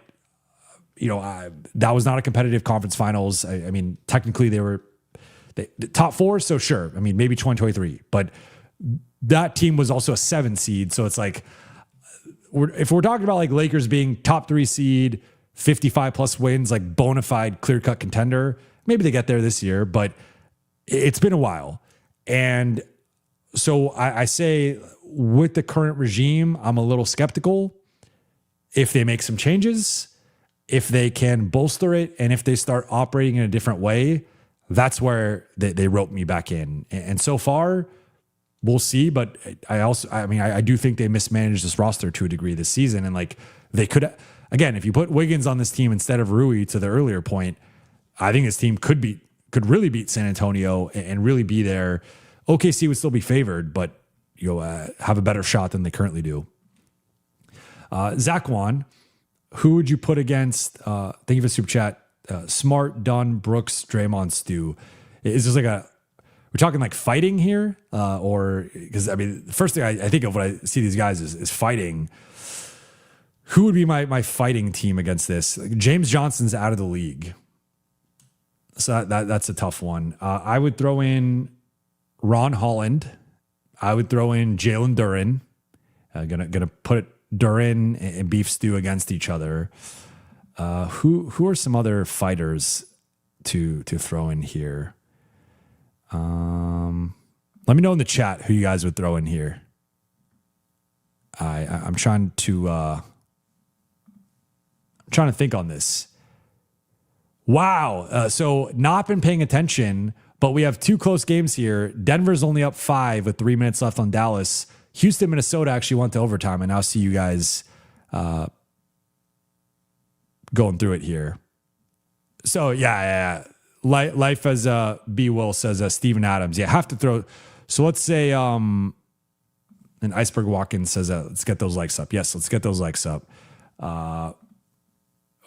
that was not a competitive conference finals. I mean, technically they were the top 4. So sure. I mean, maybe 2023, but that team was also a 7 seed. So it's like, if we're talking about like Lakers being top 3 seed, 55 plus wins, like bona fide clear cut contender, maybe they get there this year, but it's been a while. And so I say with the current regime, I'm a little skeptical. If they make some changes, if they can bolster it, and if they start operating in a different way, that's where they rope me back in. And so far, we'll see. But I do think they mismanaged this roster to a degree this season. And like they could, again, if you put Wiggins on this team instead of Rui, to the earlier point, I think this team could really beat San Antonio and really be there. OKC would still be favored, but have a better shot than they currently do. Zach Wan, who would you put against? Thank you for the super chat. Smart, Dunn, Brooks, Draymond, Stu. Is this like a we're talking like fighting here, or because I mean, the first thing I think of when I see these guys is fighting. Who would be my fighting team against this? Like, James Johnson's out of the league, so that's a tough one. I would throw in Ron Holland. I would throw in Jalen Duren. Gonna put Duren and Beef Stew against each other. Who are some other fighters to throw in here? Let me know in the chat who you guys would throw in here. I'm trying to think on this. Wow. So not been paying attention, but we have two close games here. Denver's only up 5 with 3 minutes left on Dallas. Houston, Minnesota actually went to overtime, and I'll see you guys going through it here. So yeah. Life as B. Will says, Steven Adams. Yeah, have to throw. So let's say, and Iceberg Watkins says, let's get those likes up. Yes, let's get those likes up.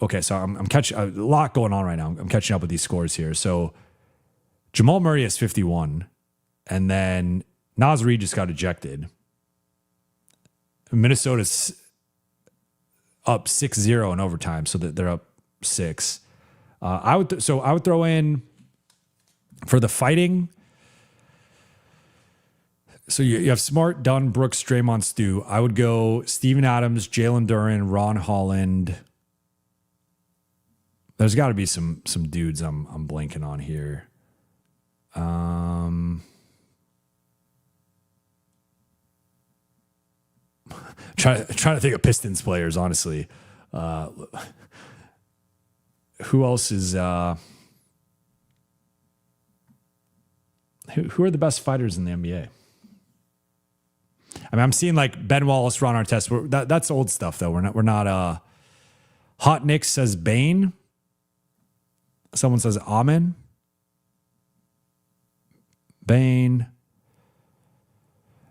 Okay, so I'm catching a lot going on right now. I'm catching up with these scores here. So Jamal Murray has 51, and then Naz Reid just got ejected. Minnesota's up 6-0 in overtime, so that they're up 6. I would throw in for the fighting. So you have Smart, Dunn, Brooks, Draymond, Stu. I would go Steven Adams, Jalen Duren, Ron Holland. There's got to be some dudes I'm blanking on here. Trying to think of Pistons players, honestly. Who else is who are the best fighters in the NBA? I mean, I'm seeing like Ben Wallace, Ron Artest. That's old stuff though. We're not Hot Nick says Bane. Someone says Amen. Bane.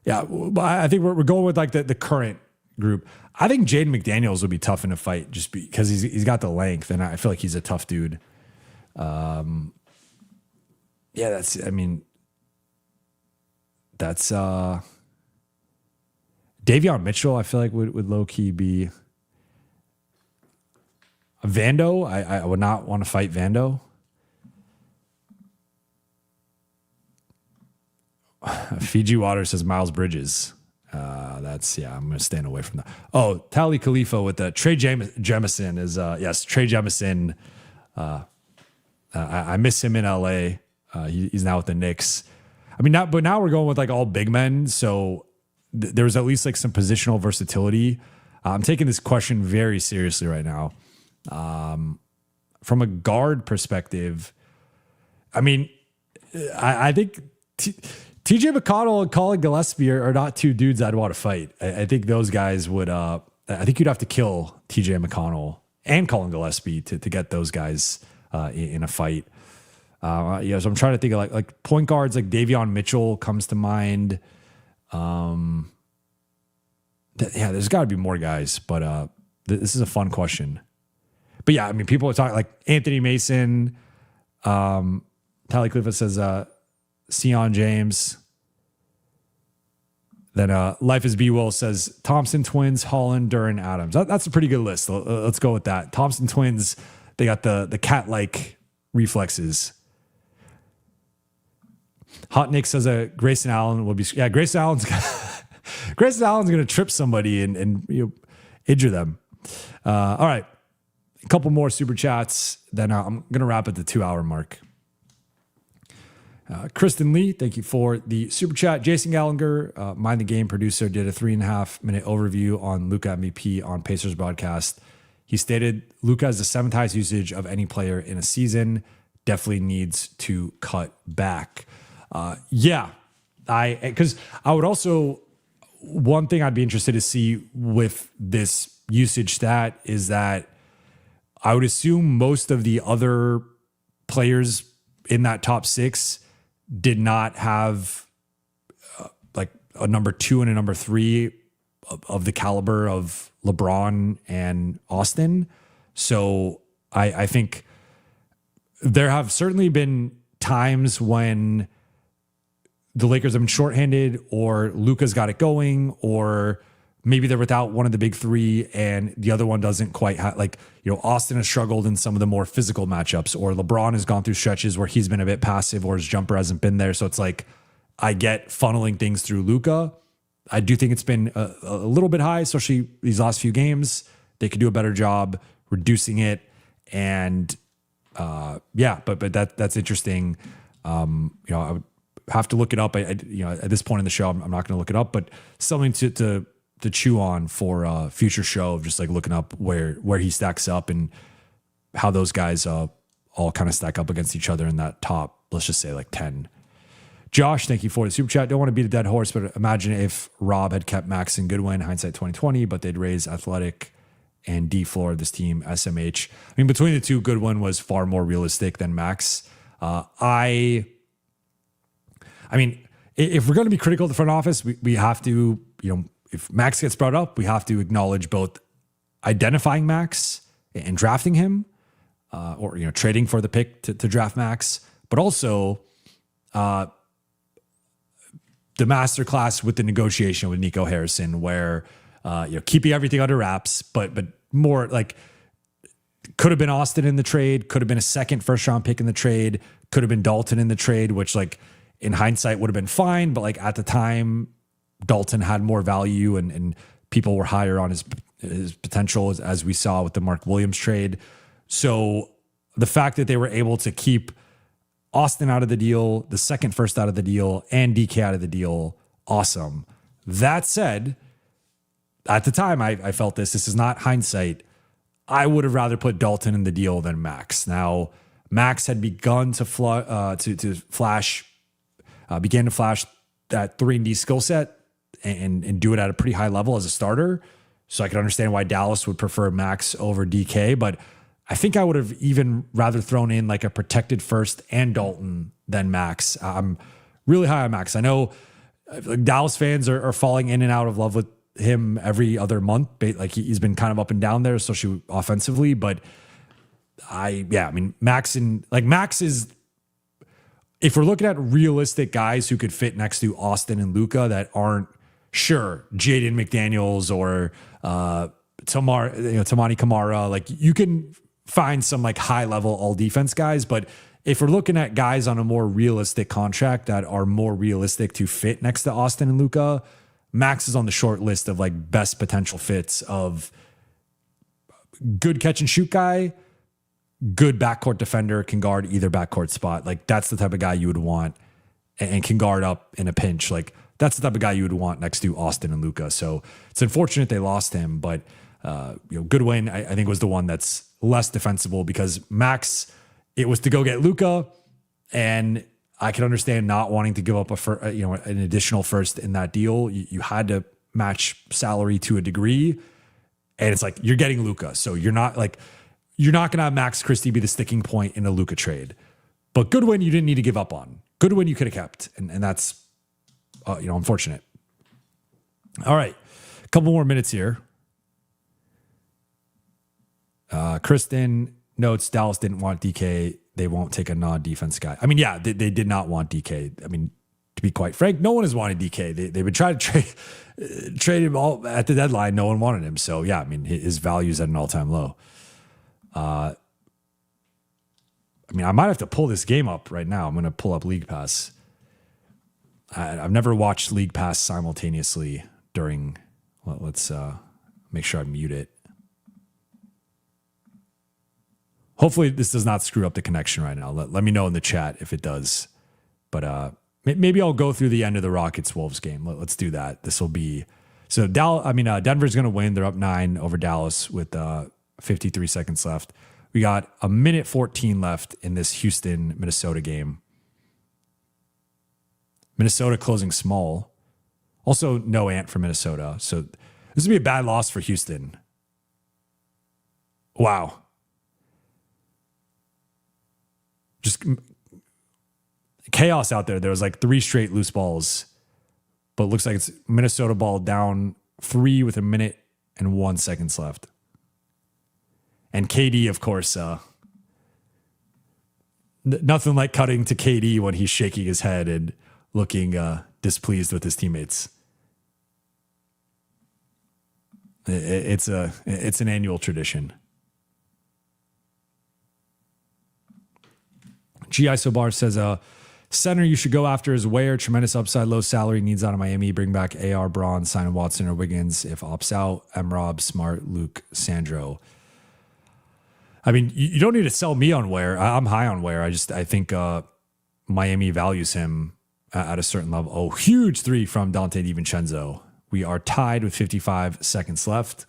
Yeah, I think we're going with like the current group. I think Jaden McDaniels would be tough in a fight just because he's got the length, and I feel like he's a tough dude. Yeah, that's Davion Mitchell. I feel like would low key be Vando. I would not want to fight Vando. Fiji Water says Miles Bridges. I'm going to stand away from that. Oh, Tally Khalifa with the Trey Jemison is, yes, Trey Jemison. I miss him in LA. He's now with the Knicks. I mean, now we're going with like all big men. So there's at least like some positional versatility. I'm taking this question very seriously right now. From a guard perspective, I mean, I think TJ McConnell and Colin Gillespie are not two dudes I'd want to fight. I think those guys would. I think you'd have to kill TJ McConnell and Colin Gillespie to get those guys in a fight. So I'm trying to think of like point guards like Davion Mitchell comes to mind. There's got to be more guys, but this is a fun question. But yeah, I mean, people are talking like Anthony Mason. Tally Clifford says Sion James. Then Life is B. Will says Thompson Twins, Holland, Duren, Adams. That's a pretty good list. Let's go with that. Thompson Twins, they got the cat-like reflexes. Hot Nick says Grayson Allen will be. Yeah, Grayson Allen's going to trip somebody and injure them. All right. A couple more super chats. Then I'm going to wrap at the 2-hour mark. Kristen Lee, thank you for the super chat. Jason Gallagher, Mind the Game producer, did a 3.5-minute overview on Luka MVP on Pacers broadcast. He stated Luka has the 7th highest usage of any player in a season. Definitely needs to cut back. Because I would also, one thing I'd be interested to see with this usage stat is that I would assume most of the other players in that top 6 did not have like a number 2 and a number 3 of the caliber of LeBron and Austin. So I think there have certainly been times when the Lakers have been shorthanded, or Luka's got it going, or maybe they're without one of the big three and the other one doesn't quite have, like, Austin has struggled in some of the more physical matchups, or LeBron has gone through stretches where he's been a bit passive or his jumper hasn't been there. So it's like, I get funneling things through Luka. I do think it's been a little bit high, especially these last few games. They could do a better job reducing it. And but that's interesting. I would have to look it up. At this point in the show, I'm not going to look it up, but something to chew on for a future show of just like looking up where he stacks up and how those guys all kind of stack up against each other in that top, let's just say like 10. Josh, thank you for the super chat. Don't want to beat a dead horse, but imagine if Rob had kept Max and Goodwin, hindsight 2020, but they'd raise Athletic and D floor this team, SMH. I mean, between the two, Goodwin was far more realistic than Max. I mean, if we're going to be critical of the front office, we have to, if Max gets brought up, we have to acknowledge both identifying Max and drafting him, or trading for the pick to draft Max, but also the masterclass with the negotiation with Nico Harrison, where keeping everything under wraps, but more like could have been Austin in the trade, could have been a second first round pick in the trade, could have been Dalton in the trade, which like in hindsight would have been fine, but like at the time, Dalton had more value and people were higher on his potential, as we saw with the Mark Williams trade. So the fact that they were able to keep Austin out of the deal, the second first out of the deal, and DK out of the deal, awesome. That said, at the time, I felt this is not hindsight. I would have rather put Dalton in the deal than Max. Now, Max had begun to flash that 3-and-D skill set and do it at a pretty high level as a starter. So I could understand why Dallas would prefer Max over DK, but I think I would have even rather thrown in like a protected first and Dalton than Max. I'm really high on Max. I know Dallas fans are falling in and out of love with him every other month. Like he's been kind of up and down there, especially offensively. But Max is, if we're looking at realistic guys who could fit next to Austin and Luka that aren't Jaden McDaniels or Tamani Kamara, like you can find some like high level all defense guys. But if we're looking at guys on a more realistic contract that are more realistic to fit next to Austin and Luka, Max is on the short list of like best potential fits of good catch and shoot guy, good backcourt defender, can guard either backcourt spot. Like that's the type of guy you would want and can guard up in a pinch. Like that's the type of guy you would want next to Austin and Luka. So it's unfortunate they lost him, but Goodwin, I think was the one that's less defensible because Max, it was to go get Luka, and I can understand not wanting to give up an additional first in that deal. You had to match salary to a degree, and it's like you're getting Luka, so you're not going to have Max Christie be the sticking point in a Luka trade. But Goodwin, you didn't need to give up on. Goodwin, you could have kept, and that's unfortunate. All right, a couple more minutes here. Kristen notes Dallas didn't want DK. They won't take a non-defense guy. I mean, yeah, they did not want DK. I mean, to be quite frank, no one has wanted DK. They've been trying to trade him all at the deadline. No one wanted him. So yeah, I mean, his value is at an all-time low. I might have to pull this game up right now. I'm going to pull up League Pass. I've never watched League Pass simultaneously during. Well, let's make sure I mute it. Hopefully this does not screw up the connection right now. Let me know in the chat if it does. But maybe I'll go through the end of the Rockets-Wolves game. Let's do that. This will be... So Denver's going to win. They're up 9 over Dallas with 53 seconds left. We got a minute 14 left in this Houston-Minnesota game. Minnesota closing small. Also, no Ant for Minnesota. So this would be a bad loss for Houston. Wow. Just chaos out there. There was like 3 straight loose balls, but it looks like it's Minnesota ball down 3 with a minute and 1 seconds left. And KD, of course, nothing like cutting to KD when he's shaking his head and looking displeased with his teammates. It's an annual tradition. G. Isobar says, center you should go after is Ware. Tremendous upside, low salary, needs out of Miami. Bring back AR, Braun, sign Watson or Wiggins. If opts out, M-Rob, Smart, Luke, Sandro. I mean, you don't need to sell me on Ware. I'm high on Ware. I think Miami values him at a certain level. Oh, huge three from Dante DiVincenzo. We are tied with 55 seconds left.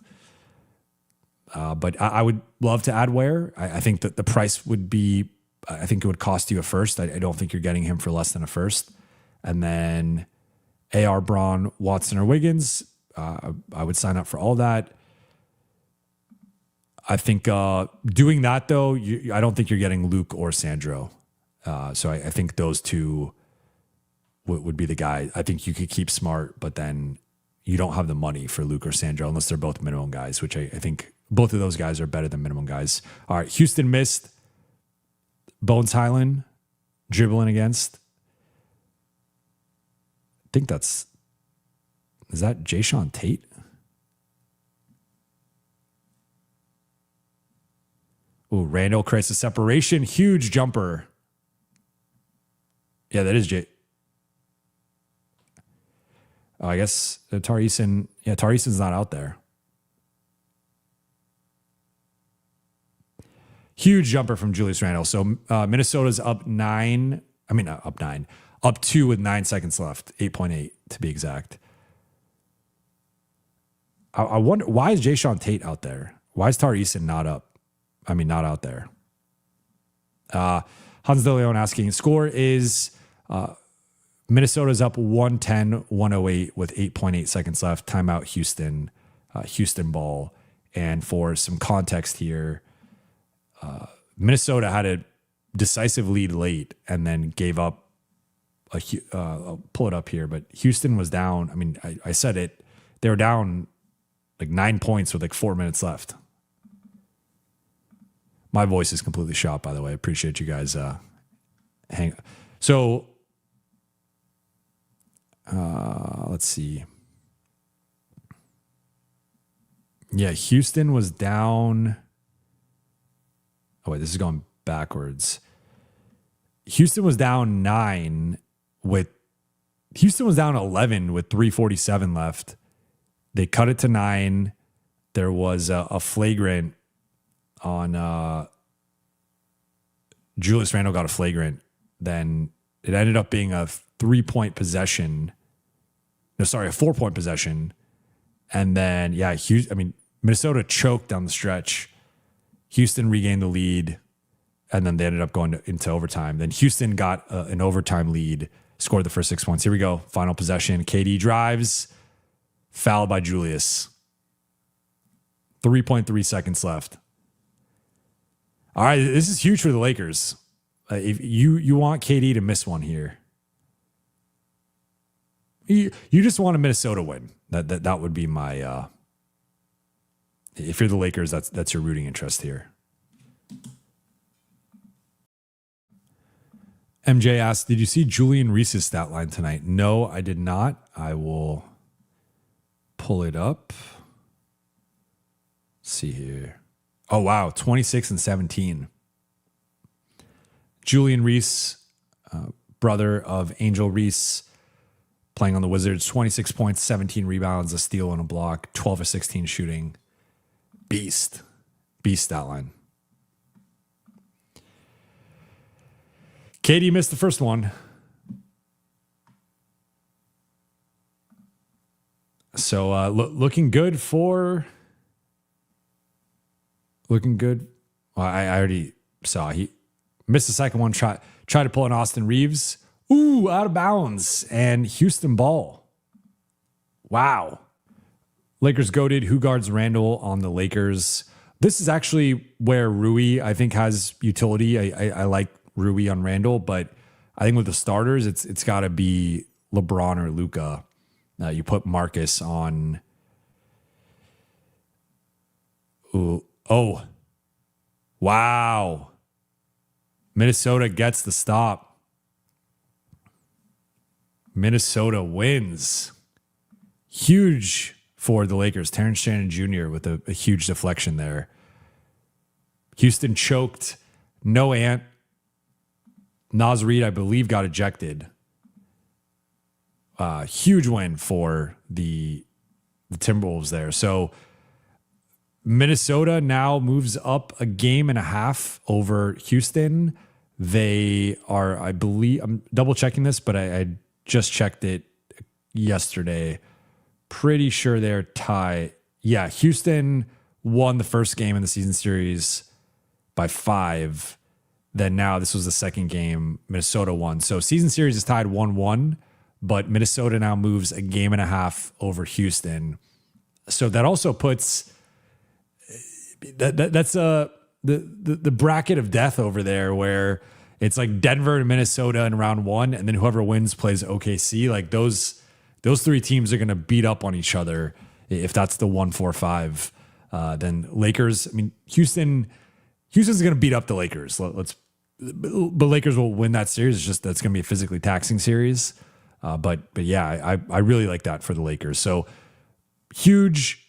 But I would love to add Ware. I think that the price would be, I think it would cost you a first. I don't think you're getting him for less than a first. And then AR, Braun, Watson, or Wiggins. I would sign up for all that. I think doing that, though, I don't think you're getting Luke or Sandro. So I think those two would be the guy. I think you could keep Smart, but then you don't have the money for Luke or Sandro unless they're both minimum guys, which I think both of those guys are better than minimum guys. All right, Houston missed. Bones Highland dribbling against. I think is that Jaxson Tate? Ooh, Randall creates a separation. Huge jumper. Yeah, that is Jay. Oh, I guess Tar Eason. Yeah, Tar Eason's not out there. Huge jumper from Julius Randle. So Minnesota's up 9. I mean, not up 9. Up 2 with 9 seconds left. 8.8 to be exact. I wonder, why is Jaxson Tate out there? Why is Tar Eason not up? I mean, not out there. Hans de Leon asking, score is Minnesota's up 110-108 with 8.8 seconds left. Timeout Houston. Houston ball. And for some context here, Minnesota had a decisive lead late and then gave up I'll pull it up here, but Houston was down. I mean, I said it. They were down like 9 points with like 4 minutes left. My voice is completely shot, by the way. I appreciate you guys hang. So let's see. Yeah, Houston was down. Oh, wait, this is going backwards. Houston was down 11 with 3:47 left. They cut it to 9. There was a flagrant on Julius Randle got a flagrant. Then it ended up being a 3-point possession. No, sorry, a 4-point possession. And then, yeah, Minnesota choked down the stretch. Houston regained the lead, and then they ended up going into overtime. Then Houston got an overtime lead, scored the first 6 points. Here we go. Final possession. KD drives, fouled by Julius. 3.3 seconds left. All right, this is huge for the Lakers. If you want KD to miss one here. You just want a Minnesota win. That would be my if you're the Lakers, that's your rooting interest here. MJ asked, did you see Julian Reese's stat line tonight? No, I did not. I will pull it up. Let's see here. Oh, wow. 26 and 17. Julian Reese, brother of Angel Reese, playing on the Wizards, 26 points, 17 rebounds, a steal and a block, 12 or 16 shooting. Beast stat line. KD missed the first one. So looking good. Well, I already saw he missed the second one. Tried to pull an Austin Reeves. Ooh, out of bounds. And Houston ball. Wow. Lakers goated. Who guards Randall on the Lakers? This is actually where Rui, I think, has utility. I like Rui on Randall, but I think with the starters, it's got to be LeBron or Luka. You put Marcus on. Ooh. Oh. Wow. Minnesota gets the stop. Minnesota wins. Huge for the Lakers. Terrence Shannon Jr. with a huge deflection there. Houston choked. No Ant. Naz Reid, I believe, got ejected. Huge win for the Timberwolves there. So Minnesota now moves up a game and a half over Houston. They are, I believe, I'm double checking this, but I just checked it yesterday. Pretty sure they're tied. Yeah, Houston won the first game in the season series by 5. Then now this was the second game. Minnesota won. So season series is tied 1-1, but Minnesota now moves a game and a half over Houston. So that also puts that's the bracket of death over there, where it's like Denver and Minnesota in round 1, and then whoever wins plays OKC. Like those 3 teams are going to beat up on each other if that's the 1-4-5. Then Lakers. I mean, Houston's going to beat up the Lakers. But Lakers will win that series. It's just that's going to be a physically taxing series. But yeah, I really like that for the Lakers. So huge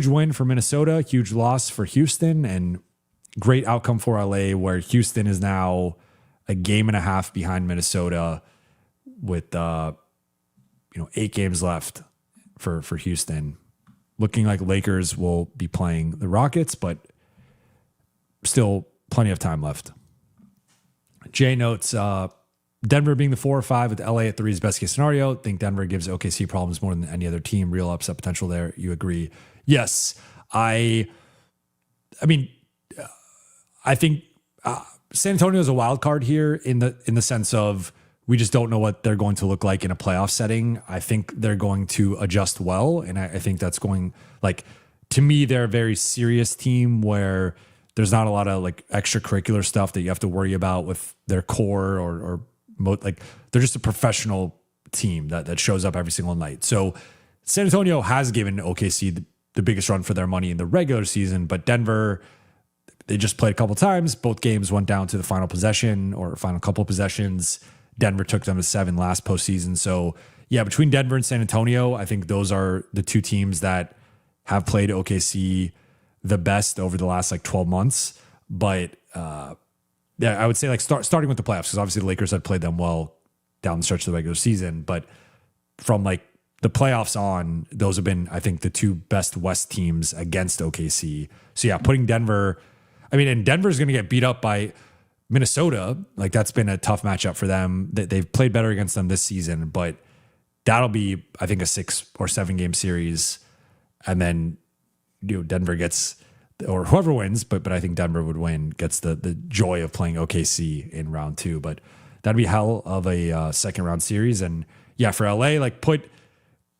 win for Minnesota, huge loss for Houston, and great outcome for LA, where Houston is now a game and a half behind Minnesota with 8 games left for Houston. Looking like Lakers will be playing the Rockets, but still plenty of time left. Jay notes Denver being the 4 or 5 with LA at 3 is best case scenario. Think Denver gives OKC problems more than any other team. Real upset potential there. You agree? Yes. I think San Antonio is a wild card here in the sense of we just don't know what they're going to look like in a playoff setting. I think they're going to adjust well, and I think that's going, like, to me, they're a very serious team where there's not a lot of like extracurricular stuff that you have to worry about with their core or like they're just a professional team that shows up every single night. So San Antonio has given OKC the biggest run for their money in the regular season, but Denver, they just played a couple times. Both games went down to the final possession or final couple possessions. Denver took them to 7 last postseason. So yeah, between Denver and San Antonio, I think those are the 2 teams that have played OKC the best over the last like 12 months. But yeah, I would say like starting with the playoffs, because obviously the Lakers had played them well down the stretch of the regular season. But from like the playoffs on, those have been, I think, the 2 best West teams against OKC. So yeah, putting Denver, and Denver's going to get beat up by Minnesota. Like that's been a tough matchup for them. They've played better against them this season, but that'll be, I think, a 6 or 7 game series. And then, Denver gets, or whoever wins, but I think Denver would win, gets the joy of playing OKC in round 2. But that'd be hell of a second round series. And yeah, for LA,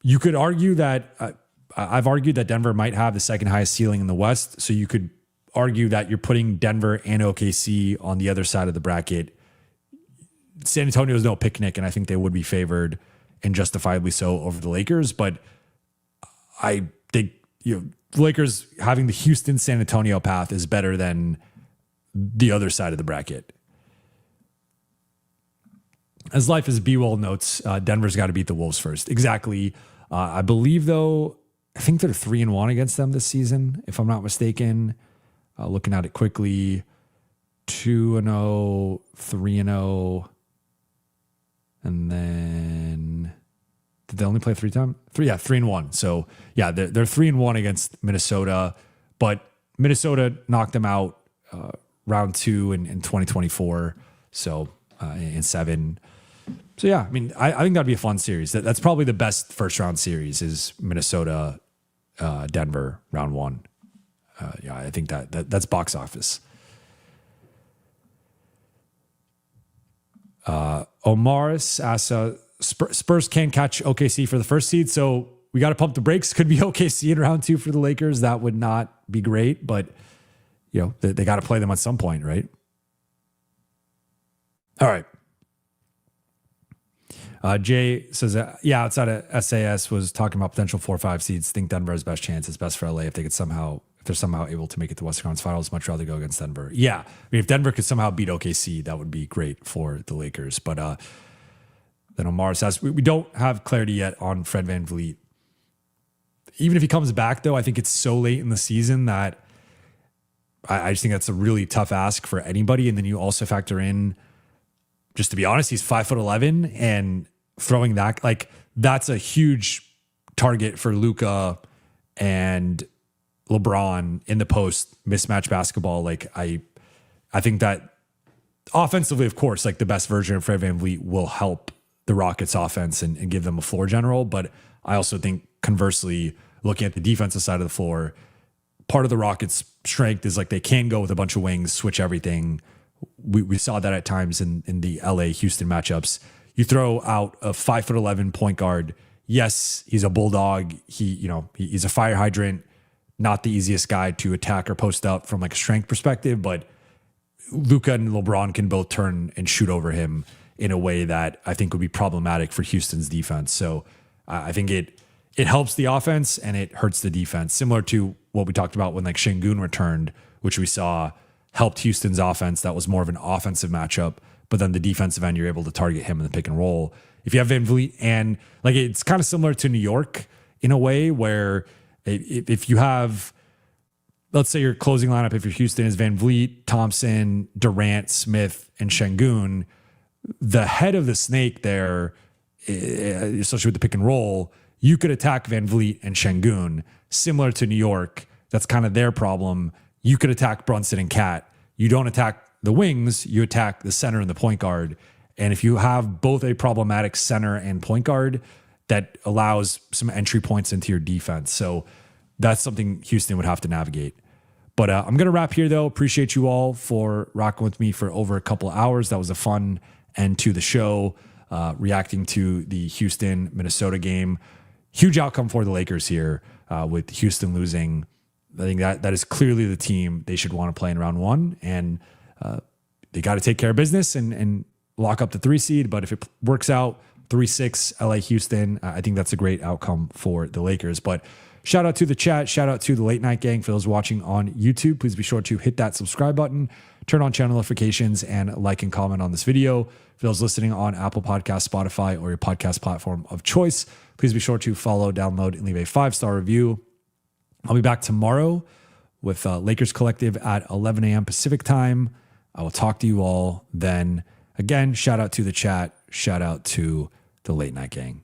you could argue that I've argued that Denver might have the second highest ceiling in the West. So you could argue that you're putting Denver and OKC on the other side of the bracket. San Antonio is no picnic, and I think they would be favored, and justifiably so, over the Lakers. But I think the Lakers having the Houston San Antonio path is better than the other side of the bracket. As Life is B-Well notes, Denver's got to beat the Wolves first. Exactly. I believe, though, I think they're 3-1 against them this season, if I'm not mistaken. Looking at it quickly, 2-0, 3-0, and then did they only play 3 times? 3-1. So yeah, they're 3-1 against Minnesota, but Minnesota knocked them out round 2 in 2024. So in 7. So yeah, I think that'd be a fun series. That's probably the best first round series is Minnesota, Denver round 1. Yeah, I think that's box office. Omaris asks, Spurs can't catch OKC for the first seed, so we got to pump the brakes. Could be OKC in round 2 for the Lakers. That would not be great, but they got to play them at some point, right? All right. Jay says, outside of SAS was talking about potential 4-5 seeds. Think Denver has best chance. It's best for LA if they're somehow able to make it to Western Conference Finals. Much rather go against Denver. Yeah, if Denver could somehow beat OKC, that would be great for the Lakers. But than Omar says. We don't have clarity yet on Fred VanVleet. Even if he comes back, though, I think it's so late in the season that I just think that's a really tough ask for anybody. And then you also factor in, just to be honest, he's 5'11", and throwing that, like, that's a huge target for Luka and LeBron in the post mismatch basketball. Like, I think that offensively, of course, like the best version of Fred VanVleet will help the Rockets offense and give them a floor general. But I also think conversely, looking at the defensive side of the floor, part of the Rockets' strength is like they can go with a bunch of wings, switch everything. We saw that at times in the LA Houston matchups. You throw out a 5'11" point guard. Yes, he's a bulldog. He's a fire hydrant, not the easiest guy to attack or post up from like a strength perspective, but Luka and LeBron can both turn and shoot over him in a way that I think would be problematic for Houston's defense. So I think it helps the offense and it hurts the defense, similar to what we talked about when like Şengün returned, which we saw helped Houston's offense. That was more of an offensive matchup, but then the defensive end, you're able to target him in the pick and roll. If you have VanVleet, and like it's kind of similar to New York in a way where if you have, let's say your closing lineup, if you're Houston, is VanVleet, Thompson, Durant, Smith, and Şengün, the head of the snake there, especially with the pick and roll, you could attack VanVleet and Şengün, similar to New York. That's kind of their problem. You could attack Brunson and Cat. You don't attack the wings, you attack the center and the point guard. And if you have both a problematic center and point guard, that allows some entry points into your defense. So that's something Houston would have to navigate. But I'm going to wrap here, though. Appreciate you all for rocking with me for over a couple of hours. That was a fun end to the show, reacting to the Houston-Minnesota game. Huge outcome for the Lakers here with Houston losing. I think that is clearly the team they should want to play in round one. And they got to take care of business and lock up the 3 seed. But if it works out, 3-6 LA Houston, I think that's a great outcome for the Lakers. But shout out to the chat. Shout out to the Late Night Gang. For those watching on YouTube, please be sure to hit that subscribe button, turn on channel notifications, and like and comment on this video. For those listening on Apple Podcasts, Spotify, or your podcast platform of choice, please be sure to follow, download, and leave a 5-star review. I'll be back tomorrow with Lakers Collective at 11 a.m. Pacific time. I will talk to you all then. Again, shout out to the chat. Shout out to the Late Night Gang.